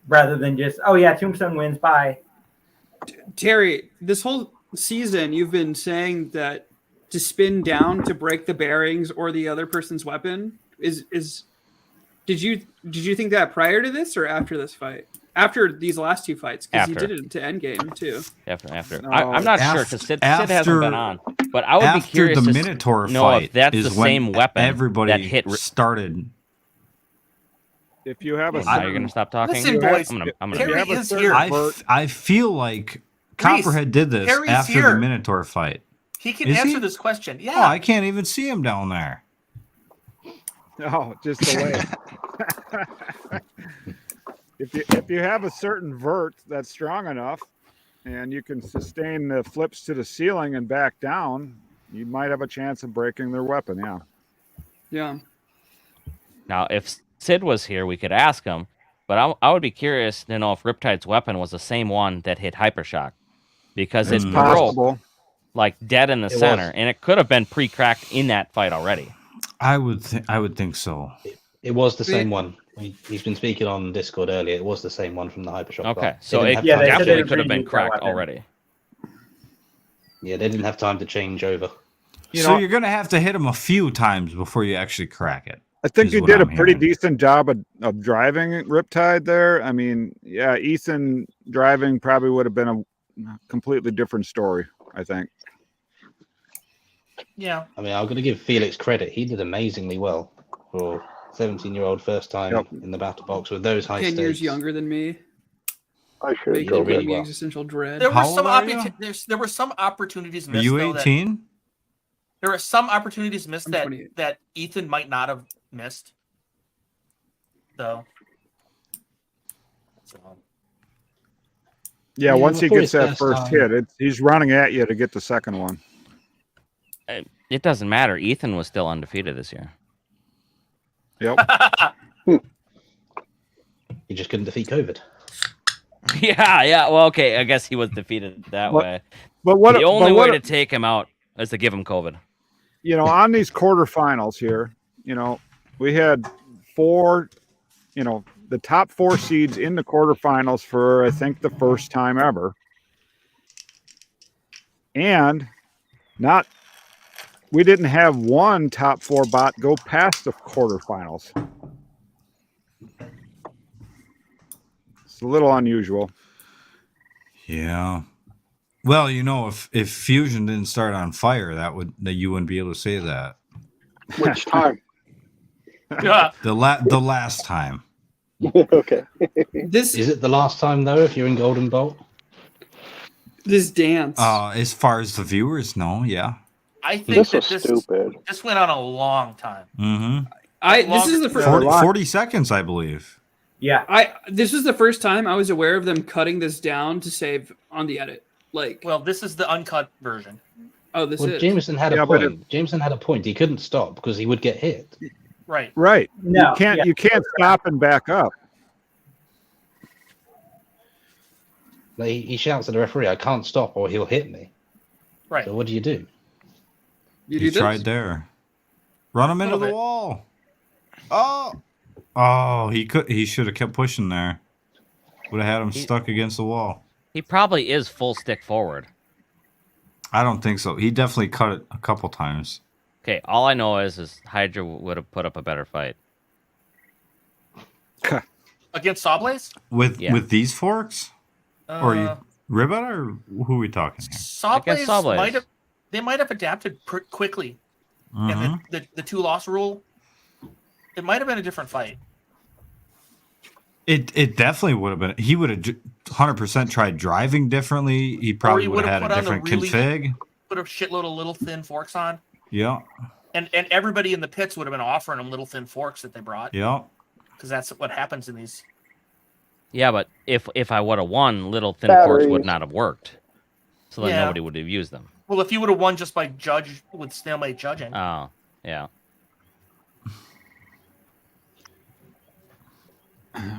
rather than just, oh yeah, Tombstone wins, bye. Terry, this whole season you've been saying that to spin down to break the bearings or the other person's weapon is did you think that prior to this or after this fight? After these last two fights, because you After. did it to endgame too. After. No, I'm not sure because Sid hasn't been on. But I would be After curious the to Minotaur know fight if that's is the when same weapon everybody that hit. started. If you have a Now you're certain, gonna stop talking. Listen, boys, I'm gonna. Terry have a is certain here. vert- I feel like Copperhead did this Harry's after here. the Minotaur fight. He can Is answer he? this question. Yeah. Oh, I can't even see him down there. Oh, just the way. if you have a certain vert that's strong enough, and you can sustain the flips to the ceiling and back down, you might have a chance of breaking their weapon. Yeah. Yeah. Now, if Sid was here, we could ask him. But I would be curious to know if Riptide's weapon was the same one that hit Hypershock, because it It's broke possible. like dead in the It center, was. and it could have been pre-cracked in that fight already. I would think so. It was the same one. He's been speaking on Discord earlier. It was the same one from the Hypershock. Okay, fight. so They it didn't have time to definitely change- could have been redo that cracked weapon. already. Yeah, they didn't have time to change over. So you're gonna have to hit him a few times before you actually crack it. I think is you what did a I'm pretty hearing. decent job of driving Riptide there. I mean, yeah, Ethan driving probably would have been a completely different story, I think. Yeah. I mean, I'm going to give Felix credit. He did amazingly well for 17-year-old first time in the battle box with those high 10 stakes. years younger than me. I should Making go giving really me well. existential dread. There were How some old are you? there were some opportunities Are missed. you though, that- 18? There were some opportunities missed I'm that 28. that Ethan might not have missed. Though. So, Yeah, Yeah, once he before gets his that first first time. hit, he's running at you to get the second one. It doesn't matter. Ethan was still undefeated this year. Yep. He just couldn't defeat COVID. Yeah. Well, okay. I guess he was defeated that What- way. But what? The only but way what- to take him out is to give him COVID. you know, on these quarterfinals here, you know, we had four, you know, the top four seeds in the quarterfinals for I think the first time ever, and we didn't have one top four bot go past the quarterfinals. It's a little unusual. Yeah. Well, you know, if Fusion didn't start on fire, that you wouldn't be able to say that. Which time? yeah. The last time. Okay. This Is it the last time though? If you're in Golden Bolt, this dance. As far as the viewers know, yeah. I think This that was stupid. this went on a long time. Mm-hmm. This is the first. 40 seconds, I believe. Yeah. This was the first time I was aware of them cutting this down to save on the edit. Like, Well, this is the uncut version. oh, this well, is. Jameson had a Yeah, but point. Jameson had a point. He couldn't stop because he would get hit. Right. Right. No, You can't stop and back up. Like, he shouts at the referee, "I can't stop, or he'll hit me." Right. So what do you do? You He do this? tried there. Run him into Little the bit. wall. Oh, he should have kept pushing there. Would have had him stuck against the wall. He probably is full stick forward. I don't think so. He definitely cut it a couple times. Okay, all I know is Hydra would have put up a better fight. Against Sawblaze? With these forks? Or you Ribbit, or who are we talking here? Sawblaze might have adapted quickly. And the 2 loss rule, it might have been a different fight. It definitely would have been. He would have 100% tried driving differently. He probably would have had a different config. Put a shitload of little thin forks on. Yeah. And everybody in the pits would have been offering them little thin forks that they brought. Yeah. Because that's what happens in these. Yeah, but if I would have won, little thin forks would not have worked. So then nobody would have used them. Well, if you would have won just by with stalemate judging. Oh, yeah.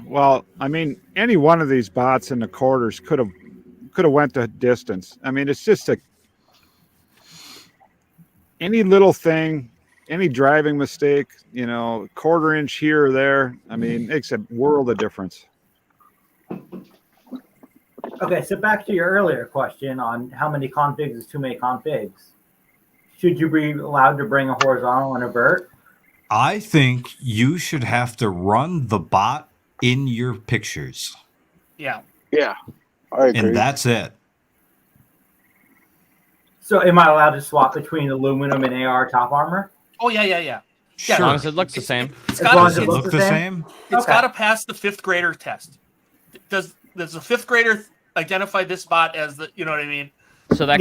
Well, I mean, any one of these bots in the quarters could have went the distance. I mean, it's just any little thing, any driving mistake, quarter inch here or there. I mean, makes a world of difference. Okay, so back to your earlier question on how many configs is too many configs. Should you be allowed to bring a horizontal and a vert? I think you should have to run the bot in your pictures. Yeah. Yeah. I agree. And that's it. So am I allowed to swap between aluminum and AR top armor? Oh, yeah. As long as it looks the same. It's As long as it looks the same? It's got to pass the 5th grader test. Does the 5th grader identify this bot as the, you know what I mean? So that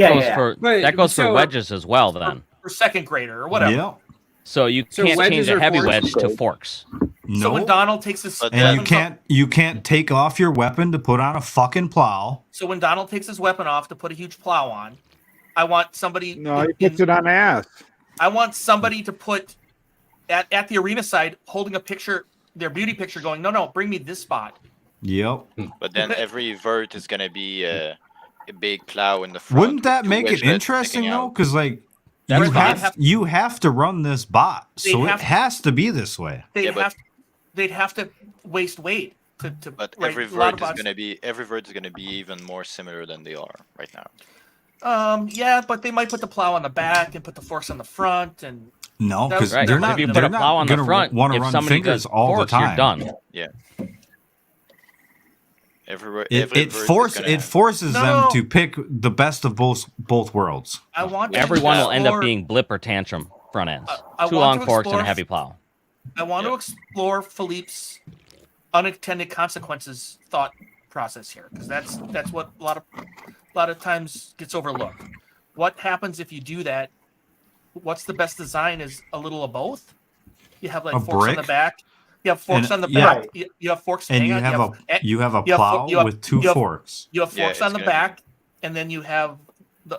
goes for wedges as well then. For 2nd grader or whatever. Yeah. So you can't change a heavy wedge to forks. No. So when Donald takes his and you can't take off your weapon to put on a fucking plow. So when Donald takes his weapon off to put a huge plow on, I want somebody. No, he puts it on ass. I want somebody to put at the arena side holding a picture, their beauty picture, going, no, bring me this spot. Yep. But then every vert is gonna be a big plow in the front. Wouldn't that make it interesting though? Because you have to run this bot, so it has to be this way. They'd have to waste weight to. But every vert is gonna be even more similar than they are right now. Yeah, but they might put the plow on the back and put the forks on the front, and no, because they're not. If you put a plow on the front, want to if run somebody fingers does all forks, the time. You're done. Yeah. It forces them to pick the best of both worlds. Everyone will end up being blip or tantrum front ends. Two long forks and a heavy plow. I want to explore Philippe's unintended consequences thought process here, because that's what a lot of times gets overlooked. What happens if you do that? What's the best design? Is a little of both. You have like forks on the back. You have forks on the back. You have forks. And you have a plow with two forks. You have forks on the back, and then you have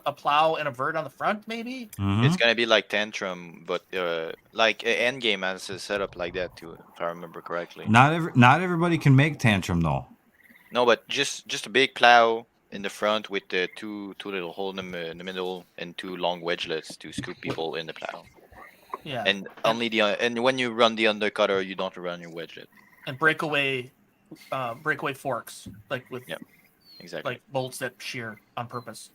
a plow and a vert on the front, maybe. It's gonna be like tantrum, but like Endgame has a setup like that too, if I remember correctly. Not everybody can make tantrum though. No, but just a big plow in the front with the two little holes in the middle and 2 long wedgelets to scoop people in the plow. Yeah. And only and when you run the undercutter, you don't run your wedgelet. And breakaway forks, like with exactly, like bolts that shear on purpose.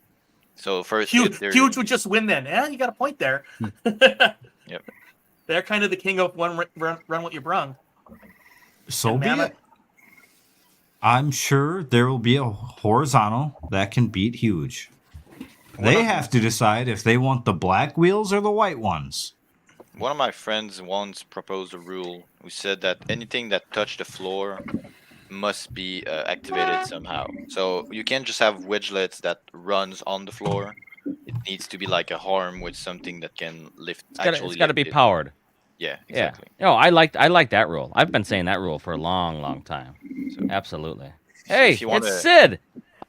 So first, huge would just win then. Yeah, you got a point there. Yep. They're kind of the king of run what you brung. So be it. I'm sure there will be a horizontal that can beat huge. They have to decide if they want the black wheels or the white ones. One of my friends once proposed a rule. We said that anything that touched the floor must be activated somehow. So you can't just have wedgelets that runs on the floor. It needs to be like a harm with something that can lift. It's got to be powered. Yeah, exactly. Yeah. No, I like that rule. I've been saying that rule for a long time. So, absolutely. Hey, it's Sid.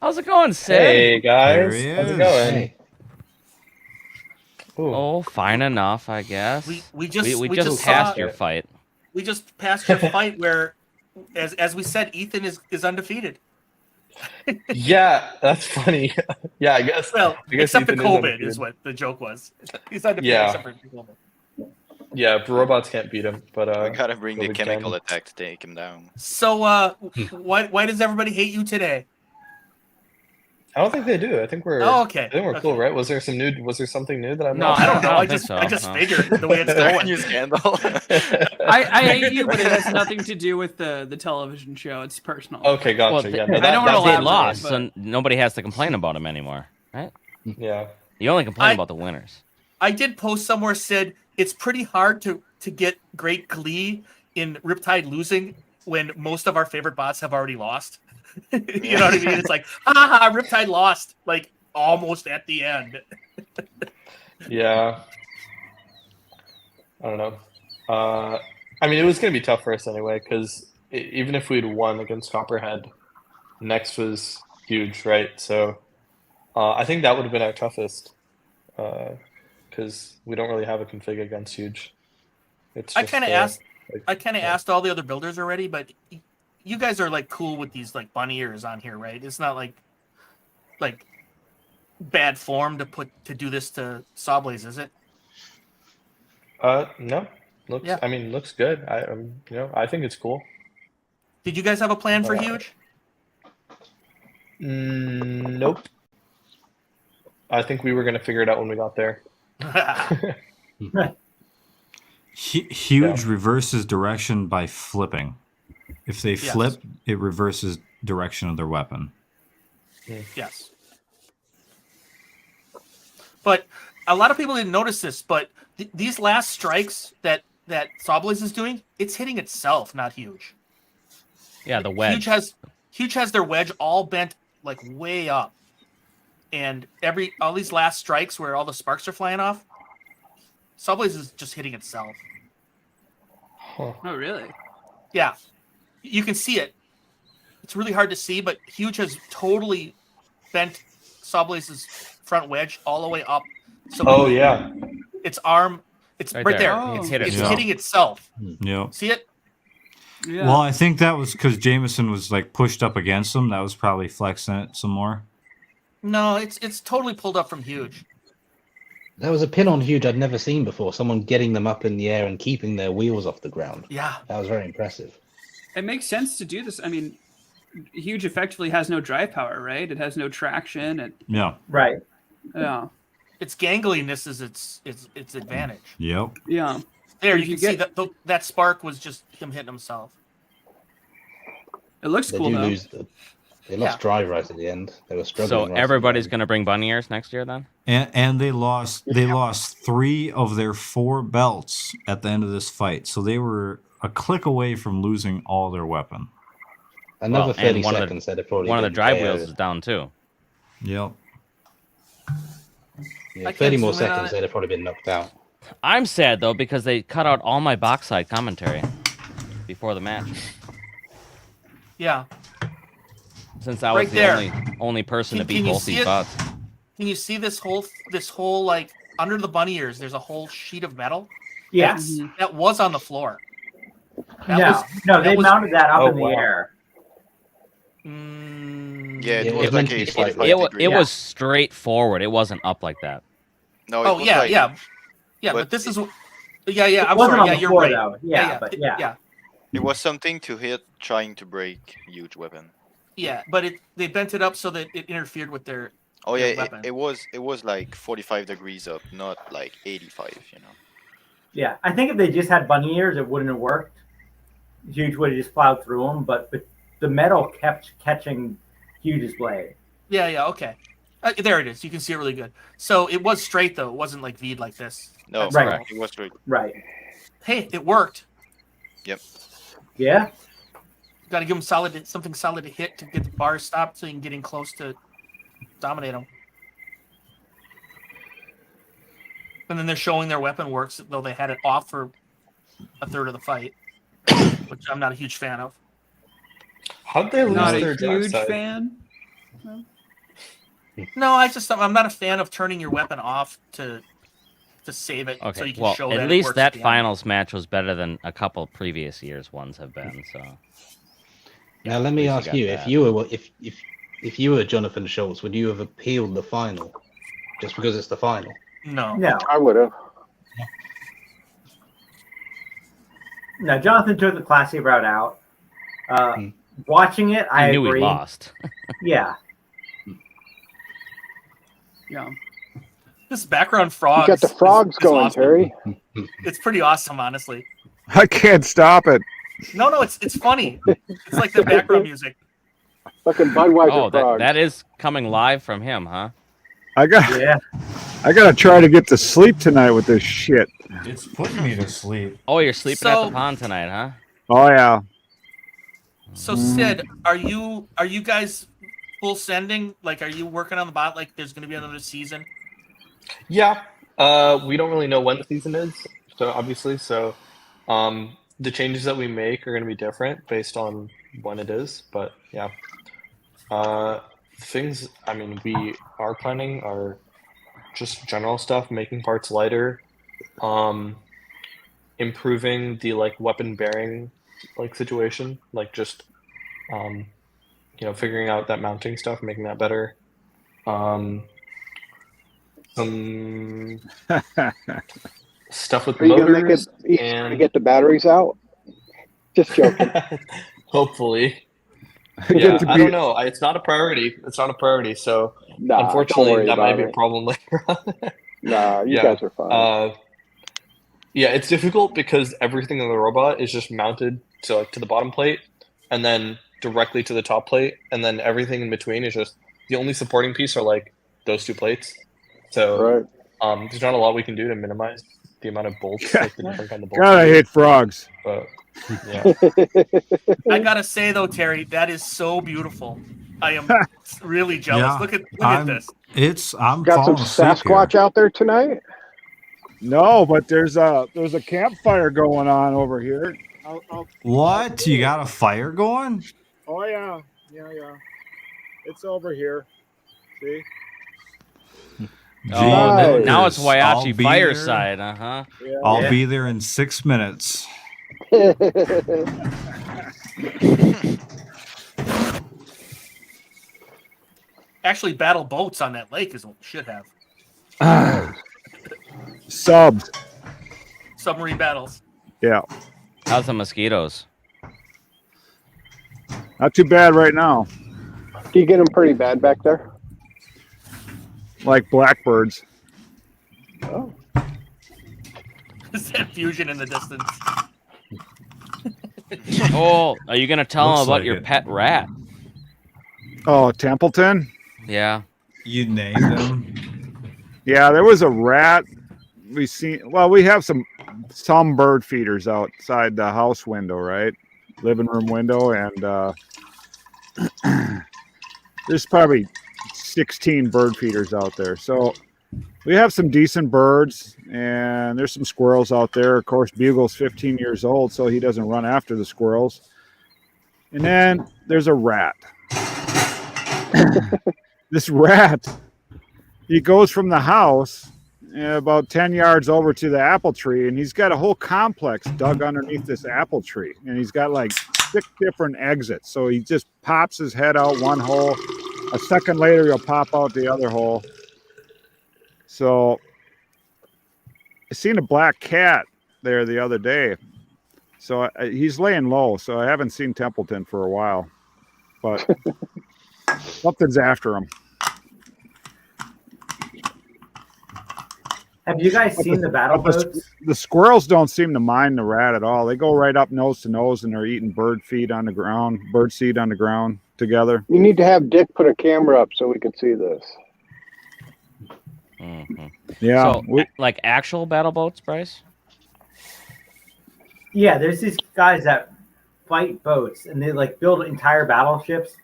How's it going, Sid? Hey guys, how's it going? Hey. Oh, fine enough, I guess. We just passed your fight. We just passed your fight where, as we said, Ethan is undefeated. Yeah, that's funny. Yeah, I guess. Well, except for Ethan COVID is what the joke was. He's undefeated except for COVID. Yeah, robots can't beat him, but we gotta bring the chemical attack to take him down. So, why does everybody hate you today? I don't think they do. I think we're. Oh, okay. I think we're cool, right? Was there some new? Was there something new that I'm No, not? I don't know. I think just so, figured the way it's Is there a going. new scandal? I hate you, but it has nothing to do with the television show. It's personal. Okay, gotcha. Well, yeah, they, no, I don't wanna they elaborate, lost, but- so nobody has to complain about them anymore, right? Yeah. You only complain I- about the winners. I did post somewhere said it's pretty hard to get great glee in Riptide losing when most of our favorite bots have already lost. You know what I mean? It's like, ha, Riptide lost, like almost at the end. Yeah. I don't know. I mean, it was going to be tough for us anyway, because even if we'd won against Copperhead, next was huge, right? So I think that would have been our toughest, because we don't really have a config against huge. It's I just, kind of like, asked all the other builders already, but you guys are like cool with these like bunny ears on here, right? It's not like bad form to do this to Sawblaze, is it? No. Looks. Yeah. I mean, looks good. I think it's cool. Did you guys have a plan for huge? Nope. I think we were going to figure it out when we got there. Huge reverses direction by flipping. If they Yes. flip, it reverses direction of their weapon. Yes. But a lot of people didn't notice this, but these last strikes that Sawblaze is doing, it's hitting itself, not huge. Yeah, the wedge. Huge has their wedge all bent like way up. And all these last strikes where all the sparks are flying off, Sawblaze is just hitting itself. Oh, really? Yeah. You can see it. It's really hard to see, but Huge has totally bent Sawblaze's front wedge all the way up. So Oh, yeah. its arm, it's Right right there. there. It's hit It's itself. hitting itself. Yeah. See it? Yeah. Well, I think that was because Jameson was like pushed up against him. That was probably flexing it some more. No, it's totally pulled up from Huge. There was a pin on Huge I'd never seen before. Someone getting them up in the air and keeping their wheels off the ground. Yeah. That was very impressive. It makes sense to do this. I mean, Huge effectively has no drive power, right? It has no traction. And Yeah. Right. yeah, Its gangliness is its advantage. Yep. yeah. There, If you you can see get- that spark was just him hitting himself. It looks They cool do though. lose. They lost drive right at the end. They were struggling. So right at the everybody's end. going to bring bunny ears next year then? And they lost 3 of their 4 belts at the end of this fight. So they were a click away from losing all their weapon. Another Well, 30 and one of the- seconds. They'd have probably One of the been drive KO'd. wheels is down too. Yep. Yeah, I 30 can't more zoom in on seconds. it. They'd have probably been knocked out. I'm sad though because they cut out all my box side commentary before the match. Yeah. Since I was Right the there. only person to Can beat you both see these it? bots. Can you see this whole like under the bunny ears? There's a whole sheet of metal. Yes. That was on the floor. They mounted that up in the air. Yeah, it Yeah, was it like meant to a be slightly- 45 It degree. was straight forward. It wasn't up like that. No, it Oh was yeah, like, yeah. But this is yeah. I'm wasn't sorry. on Yeah, the you're floor, right. though. Yeah, but yeah. It was something to hit trying to break huge weapon. Yeah, but they bent it up so that it interfered with their. Oh their yeah, weapon. it was like 45 degrees up, not like 85. You know. Yeah, I think if they just had bunny ears, it wouldn't have worked. Huge would have just plowed through them, but the metal kept catching Huge's blade. Yeah. Okay. There it is. You can see it really good. So it was straight though. It wasn't like V'd like this. No, That's right. correct. it was straight. Right. Hey, it worked. Yep. Yeah. Got to give them something solid to hit to get the bar stopped so you can get in close to dominate them. And then they're showing their weapon works, though they had it off for a third of the fight, which I'm not a huge fan of. How'd they lose Not their a drive huge side? fan. No, I'm not a fan of turning your weapon off to save it Okay. so you can well, show that at it least works that at the end. finals match was better than a couple previous years ones have been. So. Now let me at least ask got you: that. if you were Jonathan Schultz, would you have appealed the final just because it's the final? No. No. I would have. No, Jonathan took the classy route out. Watching it, I He knew agree. he lost. Yeah. Yeah. This background frogs. You got the frogs is going, awesome. Terry. It's pretty awesome, honestly. I can't stop it. No, it's funny. It's like the background music. Fucking Budweiser Oh, frogs. that is coming live from him, huh? I gotta try to get to sleep tonight with this shit. It's putting me to sleep. Oh, you're sleeping at So- the pond tonight, huh? Oh yeah. So Sid, are you guys full sending? Like, are you working on the bot? Like, there's going to be another season? Yeah. We don't really know when the season is, so obviously, the changes that we make are going to be different based on when it is. But yeah, things. I mean, we are planning are just general stuff, making parts lighter, improving the like weapon bearing like situation, like just figuring out that mounting stuff, making that better. Some stuff with Are you gonna make motors it easier to and get the batteries out? Just joking. hopefully. Get Yeah, to I be- don't know. It's not a priority. It's not a priority. So Nah, don't unfortunately, worry that might about be a it. problem later on. Nah, you Yeah. guys are fine. Yeah, it's difficult because everything in the robot is just mounted to the bottom plate and then directly to the top plate, and then everything in between is just the only supporting piece are like those two plates. So there's not a lot we can do to minimize the amount of bolts, like the different kind of bolts. God, I hate frogs. But yeah. I gotta say though, Terry, that is so beautiful. I am really jealous. Yeah, Look at I'm- this. I'm Got some falling asleep here. Sasquatch out there tonight? No, but there's a campfire going on over here. What? You got a fire going? Oh yeah. It's over here. See? Oh, Nice. now it's I'll Waiachi be Fireside, uh-huh. Yeah. I'll be there in 6 minutes. Actually, battle boats on that lake is what we should have. Subs. Submarine battles. Yeah. How's the mosquitoes? Not too bad right now. Do you get them pretty bad back there? Like blackbirds. Oh. Is that fusion in the distance? Oh, are you gonna tell Looks them about like your it. pet rat? Oh, Templeton? Yeah. You named him. Yeah, there was a rat. We have some bird feeders outside the house window, right? Living room window, and there's probably 16 bird feeders out there. So we have some decent birds, and there's some squirrels out there. Of course, Bugle's 15 years old, so he doesn't run after the squirrels. And then there's a rat. This rat, he goes from the house about 10 yards over to the apple tree, and he's got a whole complex dug underneath this apple tree, and he's got like 6 different exits. So he just pops his head out one hole. A second later, he'll pop out the other hole. So I seen a black cat there the other day. So he's laying low, so I haven't seen Templeton for a while, but something's after him. Have you guys seen the battle boats? The squirrels don't seem to mind the rat at all. They go right up nose to nose, and they're eating bird seed on the ground together. You need to have Dick put a camera up so we can see this. Mm-hmm. Yeah. So, like actual battle boats, Bryce? Yeah, there's these guys that fight boats, and they like build entire battleships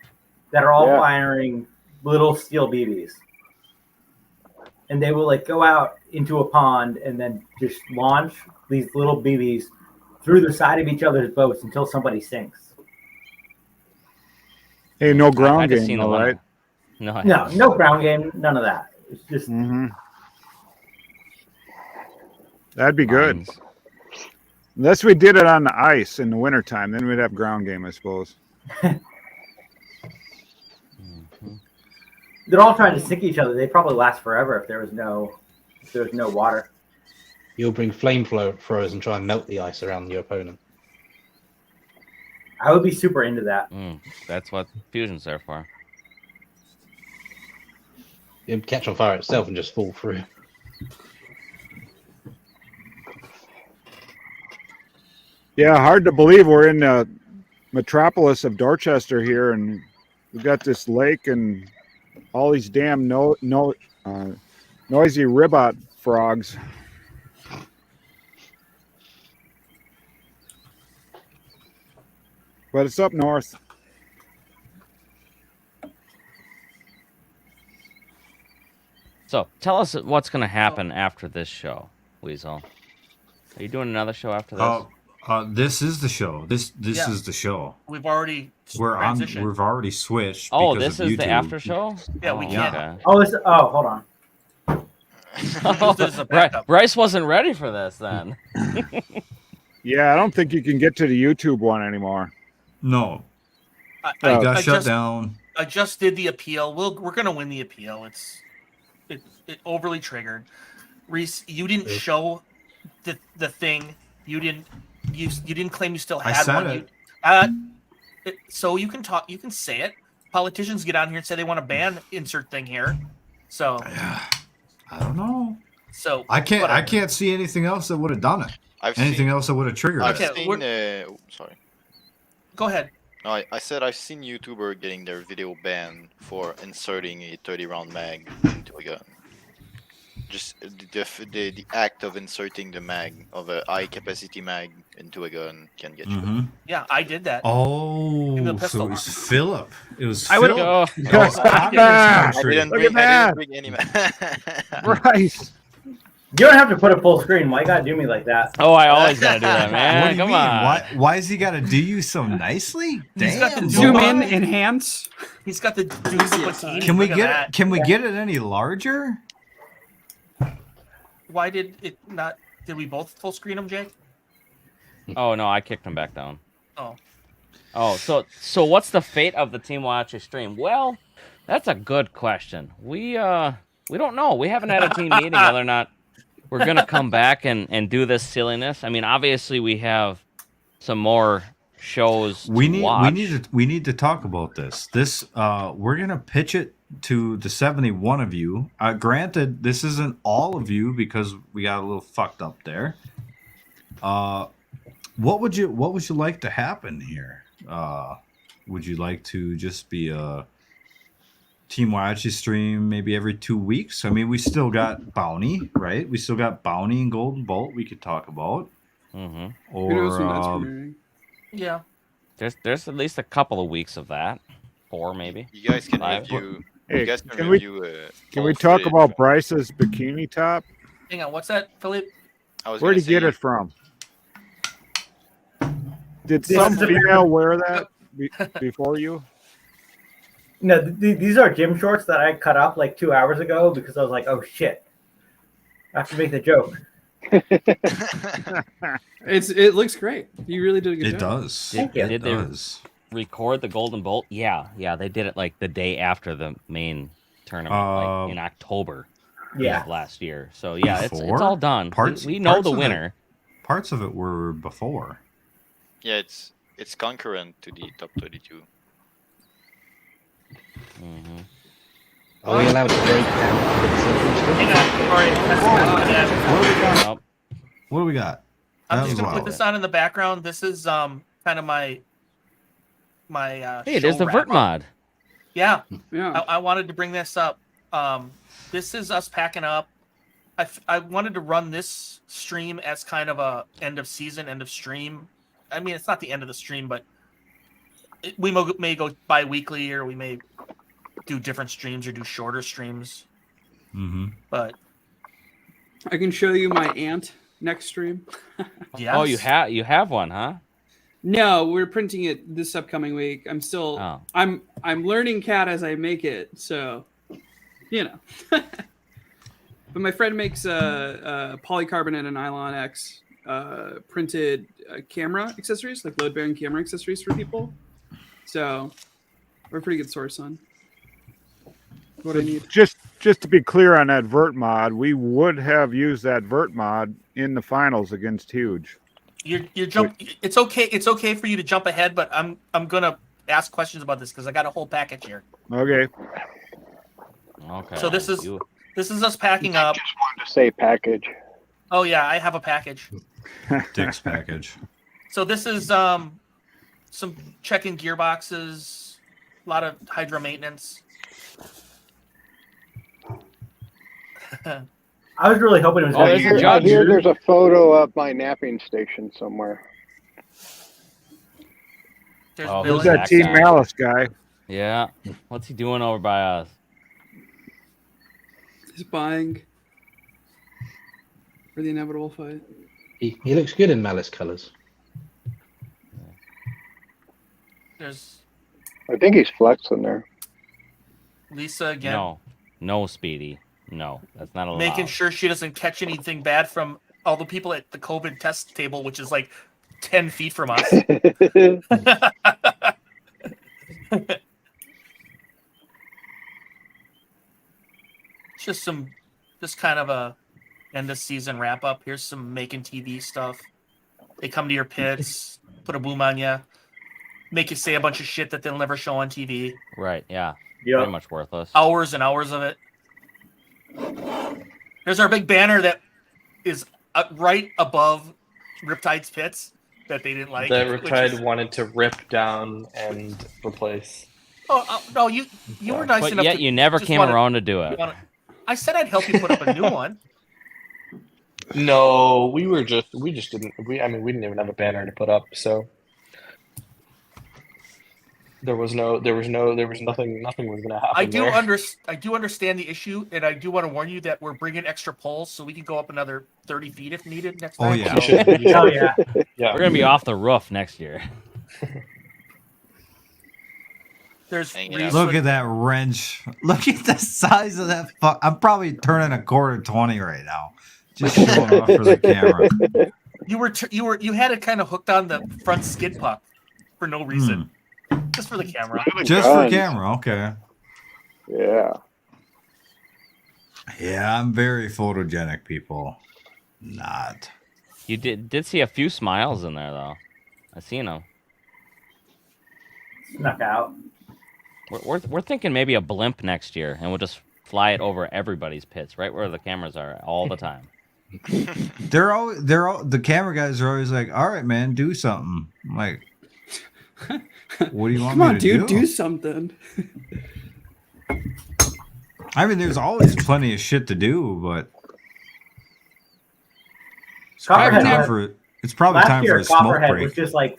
that are all firing little steel BBs. And they will like go out into a pond and then just launch these little BBs through the side of each other's boats until somebody sinks. Hey, no I ground just game, seen the though, one- right? No, No ground game, none of that. It's just That'd be good. Unless we did it on the ice in the wintertime, then we'd have ground game, I suppose. they're all trying to sink each other. They probably last forever if there was no water. You'll bring flamethrowers and try and melt the ice around your opponent. I would be super into that. That's what fusion's there for. it'd catch on fire itself and just fall through. Yeah, hard to believe we're in the metropolis of Dorchester here, and we've got this lake and all these damn noisy ribbot frogs. But it's up north. So tell us what's going to happen after this show, Weasel. Are you doing another show after this? This is the show. This Yeah. is the show. We've already We've already switched. Oh, because this of is the YouTube. after show? Yeah, we can. can. Hold on. There's a backup. Bryce wasn't ready for this then. Yeah, I don't think you can get to the YouTube one anymore. No. I got shut just, down. I just did the appeal. We're gonna win the appeal. It overly triggered. Reese, you didn't show the thing. You didn't claim you still I had said one. So you can talk. You can say it. Politicians get on here and say they want to ban insert thing here. So I don't know. So I can't. whatever. I can't see anything else that would have done it. I've anything seen- else that would have triggered I've it. seen. Sorry. Go ahead. No, I said I've seen YouTuber getting their video banned for inserting a 30-round mag into a gun. Just the act of inserting the mag of a high capacity mag into a gun can get you. Mhm. Yeah, I did that. Oh, Give me a so pistol. it was Philip. It was I would Philip. go. I didn't bring any mag. Right. You don't have to put a full screen. Why you gotta do me like that? Oh, I always gotta do that, man. What do you Come mean? on. Why has he got to do you so nicely? He's got the Damn. Zoom in, Doomba. enhance. He's got the Doomba bikini. Can we Look at get that. it? Can we get it any larger? Why did it not? Did we both full screen him, Jake? Oh no, I kicked him back down. Oh. Oh, so what's the fate of the Team Watch stream? Well, that's a good question. We don't know. We haven't had a team meeting whether or not we're gonna come back and do this silliness. I mean, obviously we have some more shows We to need watch. we need to talk about this. This we're gonna pitch it to the 71 of you. Granted, this isn't all of you because we got a little fucked up there. What would you like to happen here? Would you like to just be a Team Watchy stream maybe every 2 weeks? I mean, we still got Bounty, right? We still got Bounty and Golden Bolt we could talk about. Mm-hmm. Who knows when that's Or premiering? Yeah. There's at least a couple of weeks of that. 4 maybe. You guys can 5. review. Hey, you guys can we can we talk about Bryce's bikini top? Hang on. What's that, Philip? Where'd he get it from? Did This some is a- female wear that before you? No, these are gym shorts that I cut up like 2 hours ago because I was like, oh shit, I have to make the joke. It looks great. You really did a good It job. does. Thank you. Did It they does. record the Golden Bolt? Yeah, they did it like the day after the main tournament, like in October Yeah. of last year. So yeah, it's Before? all done. Parts- we know parts the of it- winner. Parts of it were before. Yeah, it's concurrent to the top 32. Mm-hmm. Are we allowed to break down bits of Hang on. All right. What do we got? Nope. What do we got? I'm That just was gonna put wild. this on in the background. This is kind of my Hey, there's show the Vert wrap-up. mod. Yeah. Yeah. I wanted to bring this up. This is us packing up. I wanted to run this stream as kind of a end of season, end of stream. I mean, it's not the end of the stream, but we may go bi-weekly, or we may do different streams or do shorter streams. Mm-hmm. But I can show you my aunt next stream. yes. Oh, you have one, huh? No, we're printing it this upcoming week. I'm still Oh. I'm learning CAD as I make it, so you know. But my friend makes polycarbonate and Nylon X printed camera accessories, like load-bearing camera accessories for people. So we're a pretty good source on what I need. Just to be clear on that vert mod, we would have used that vert mod in the finals against Huge. You're jump. It's okay. It's okay for you to jump ahead, but I'm gonna ask questions about this because I got a whole package here. Okay. Okay. So this is us packing up. Just wanted to say package. Oh yeah, I have a package. Dick's package. So this is some checking gearboxes, a lot of Hydra maintenance. I was really hoping it was. I hear there's a photo of my napping station somewhere. Who's that Team Malice guy? Yeah. What's he doing over by us? He's buying for the inevitable fight. He looks good in Malice colors. There's I think he's flexing there. Lisa again. No, Speedy. No, that's not allowed. Making sure she doesn't catch anything bad from all the people at the COVID test table, which is like 10 feet from us. Just kind of a end of season wrap up. Here's some making TV stuff. They come to your pits, put a boom on you, make you say a bunch of shit that they'll never show on TV. Right, yeah. Yep. Pretty much worthless. Hours and hours of it. There's our big banner that is right above Riptide's pits that they didn't like. That Riptide wanted to rip down and replace. Oh no, you were nice But enough. yet to you never just came wanna- around to do it. I said I'd help you put up a new one. No, we just didn't. We didn't even have a banner to put up, so there was nothing. Nothing was gonna happen. I do there. I do understand the issue, and I do want to warn you that we're bringing extra poles so we can go up another 30 feet if needed next time. yeah. So- Oh yeah. Yeah, We're gonna be off the roof next year. There's Hanging out. Look at that wrench. Look at the size of that. I'm probably turning a quarter 20 right now. Just showing off for the camera. you had it kind of hooked on the front skid puck for no reason, just for the camera. Just for camera, okay. Yeah. Yeah, I'm very photogenic, people. Not. You did see a few smiles in there though. I seen them. Snuck out. We're thinking maybe a blimp next year, and we'll just fly it over everybody's pits, right where the cameras are all the time. The camera guys are always like, "All right, man, do something." I'm like, what do you want Come on, me to dude, do something. I mean, there's always plenty of shit to do, but it's probably time for a smoke Copperhead break. was just like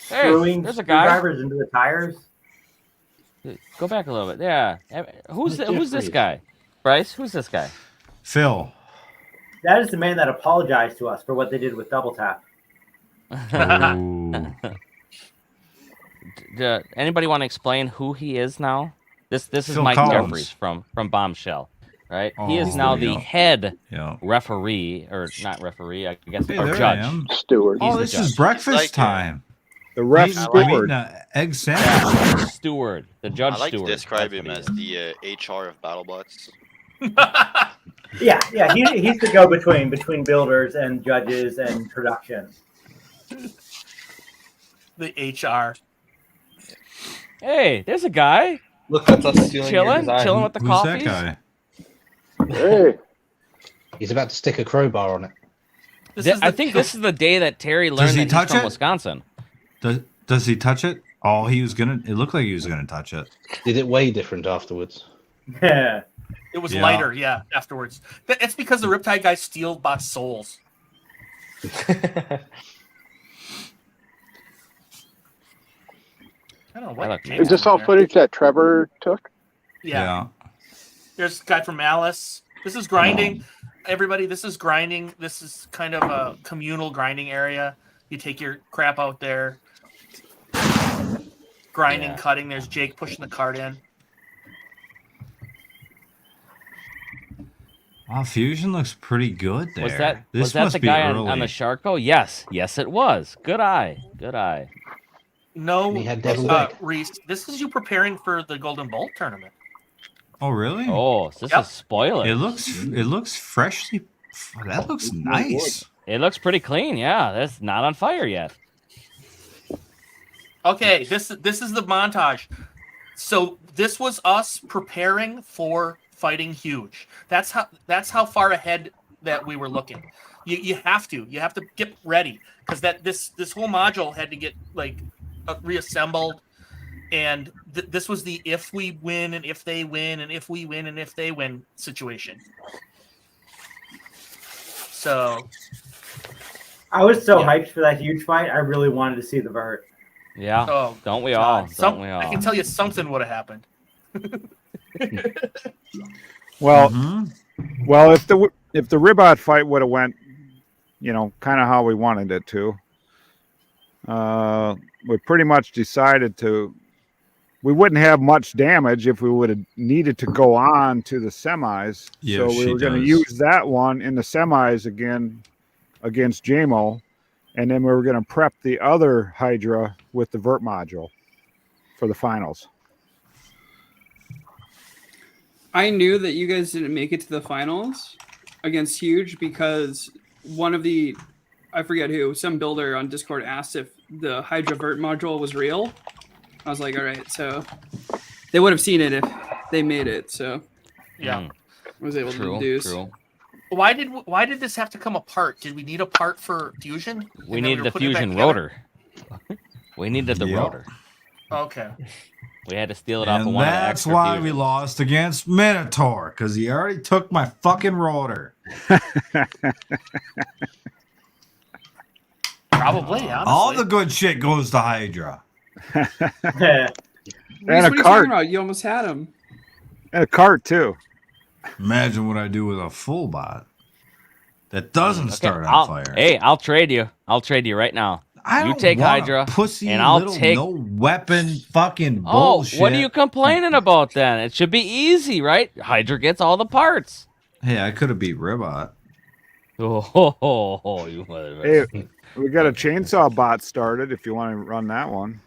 Hey, screwing there's a guy. screwdrivers into the tires. Go back a little bit. Yeah. Who's this guy? Bryce? Who's this guy? Phil. That is the man that apologized to us for what they did with Double Tap. Anybody want to explain who he is now? This is Phil Mike Collins. Jeffries from Bombshell, right? He is Oh, now there the you go. head Yeah. referee, or not referee, I guess, Hey, or there I judge. am. Steward. He's Oh, the this judge. is breakfast Like, time. The ref I'm steward. eating an egg sandwich. Yeah, steward, the judge I like steward. to describe That's him what as he is. the HR of BattleBots. Yeah, he's the go-between between builders and judges and production. The HR. Hey, there's a guy Look, that's us stealing your chilling design. with the Who's coffees. that guy? Hey. He's about to stick a crowbar on it. I think this is the day that Terry learned he that he's touch from it? Wisconsin. Does he touch it? Oh, he was gonna. It looked like he was gonna touch it. Did it weigh different afterwards? Yeah. It was Yeah. lighter, yeah, afterwards. It's because the Riptide guy steals bots' souls. I don't know what. That James Is this is all there. footage that Trevor took? Yeah. There's a guy from Malice. This is grinding. Everybody, this is grinding. This is kind of a communal grinding area. You take your crap out there. Grinding, Yeah. cutting. There's Jake pushing the cart in. Wow, Fusion looks pretty good there. Was that the guy on the Sharko? Yes, it was. Good eye. No, He had Devil Egg. Reese, this is you preparing for the Golden Bolt tournament. Oh, really? Oh, so this Yep. is spoiler. It looks freshly. That looks nice. It looks pretty clean. Yeah, that's not on fire yet. Okay, this is the montage. So this was us preparing for fighting huge. That's how far ahead that we were looking. You have to get ready because this whole module had to get like reassembled, and this was the if we win and if they win and if we win and if they win situation. So I was so hyped for that huge fight. I really wanted to see the vert. Yeah. Oh, don't we all? Don't we I all? can tell you something would have happened. Well, well, if the Ribot fight would have went, kind of how we wanted it to, we pretty much decided we wouldn't have much damage if we would have needed to go on to the semis. Yeah, so we were going to use that one in the semis again against JMO, and then we were going to prep the other Hydra with the vert module for the finals. I knew that you guys didn't make it to the finals against Huge because one of the, I forget who, some builder on Discord asked if the Hydra vert module was real. I was like, all right, so they would have seen it if they made it. So yeah, I was able to deduce. True. Why did this have to come apart? Did we need a part for fusion? We needed the fusion rotor. We needed the rotor. Okay. We had to steal it off of And one of the that's extra why fusions. we lost against Minotaur, because he already took my fucking rotor. Probably, honestly. All the good shit goes to Hydra. Reese, And what are a you cart. talking about? You almost had him. And a cart, too. Imagine what I do with a full bot that doesn't start on I'll- fire. Hey, I'll trade you. I'll trade you right now. I You don't take want a Hydra, pussy and I'll little take. no weapon fucking Oh, bullshit. what are you complaining about then? It should be easy, right? Hydra gets all the parts. Hey, I could have beat Ribot. Oh, you motherfucker. Hey, we got a chainsaw bot started if you want to run that one.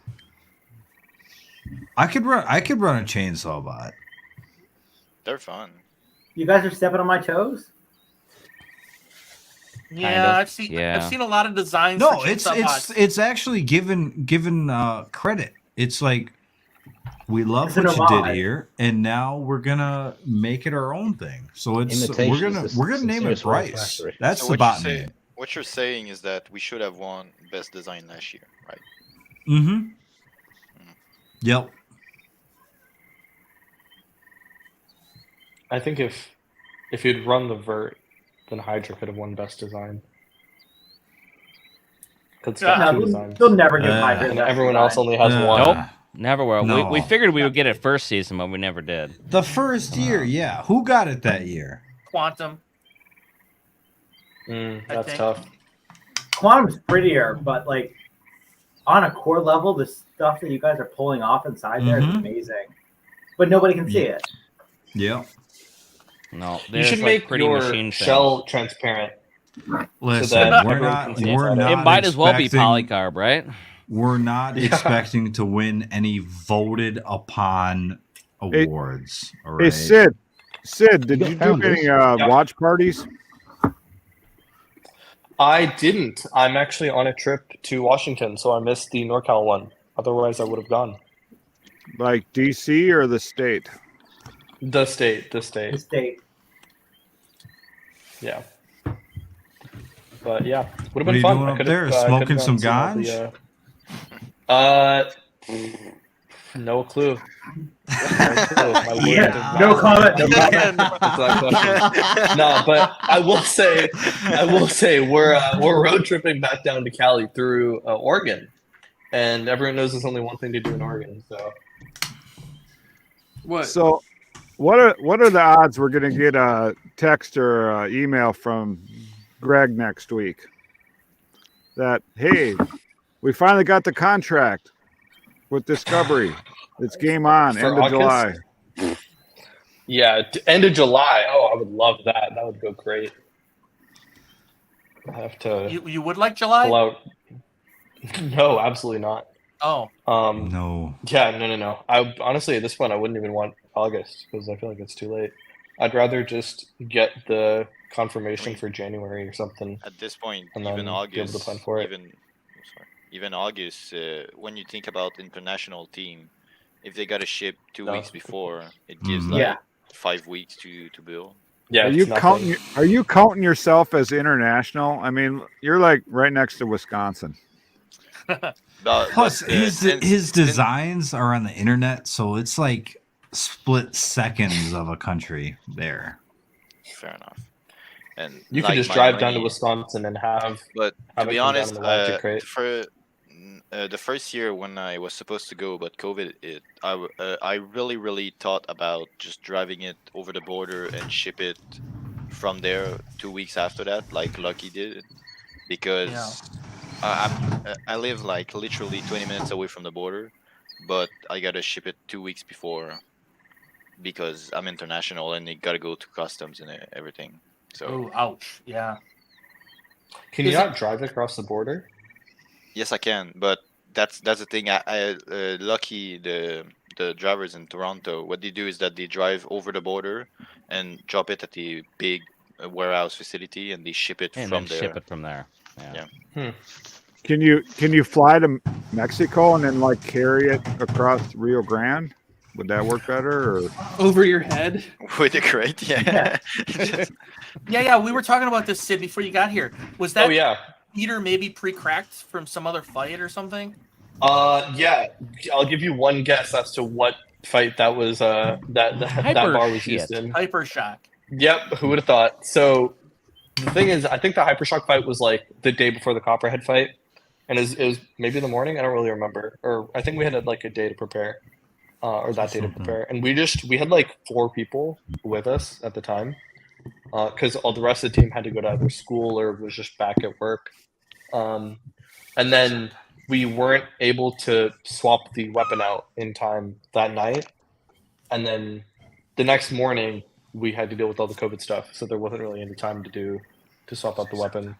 I could run a chainsaw bot. They're fun. You guys are stepping on my toes. Yeah, Kind of, I've seen a lot of designs. No, for it's chainsaw bots. it's actually given credit. It's like we love It's an what you did homage. here, and now we're gonna make it our own thing. So it's Imitation is the we're gonna name it sincerest word of Bryce. flattery. That's So the what bot you say- name. What you're saying is that we should have won best design last year, right? Mm-hmm. Yep. I think if you'd run the vert, then Hydra could have won best design. Because it's got two designs. They'll never give Hydra And that everyone design. else only has one. Nope, never will. No. We figured we would get it first season, but we never did. The first year, yeah. Who got it that year? Quantum. That's think. tough. Quantum's prettier, but like on a core level, the stuff that you guys are pulling off inside there is Mhm. amazing. But nobody can see it. Yeah. No, You there's should like make pretty your machine shell transparent. Listen, that we're everyone not. can see We're inside not. it might as well be expecting- polycarb, right? We're not Yeah. expecting to win any voted upon awards. All Hey, right. Sid, did You you do found any this. watch parties? I didn't. I'm actually on a trip to Washington, so I missed the NorCal one. Otherwise, I would have gone. Like DC or the state? The state. The state. Yeah. But yeah, would have What are been you fun. doing I up could've, there? could've Smoking gone some to all ganj? No clue. My word Yeah. is No not- comment. No comment. That's that question. No, but I will say, we're road tripping back down to Cali through Oregon, and everyone knows there's only one thing to do in Oregon. So What? So, what are the odds we're going to get a text or email from Greg next week that, hey, we finally got the contract with Discovery. It's game on, For end of August? July. yeah, end of July. Oh, I would love that. That would go great. I have to You would like July? pull out. No, absolutely not. Oh, No. Yeah, no. I honestly, at this point, I wouldn't even want August because I feel like it's too late. I'd rather just get the confirmation for January or something. At this point, And even then be able to August, plan for it. even August, when you think about international team, if they got a ship 2 No. weeks before, it gives Mhm. like Yeah. 5 weeks to build. Yeah, Are it's you nothing. counting? Are you counting yourself as international? I mean, you're like right next to Wisconsin. Plus, his designs are on the internet, so it's like split seconds of a country there. Fair enough. And You like, could just my drive down to money- Wisconsin and have. But have to it be come down honest, in the Magic crate. for the first year when I was supposed to go, but COVID, I really thought about just driving it over the border and ship it from there 2 weeks after that, like Lucky did, because I live like literally 20 minutes away from the border, but I gotta ship it 2 weeks before because I'm international and it gotta go to customs and everything. So Oh, ouch. Yeah. Can you not drive across the border? yes, I can, but that's the thing. Lucky the drivers in Toronto, what they do is that they drive over the border and drop it at the big warehouse facility, and they ship it And from then there. ship it from there. Yeah. Can you fly to Mexico and then like carry it across Rio Grande? Would that work better? Or? Over your head? Would it great? Yeah. Yeah. We were talking about this, Sid, before you got here. Was that Oh, yeah. Peter maybe pre-cracked from some other fight or something? Yeah. I'll give you one guess as to what fight that was. That bar was used in. Hypershock. Yep. Who would have thought? So the thing is, I think the Hypershock fight was like the day before the Copperhead fight, and it was maybe in the morning. I don't really remember, or I think we had like a day to prepare, or that day to prepare, and we had like 4 people with us at the time, because all the rest of the team had to go to either school or was just back at work, and then we weren't able to swap the weapon out in time that night, and then the next morning we had to deal with all the COVID stuff, so there wasn't really any time to swap out the weapon.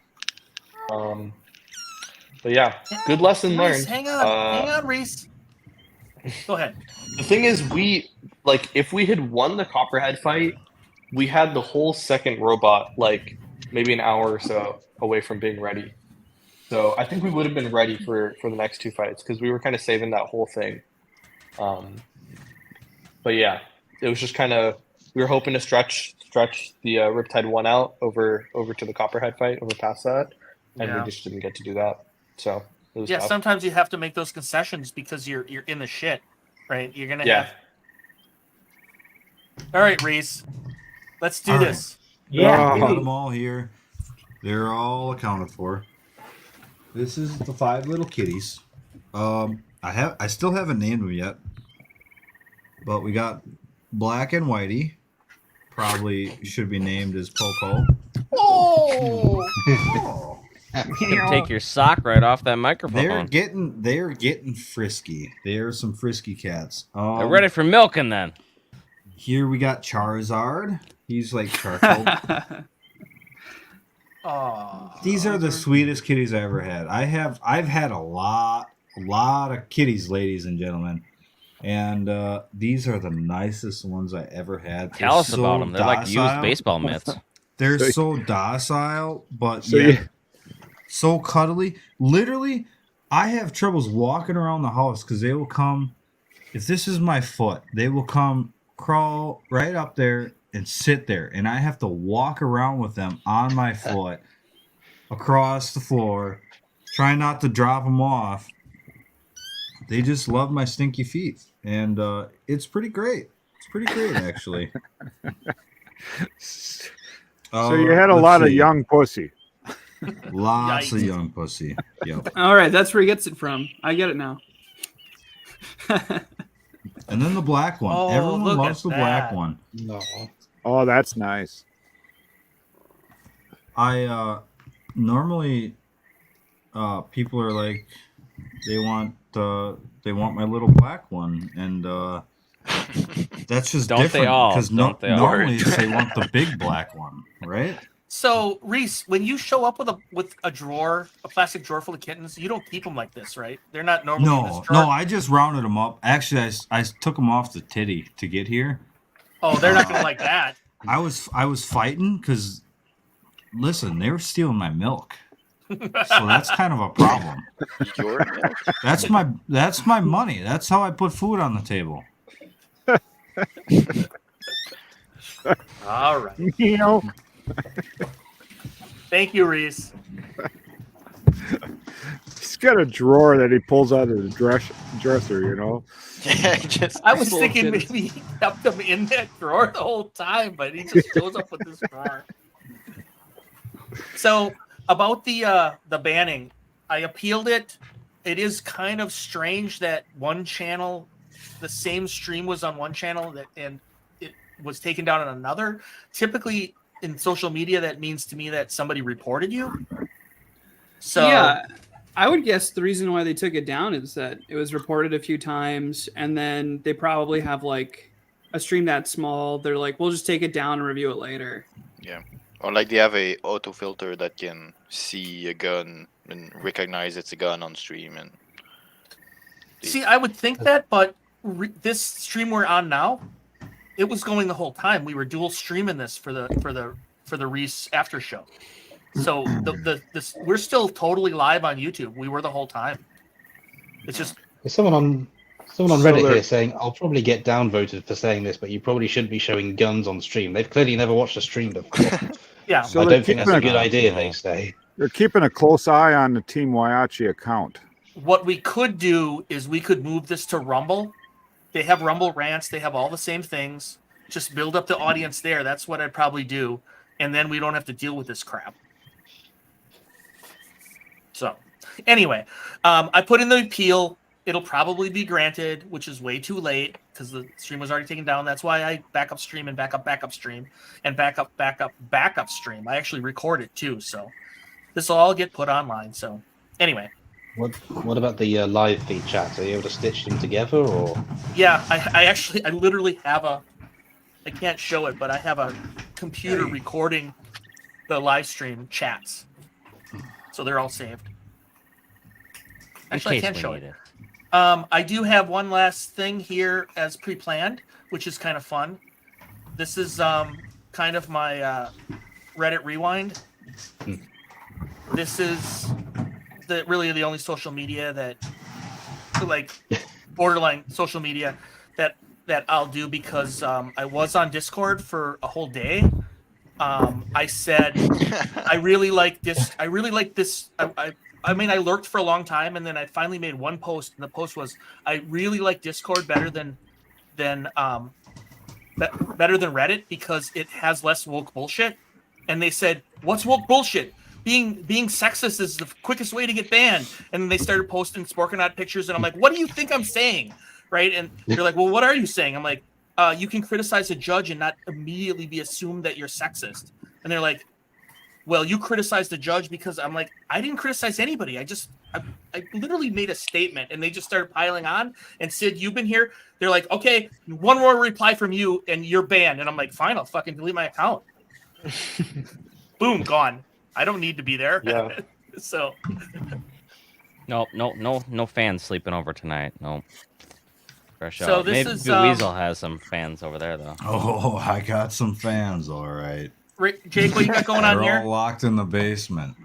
But yeah, good lesson learned. Reese, hang on, Reese. Go ahead. The thing is, if we had won the Copperhead fight, we had the whole second robot like maybe an hour or so away from being ready. So I think we would have been ready for the next 2 fights because we were kind of saving that whole thing. But yeah, it was just kind of, we were hoping to stretch the Riptide 1 out over to the Copperhead fight, over past that, and we just didn't get to do that. So it was tough. Sometimes you have to make those concessions because you're in the shit, right? You're gonna have. All right, Reese, let's do this. Yeah, I got them all here. They're all accounted for. This is the 5 little kitties. I still haven't named them yet, but we got Black and Whitey. Probably should be named as Popo. Oh! You can take your sock right off that microphone. They're getting frisky. They're some frisky cats. They're ready for milking then. Here we got Charizard. He's like charcoal. These are the sweetest kitties I ever had. I've had a lot of kitties, ladies and gentlemen. And these are the nicest ones I ever had. Tell us about them. They're like used baseball mitts. They're so docile, but so cuddly. Literally, I have troubles walking around the house because they will come. If this is my foot, they will come crawl right up there and sit there. And I have to walk around with them on my foot across the floor, trying not to drop them off. They just love my stinky feet, and it's pretty great. It's pretty great, actually. So you had a lot of young pussy. Lots of young pussy. Yep. All right, that's where he gets it from. I get it now. And then the black one. Oh, Everyone look loves at the black that. one. No. Oh, that's nice. I normally people are like they want my little black one, and that's just Don't they different all? because Don't they all? normally they want the big black one, right? So, Reese, when you show up with a drawer, a plastic drawer full of kittens, you don't keep them like this, right? They're not normally in this drawer. No, I just rounded them up. Actually, I took them off the titty to get here. Oh, they're not gonna like that. I was fighting because, listen, they were stealing my milk, so that's kind of a problem. That's my money. That's how I put food on the table. All right. You know, Thank you, Reese. he's got a drawer that he pulls out of the dresser. You know. Yeah, just I was thinking Bullshit. maybe he kept them in that drawer the whole time, but he just shows up with this drawer. So about the banning, I appealed it. It is kind of strange that one channel, the same stream was on one channel and it was taken down on another. Typically in social media, that means to me that somebody reported you. So yeah, I would guess the reason why they took it down is that it was reported a few times, and then they probably have like a stream that small. They're like, we'll just take it down and review it later. Yeah. Or like they have a auto filter that can see a gun and recognize it's a gun on stream. And see, I would think that, but this stream we're on now, it was going the whole time. We were dual streaming this for the Reese after show. So we're still totally live on YouTube. We were the whole time. It's just There's someone on Reddit here saying, "I'll probably get downvoted for saying this, but you probably shouldn't be showing guns on stream." They've clearly never watched a stream before. Yeah, So I they're don't think that's a keeping good idea. They say. They're keeping a close eye on the Team Waiachi account. what we could do is we could move this to Rumble. They have Rumble rants. They have all the same things. Just build up the audience there. That's what I'd probably do. And then we don't have to deal with this crap. So anyway, I put in the appeal. It'll probably be granted, which is way too late because the stream was already taken down. That's why I backup stream and backup stream and backup stream. I actually record it too. So this will all get put online. So anyway. What about the live feed chat? Are you able to stitch them together, or? Yeah, I literally have I can't show it, but I have a computer recording the live stream chats. So they're all saved. Actually, I can't show it. I do have one last thing here as pre-planned, which is kind of fun. This is kind of my Reddit rewind. This is really the only social media that, like, borderline social media that I'll do because I was on Discord for a whole day. I said I really like this. I really like this. I mean, I lurked for a long time, and then I finally made one post, and the post was, "I really like Discord better than Reddit because it has less woke bullshit." And they said, "What's woke bullshit? Being sexist is the quickest way to get banned." And then they started posting Sporkanaut pictures, and I'm like, "What do you think I'm saying?" Right? And they're like, "Well, what are you saying?" I'm like, "You can criticize a judge and not immediately be assumed that you're sexist." And they're like, "Well, you criticized the judge because," I'm like, "I didn't criticize anybody. I literally made a statement," and they just started piling on. And Sid, you've been here. They're like, "Okay, one more reply from you, and you're banned." And I'm like, "Fine, I'll fucking delete my account." Boom, gone. I don't need to be there. Yeah. So. No fans sleeping over tonight. No. Fresh So out. this Maybe is, Weasel has some fans over there though. Oh, I got some fans, all right. Jake, what you got going on They're here? all locked in the basement.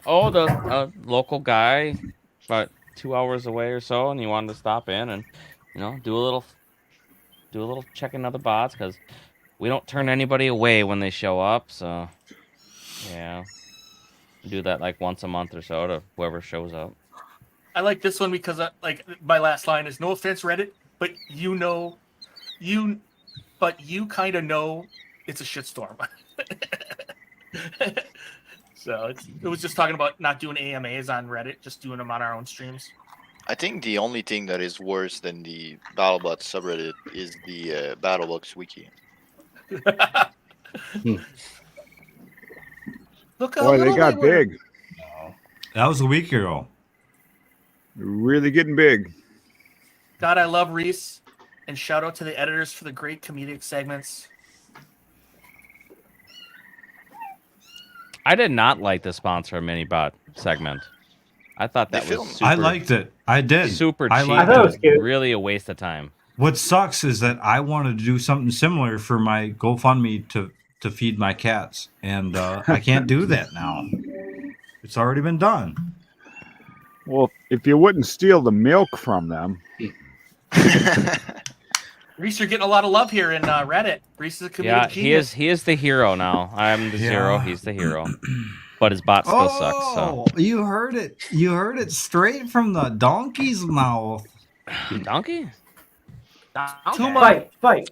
Oh, the local guy, about 2 hours away or so, and he wanted to stop in and, do a little checking of the bots because we don't turn anybody away when they show up. So, yeah, do that like once a month or so to whoever shows up. I like this one because my last line is, "No offense, Reddit, but you kind of know it's a shitstorm." So it was just talking about not doing AMAs on Reddit, just doing them on our own streams. I think the only thing that is worse than the BattleBots subreddit is the BattleBots wiki. Look how Boy, they little got were. big. That was a week ago. Really getting big. God, I love Reese, and shout out to the editors for the great comedic segments. I did not like the sponsor mini bot segment. I thought that was super, I liked it. I did. super cheap. I thought it was cute. Really a waste of time. What sucks is that I wanted to do something similar for my GoFundMe to feed my cats, and I can't do that now. It's already been done. Well, if you wouldn't steal the milk from them. Reese, you're getting a lot of love here in Reddit. Reese is a comedic Yeah, genius. he is the hero now. I'm the zero. He's the hero. But his bot still sucks. So You heard it. You heard it straight from the donkey's mouth. donkey. 2 months. Fight.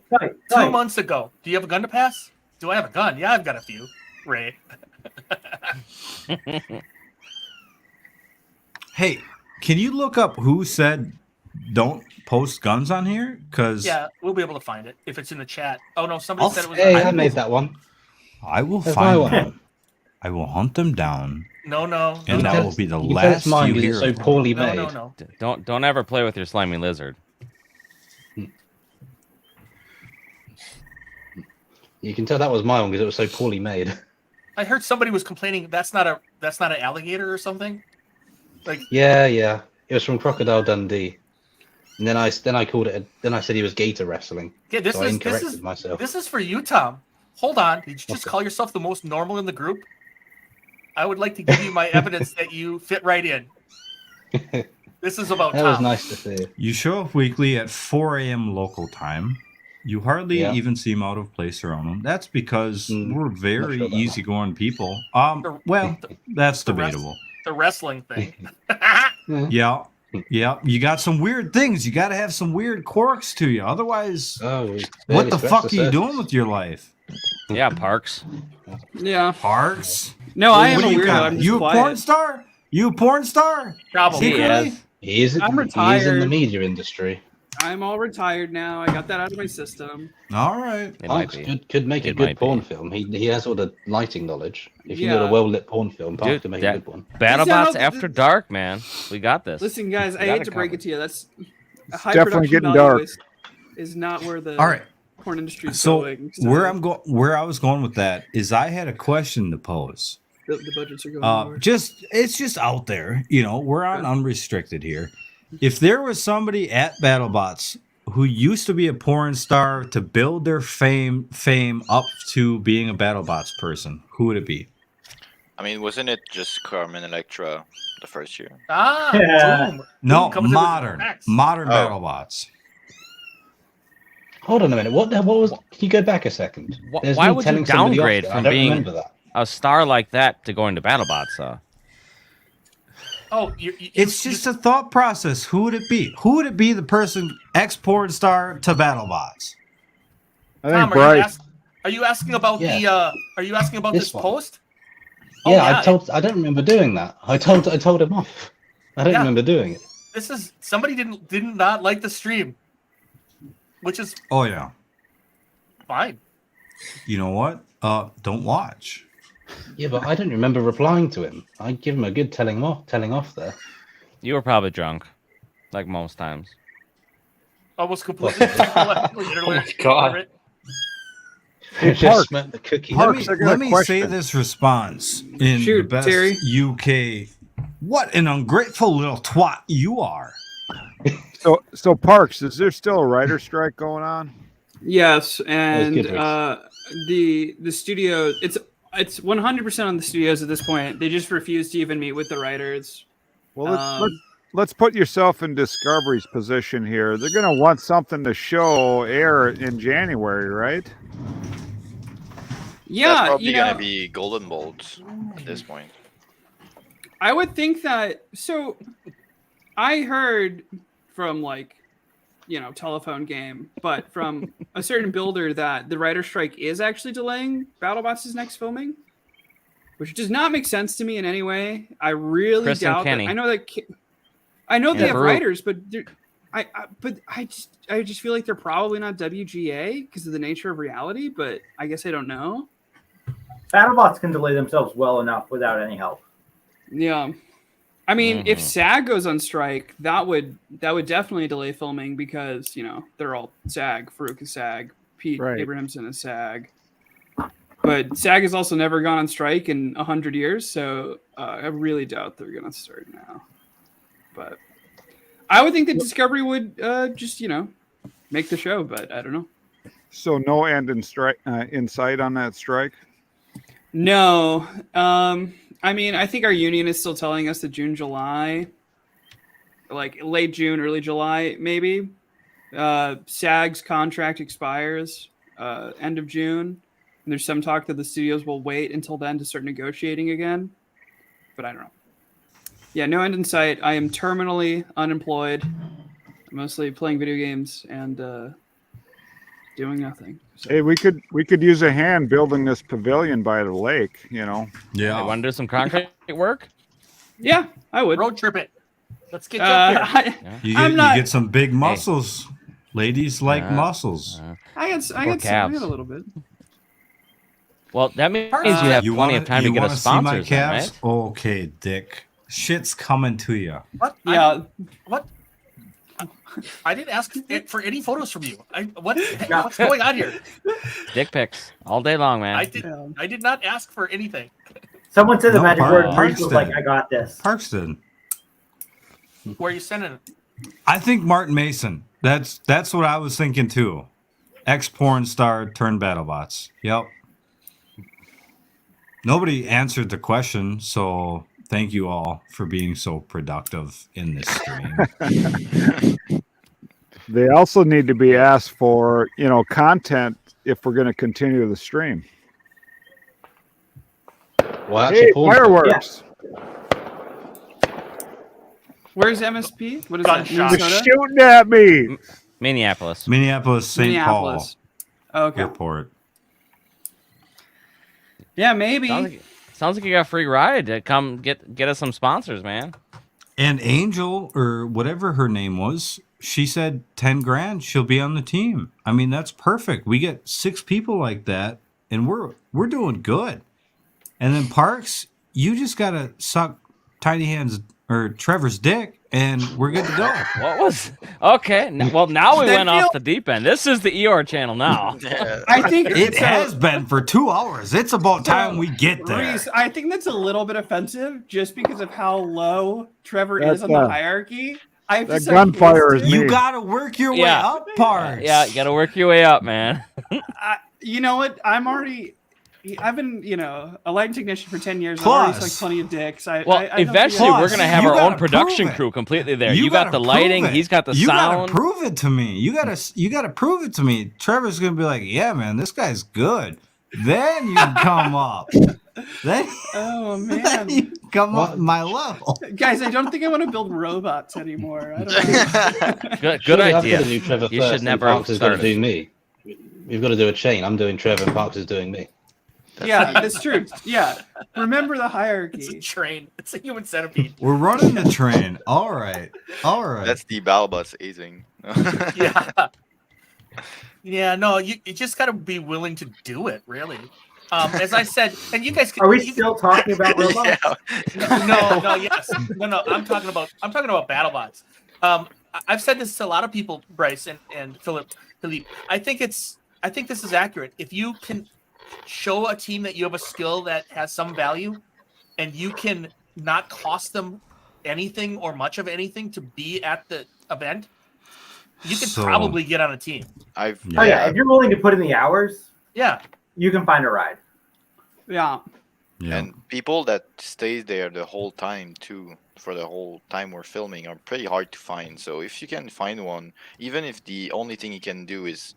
2 months ago. Do you have a gun to pass? Do I have a gun? Yeah, I've got a few. Ray. Hey, can you look up who said don't post guns on here? Because Yeah, we'll be able to find it if it's in the chat. Oh no, somebody said it was. Hey, I made that one. I will That's find my one. them. I will hunt them down. No. And that will be the last you mine because hear. it's so of them. poorly No, made. no. Don't ever play with your slimy lizard. You can tell that was my one because it was so poorly made. I heard somebody was complaining that's not an alligator or something. Like Yeah. It was from Crocodile Dundee. And then I called it. Then I said he was gator wrestling. yeah, this so I is incorrected myself. this is for you, Tom. Hold on. Did you just call yourself the most normal in the group? I would like to give you my evidence that you fit right in. This is about That Tom. was nice to see. You show up weekly at 4 a.m. local time. You hardly even seem out of place around them. That's because we're very sure about easygoing people. Well, that's debatable. The wrestling thing. Yeah. You got some weird things. You got to have some weird quirks to you. Otherwise, what the fuck are you doing with your life? Yeah, Parks. Yeah. Parks? No, I am What a do you weirdo. got? I'm just You a quiet. porn star? You a porn star? Probably. Secretly? He is in the retired. media industry. I'm all retired now. I got that out of my system. All right. Parks could make a good porn film. He has all the lighting knowledge. If you did Yeah. a well lit porn film, Parks Dude, could make a good one. BattleBots no, After Dark, man. We got this. Listen, guys, I We got hate to break covered. it to you. That's a high definitely production getting value dark. is not where the All right. porn industry is So going. where I was going with that is I had a question to pose. The budgets are going lower. It's just out there. We're on unrestricted here. If there was somebody at BattleBots who used to be a porn star to build their fame up to being a BattleBots person, who would it be? I mean, wasn't it just Carmen Electra the first year? Boom. No, Boom comes in with modern facts. BattleBots. Hold on a minute. What was? Can you go back a second? There's Why me would you telling somebody off downgrade there. I from don't being remember that. a star like that to going to BattleBots? Oh, It's just a thought process. Who would it be? Who would it be? The person ex-porn star to BattleBots. I think Tom, Bryce. are you asking about Are you asking about This this one. post? Yeah, I don't remember doing that. I told him off. I don't Yeah. remember doing it. This is somebody did not like the stream, which is Oh yeah. fine. You know what? Don't watch. Yeah, but I don't remember replying to him. I give him a good telling off there. You were probably drunk, like most times. Almost completely. Oh my God. Hey, Just Parks. smelt the cookie. Parks, I got Let a me question. say this response in Shoot, the best Terry. UK. What an ungrateful little twat you are. So Parks, is there still a writer strike going on? Yes, and good, Reese. the studio it's 100% on the studios at this point. They just refuse to even meet with the writers. Well, let's put yourself in Discovery's position here. They're going to want something to show air in January, right? Yeah, That's probably you know, gonna be Golden Bolts at this point. I would think that. So, I heard from telephone game, but from a certain builder that the writer strike is actually delaying BattleBots' next filming, which does not make sense to me in any way. I really Chris and doubt that. Kenny. I know they have Farouk. writers, but I just feel like they're probably not WGA because of the nature of reality. But I guess I don't know. BattleBots can delay themselves well enough without any help. Yeah. I mean, if SAG goes on strike, that would definitely delay filming because, they're all SAG. Farouk is SAG. Pete Right. Abrahamson is SAG. But SAG has also never gone on strike in 100 years, so I really doubt they're going to start now. But I would think that Discovery would just, make the show, but I don't know. So no end in sight on that strike? No. I mean, I think our union is still telling us that June, July, like late June, early July, maybe. SAG's contract expires end of June. And there's some talk that the studios will wait until then to start negotiating again. But I don't know. Yeah, no end in sight. I am terminally unemployed. I'm mostly playing video games and doing nothing. So. Hey, we could use a hand building this pavilion by the lake. You know. Yeah. I want to do some concrete work. Yeah, I would. Road trip it. Let's get you up here. You get some big muscles. Ladies like muscles. I got a little bit. Well, that means you have plenty of time to get a sponsor, right? Okay, Dick. Shit's coming to you. What? Yeah. What? I didn't ask for any photos from you. What's going on here? Dick pics all day long, man. I did not ask for anything. Someone said the No, magic word. Parks Parks was did. like, I got this. Parks did. Where are you sending it? I think Martin Mason. That's what I was thinking too. Ex-porn star turned BattleBots. Yep. Nobody answered the question, so thank you all for being so productive in this stream. They also need to be asked for, content if we're going to continue the stream. Well, hey, fireworks! Where's MSP? What is Gunshot. that? They're Minnesota? shooting at me. Minneapolis. St. Paul Okay. Airport. Yeah, maybe. Sounds like you got a free ride to come get us some sponsors, man. And Angel, or whatever her name was, she said 10 grand, she'll be on the team. I mean, that's perfect. We get 6 people like that, and we're doing good. And then Parks, you just gotta suck Tiny Hands or Trevor's dick, and we're good to go. What was? Okay. Well, now we went off the deep end. This is the Eeyore channel now. I think It has been for 2 hours. It's about time we get there. Reese, I think that's a little bit offensive just because of how low Trevor That's is on the hierarchy. I have to that say gunfire is You me. gotta work your way up, Parks. Yeah, you gotta work your way up, man. You know what? I've been, a lighting technician for 10 years. I've already Plus- sucked plenty of dicks. I Eventually don't we're Plus, gonna have you our gotta own production prove it. crew completely there. You got gotta the lighting, prove it. he's got the you sound. gotta prove it to me. You gotta prove it to me. Trevor's gonna be like, yeah, man, this guy's good. Then you come up. Then, Oh then man, you come up my level. guys, I don't think I want to build robots anymore. I don't know. Good Surely I've idea. got to do Trevor You first, should and never Parks is going start to it. do me. We've got to do a chain. I'm doing Trevor, and Parks is doing me. Yeah, that's true. Yeah, remember the It's a hierarchy. train. It's a human centipede. We're running the train. All right. That's the BattleBots hazing. Yeah. Yeah, no, you just got to be willing to do it, really. As I said, and you guys can. Are we still talking about robots? No, yes, no. I'm talking about BattleBots. I've said this to a lot of people, Bryce and Philippe. I think this is accurate. If you can show a team that you have a skill that has some value, and you can not cost them anything or much of anything to be at the event, you can probably get on a team. Oh yeah, if you're willing to put in the hours, Yeah. you can find a ride. Yeah. And people that stay there the whole time too, for the whole time we're filming, are pretty hard to find. So if you can find one, even if the only thing he can do is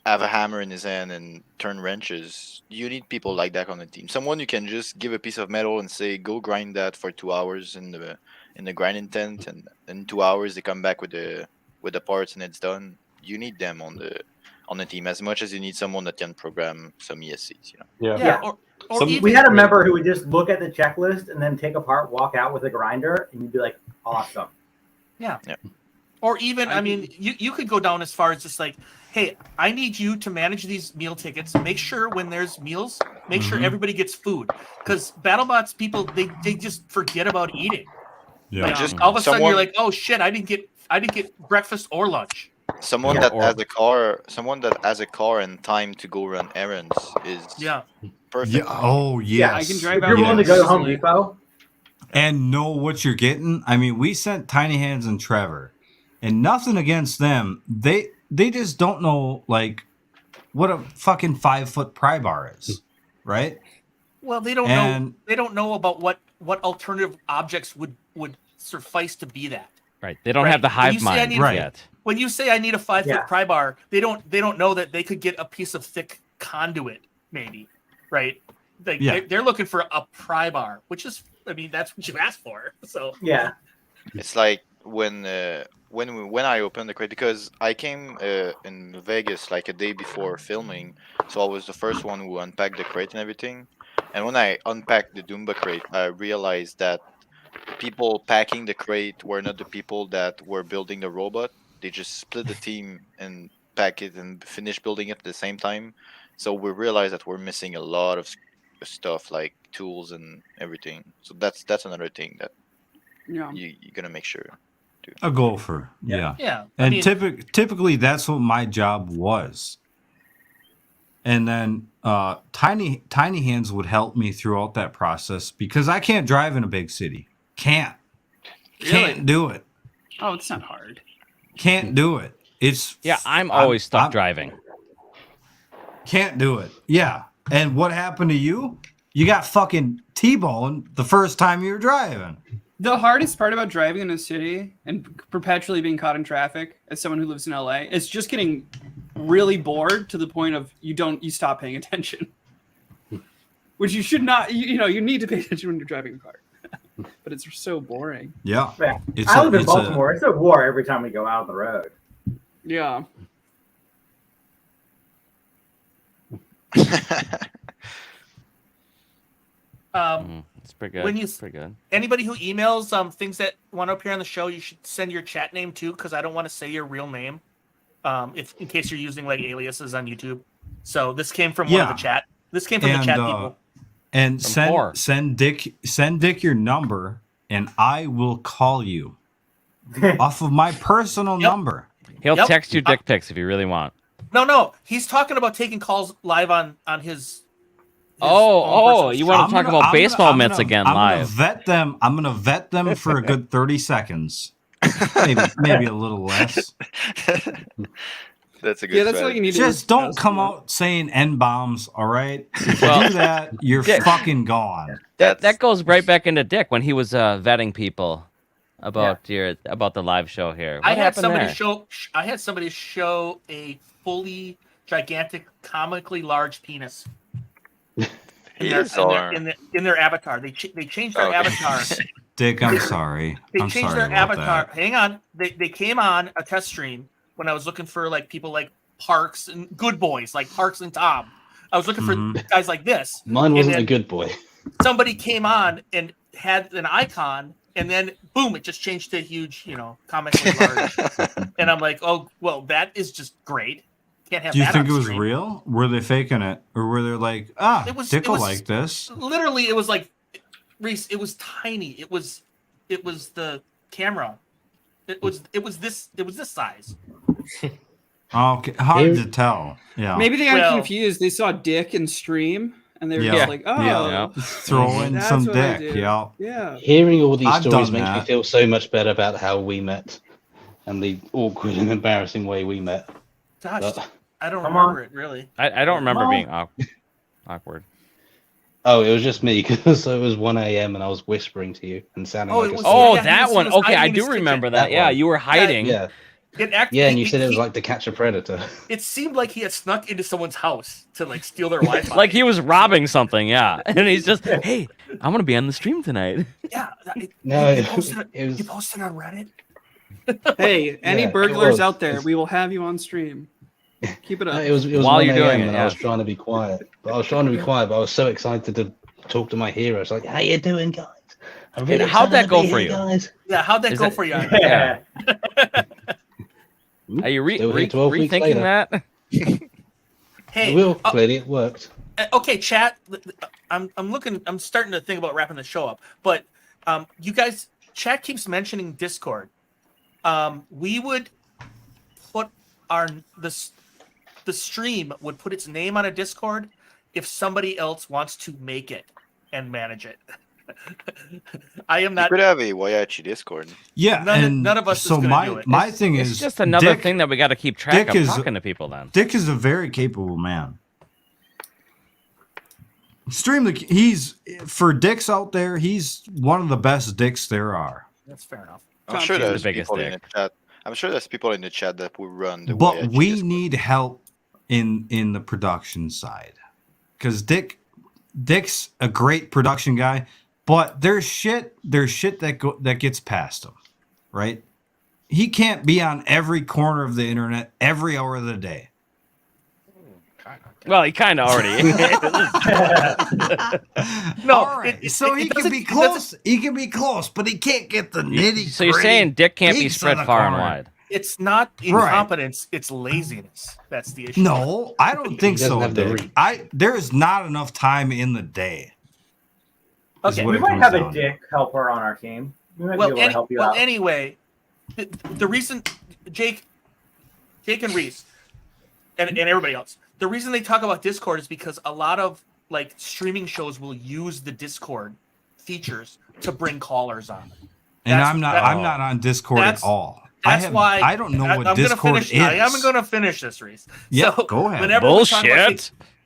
have a hammer in his hand and turn wrenches, you need people like that on the team. Someone you can just give a piece of metal and say, go grind that for 2 hours in the grinding tent, and in 2 hours they come back with the parts and it's done. You need them on the team as much as you need someone that can program some ESCs, Yeah. Or even, We had a member who would just look at the checklist and then take apart, walk out with a grinder, and you'd be like, awesome. Yeah. Or even, I mean, you could go down as far as just like, hey, I need you to manage these meal tickets. Make sure when there's meals, make sure everybody gets food. Because BattleBots people, they just forget about eating. Yeah. Like, Just all of a sudden someone- you're like, oh shit, I didn't get breakfast or lunch. Someone that has a car and time to go run errands is perfect. Yeah. Oh, yes. I can drive If out. you're willing to go to easily. Home Depot, And know what you're getting. I mean, we sent Tiny Hands and Trevor, and nothing against them. They just don't know, like, what a fucking 5-foot pry bar is, right? Well, they don't know. And- They don't know about what alternative objects would suffice to be that. Right. They don't have the When you hive say I mind need- Right. yet. when you say I need a 5-foot pry bar, they don't know that they could get a piece of thick conduit, maybe, right? Like they're looking for a pry bar, which is, I mean, that's what you asked for. So yeah, it's like when I opened the crate, because I came in Vegas like a day before filming, so I was the first one who unpacked the crate and everything. And when I unpacked the Doomba crate, I realized that people packing the crate were not the people that were building the robot. They just split the team and pack it and finish building it at the same time. So we realized that we're missing a lot of stuff like tools and everything. So that's another thing that you're gonna make sure. A gopher, yeah. Yeah. And typically that's what my job was. And then Tiny Hands would help me throughout that process because I can't drive in a big city. Can't do it. Oh, it's not hard. Can't do it. I'm always stuck driving. Can't do it. Yeah. And what happened to you? You got fucking T-boned the first time you were driving. The hardest part about driving in a city and perpetually being caught in traffic, as someone who lives in LA, is just getting really bored to the point of you stop paying attention. Which you should not. You need to pay attention when you're driving a car. But it's so boring. Yeah. I live in Baltimore. It's a war every time we go out on the road. Yeah. It's pretty good. Pretty good. Anybody who emails things that want to appear on the show, you should send your chat name too, because I don't want to say your real name, in case you're using like aliases on YouTube. So this came from one of the chat. This came from the chat people. And send Dick your number, and I will call you off of my personal number. He'll text you dick pics if you really want. No, he's talking about taking calls live on his you want to talk about baseball mitts again live? I'm gonna vet them for a good 30 seconds, maybe a little less. That's a good. That's all you need. Just don't come out saying N-bombs. All right, if you do that, you're fucking gone. That goes right back into Dick when he was vetting people about the live show here. I had somebody show a fully gigantic, comically large penis. In their avatar, they changed their avatar. Dick, I'm sorry. They changed their avatar. That. Hang on, they came on a test stream when I was looking for like people like Parks and good boys like Parks and Tom. I was looking for guys like this. Mine wasn't a good boy. Somebody came on and had an icon, and then boom, it just changed to huge, comically large. And I'm like, oh well, that is just great. Can't have. Do you that think on it was stream. real? Were they faking it, or were they like, Dick will like this? Literally, it was like Reese. It was tiny. It was the camera. It was this size. Okay, hard to tell. Yeah, maybe they got confused. They saw Dick in stream, and they were just like, throw in some Dick. Yeah. Hearing all these stories makes me feel so much better about how we met and the awkward and embarrassing way we met. Gosh, I don't remember it really. I don't remember being awkward. Oh, it was just me because it was 1 a.m. and I was whispering to you and sounding like that one. Okay, I do remember that. Yeah, you were hiding. Yeah. And you said it was like to catch a predator. It seemed like he had snuck into someone's house to like steal their Wi-Fi. Like he was robbing something, yeah. And he's just, hey, I'm gonna be on the stream tonight. Yeah. You posted on Reddit. Hey, any burglars out there, we will have you on stream. Keep it up. It was while you're doing it. And I was trying to be quiet, but I was so excited to talk to my hero. It's like, how you doing, guys? I'm really how'd that go for you? Guys. Yeah, how'd that go for you? Yeah. Are you rethinking that? Hey, clearly it worked. Okay, chat. I'm starting to think about wrapping the show up, but you guys, chat keeps mentioning Discord. We would put the stream would put its name on a Discord if somebody else wants to make it and manage it. I am not. You could have a Wayachi Discord. Yeah, none of us. So is my do it. my thing is it's just another thing that we got to keep track of talking to people. Then Dick is a very capable man. He's for dicks out there. He's one of the best dicks there are. That's fair enough. I'm sure there's people in the chat. I'm sure there's people in the chat that will run the But YIG we Discord. need help in the production side, because Dick's a great production guy, but there's shit that gets past him, right? He can't be on every corner of the internet every hour of the day. Well, he kind of already is. No, All right, so he can be close. He can be close, but he can't get the nitty. So you're saying Dick can't be spread far and wide? It's not incompetence; it's laziness. That's the issue. No, I don't think He doesn't so. have the Dick. reach. There is not enough time in the day. Okay, we might have a Dick helper on our team. We might be able to help you out. Anyway, the reason Jake and Reese and everybody else, the reason they talk about Discord is because a lot of like streaming shows will use the Discord features to bring callers on. And I'm not on Discord at all. That's why I don't know what Discord is. I am going to finish this, Reese. Yeah, so go ahead.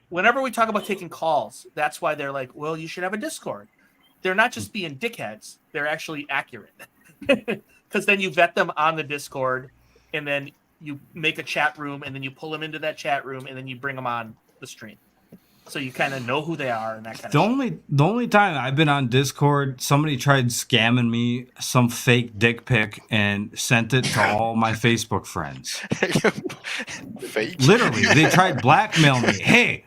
Whenever we talk about taking calls, that's why they're like, well, you should have a Discord. They're not just being dickheads; they're actually accurate. Because then you vet them on the Discord, and then you make a chat room, and then you pull them into that chat room, and then you bring them on the stream. So you kind of know who they are and that kind of The only time I've been on Discord, somebody tried scamming me some fake dick pic and sent it to all my Facebook friends. Fake? Literally, they tried blackmail me. Hey,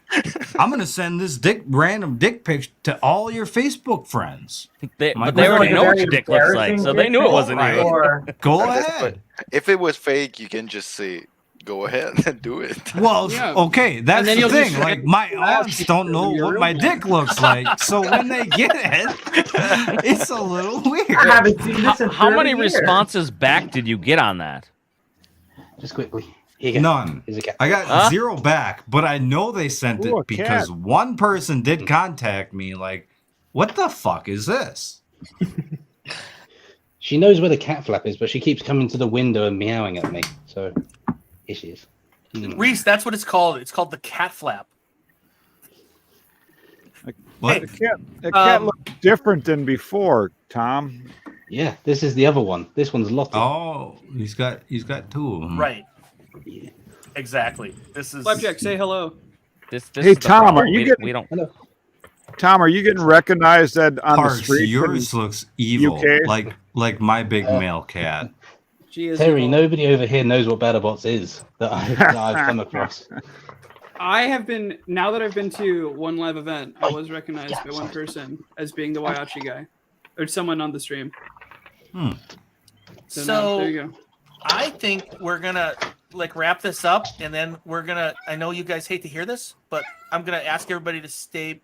I'm gonna send this random dick pic to all your Facebook friends. But they already know what your dick looks like, so they knew it wasn't you. Go ahead. If it was fake, you can just say, "Go ahead and do it." Well, okay, that's the thing. Like, my aunts don't know what my dick looks like, so when they get it, it's a little weird. I haven't seen this in How many 30 years. responses back did you get on that? Just quickly. Here you go. None. Here's a cat. I got 0 back, but I know they sent Ooh, a it because cat. one person did contact me. Like, what the fuck is this? She knows where the cat flap is, but she keeps coming to the window and meowing at me. So here she is. Reese, that's what it's called. It's called the cat flap. What? The cat looks different than before, Tom. Yeah, this is the other one. This one's Lottie. Oh, he's got 2 of them. Right. Exactly. This is Flapjack, say hello. This Hey, is the Tom, problem. are you we getting- don't. Hello. Tom, are you getting recognized on the Parks, street? yours looks evil, UK? like my big male cat. She is Terry, evil. nobody over here knows what BattleBots is that I've come across. I have been, now that I've been to one live event, I was recognized by one person as being the Waiachi guy. Or someone on the stream. So, now, there you go. I think we're gonna wrap this up, and then we're gonna. I know you guys hate to hear this, but I'm gonna ask everybody to stay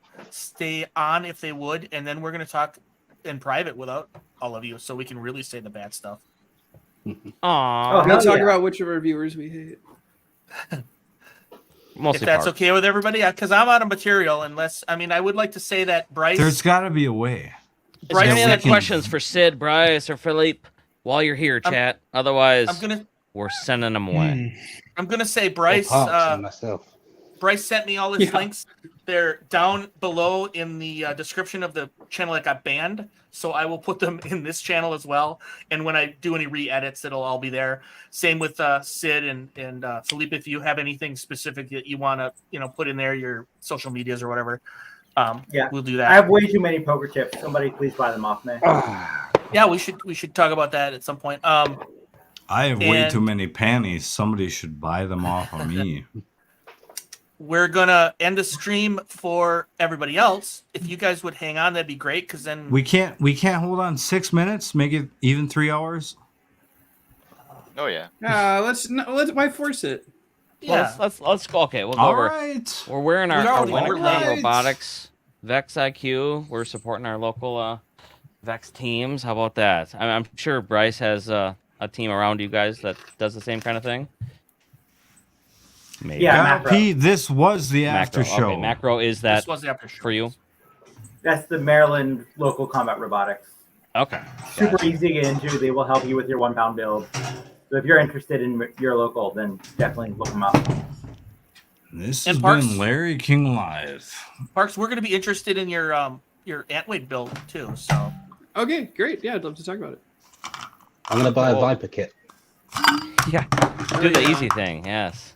on if they would, and then we're gonna talk in private without all of you, so we can really say the bad stuff. Aww. We'll talk about which of our viewers we hate. Mostly if that's Parks. okay with everybody, because I'm out of material. Unless, I mean, I would like to say that Bryce. There's got to be a way. Is there any Yeah, other we can- questions for Sid, Bryce, or Philippe while you're here, chat? Otherwise, we're sending them away. I'm gonna say Bryce. Parks and myself. Bryce sent me all his links. They're down below in the description of the channel that got banned. So I will put them in this channel as well. And when I do any re-edits, it'll all be there. Same with Sid and Philippe. If you have anything specific that you want to, put in there, your social medias or whatever, we'll do that. I have way too many poker chips. Somebody please buy them off me. Yeah, we should talk about that at some point. I have way and- too many panties. Somebody should buy them off of me. We're gonna end the stream for everybody else. If you guys would hang on, that'd be great. Because then We can't hold on 6 minutes. Make it even 3 hours. Oh yeah. Let's why force it? Yeah. Let's go. Okay, we'll go All over. right. We're wearing our already Winter overlaid. Cloud Robotics Vex IQ. We're supporting our local Vex teams. How about that? I'm sure Bryce has a team around you guys that does the same kind of thing. Maybe. Yeah, Macro. P, this was the after Macro. show. Okay, Macro is that this was the after show for you? That's the Maryland local combat robotics. Okay. Super easy to get into. They will help you with your 1 pound build. So if you're interested in your local, then definitely look them up. This And has Parks- been Larry King Live. Parks, we're gonna be interested in your Antweight build too. So Okay, great. Yeah, I'd love to talk about it. I'm going to buy a Cool. Viper kit. Yeah. Do the easy thing. Yes.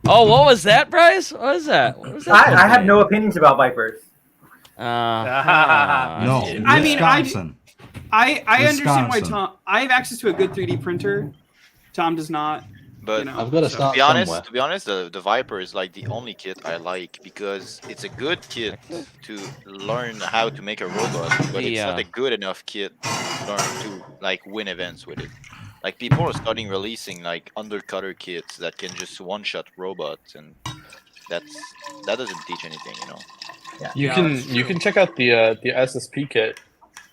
Oh, what was that, Bryce? What was that? What was that? I have no opinions about Vipers. No, I mean, Wisconsin. I understand why Wisconsin. Tom. I have access to a good 3D printer. Tom does not. But you know, I've got to start somewhere. to be honest, the Viper is like the only kit I like because it's a good kit to learn how to make a robot, but it's not a good enough kit to learn to like win events with it. Like people are starting releasing like undercutter kits that can just one-shot robots, and that doesn't teach anything, you know. Yeah. You can check out the SSP kit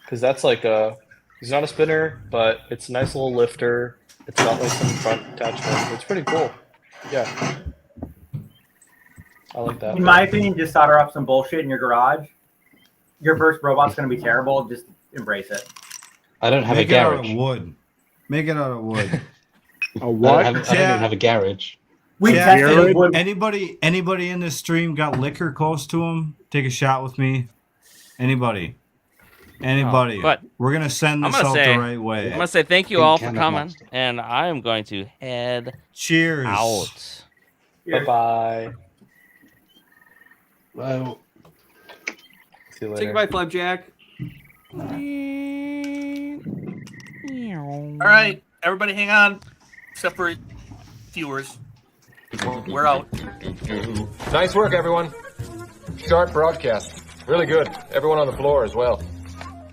because that's like it's not a spinner, but it's a nice little lifter. It's got like some front attachment. It's pretty cool. Yeah. I like that. In my opinion, just solder up some bullshit in your garage. Your first robot's going to be terrible. Just embrace it. I don't have Make a it out garage. of wood. Make it out of wood. A what? I don't even have a garage. We Yeah, tested wood. anybody in this stream got liquor close to them? Take a shot with me. Anybody? but we're gonna send I'm this gonna out say, the right way. I'm gonna say thank you Pink all for can of coming, Monster. and I am going to head Cheers. out. Bye bye. Well, See you say later. goodbye, Flapjack. All right, everybody, hang on, except for viewers. We're out. Nice work, everyone. Sharp broadcast. Really good. Everyone on the floor as well.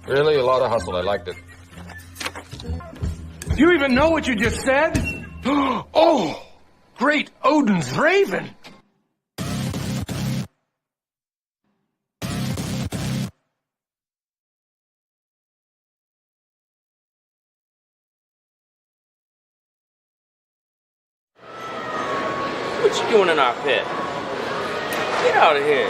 Really a lot of hustle. I liked it. Do you even know what you just said? Oh, great Odin's Raven. What you doing in our pit? Get out of here.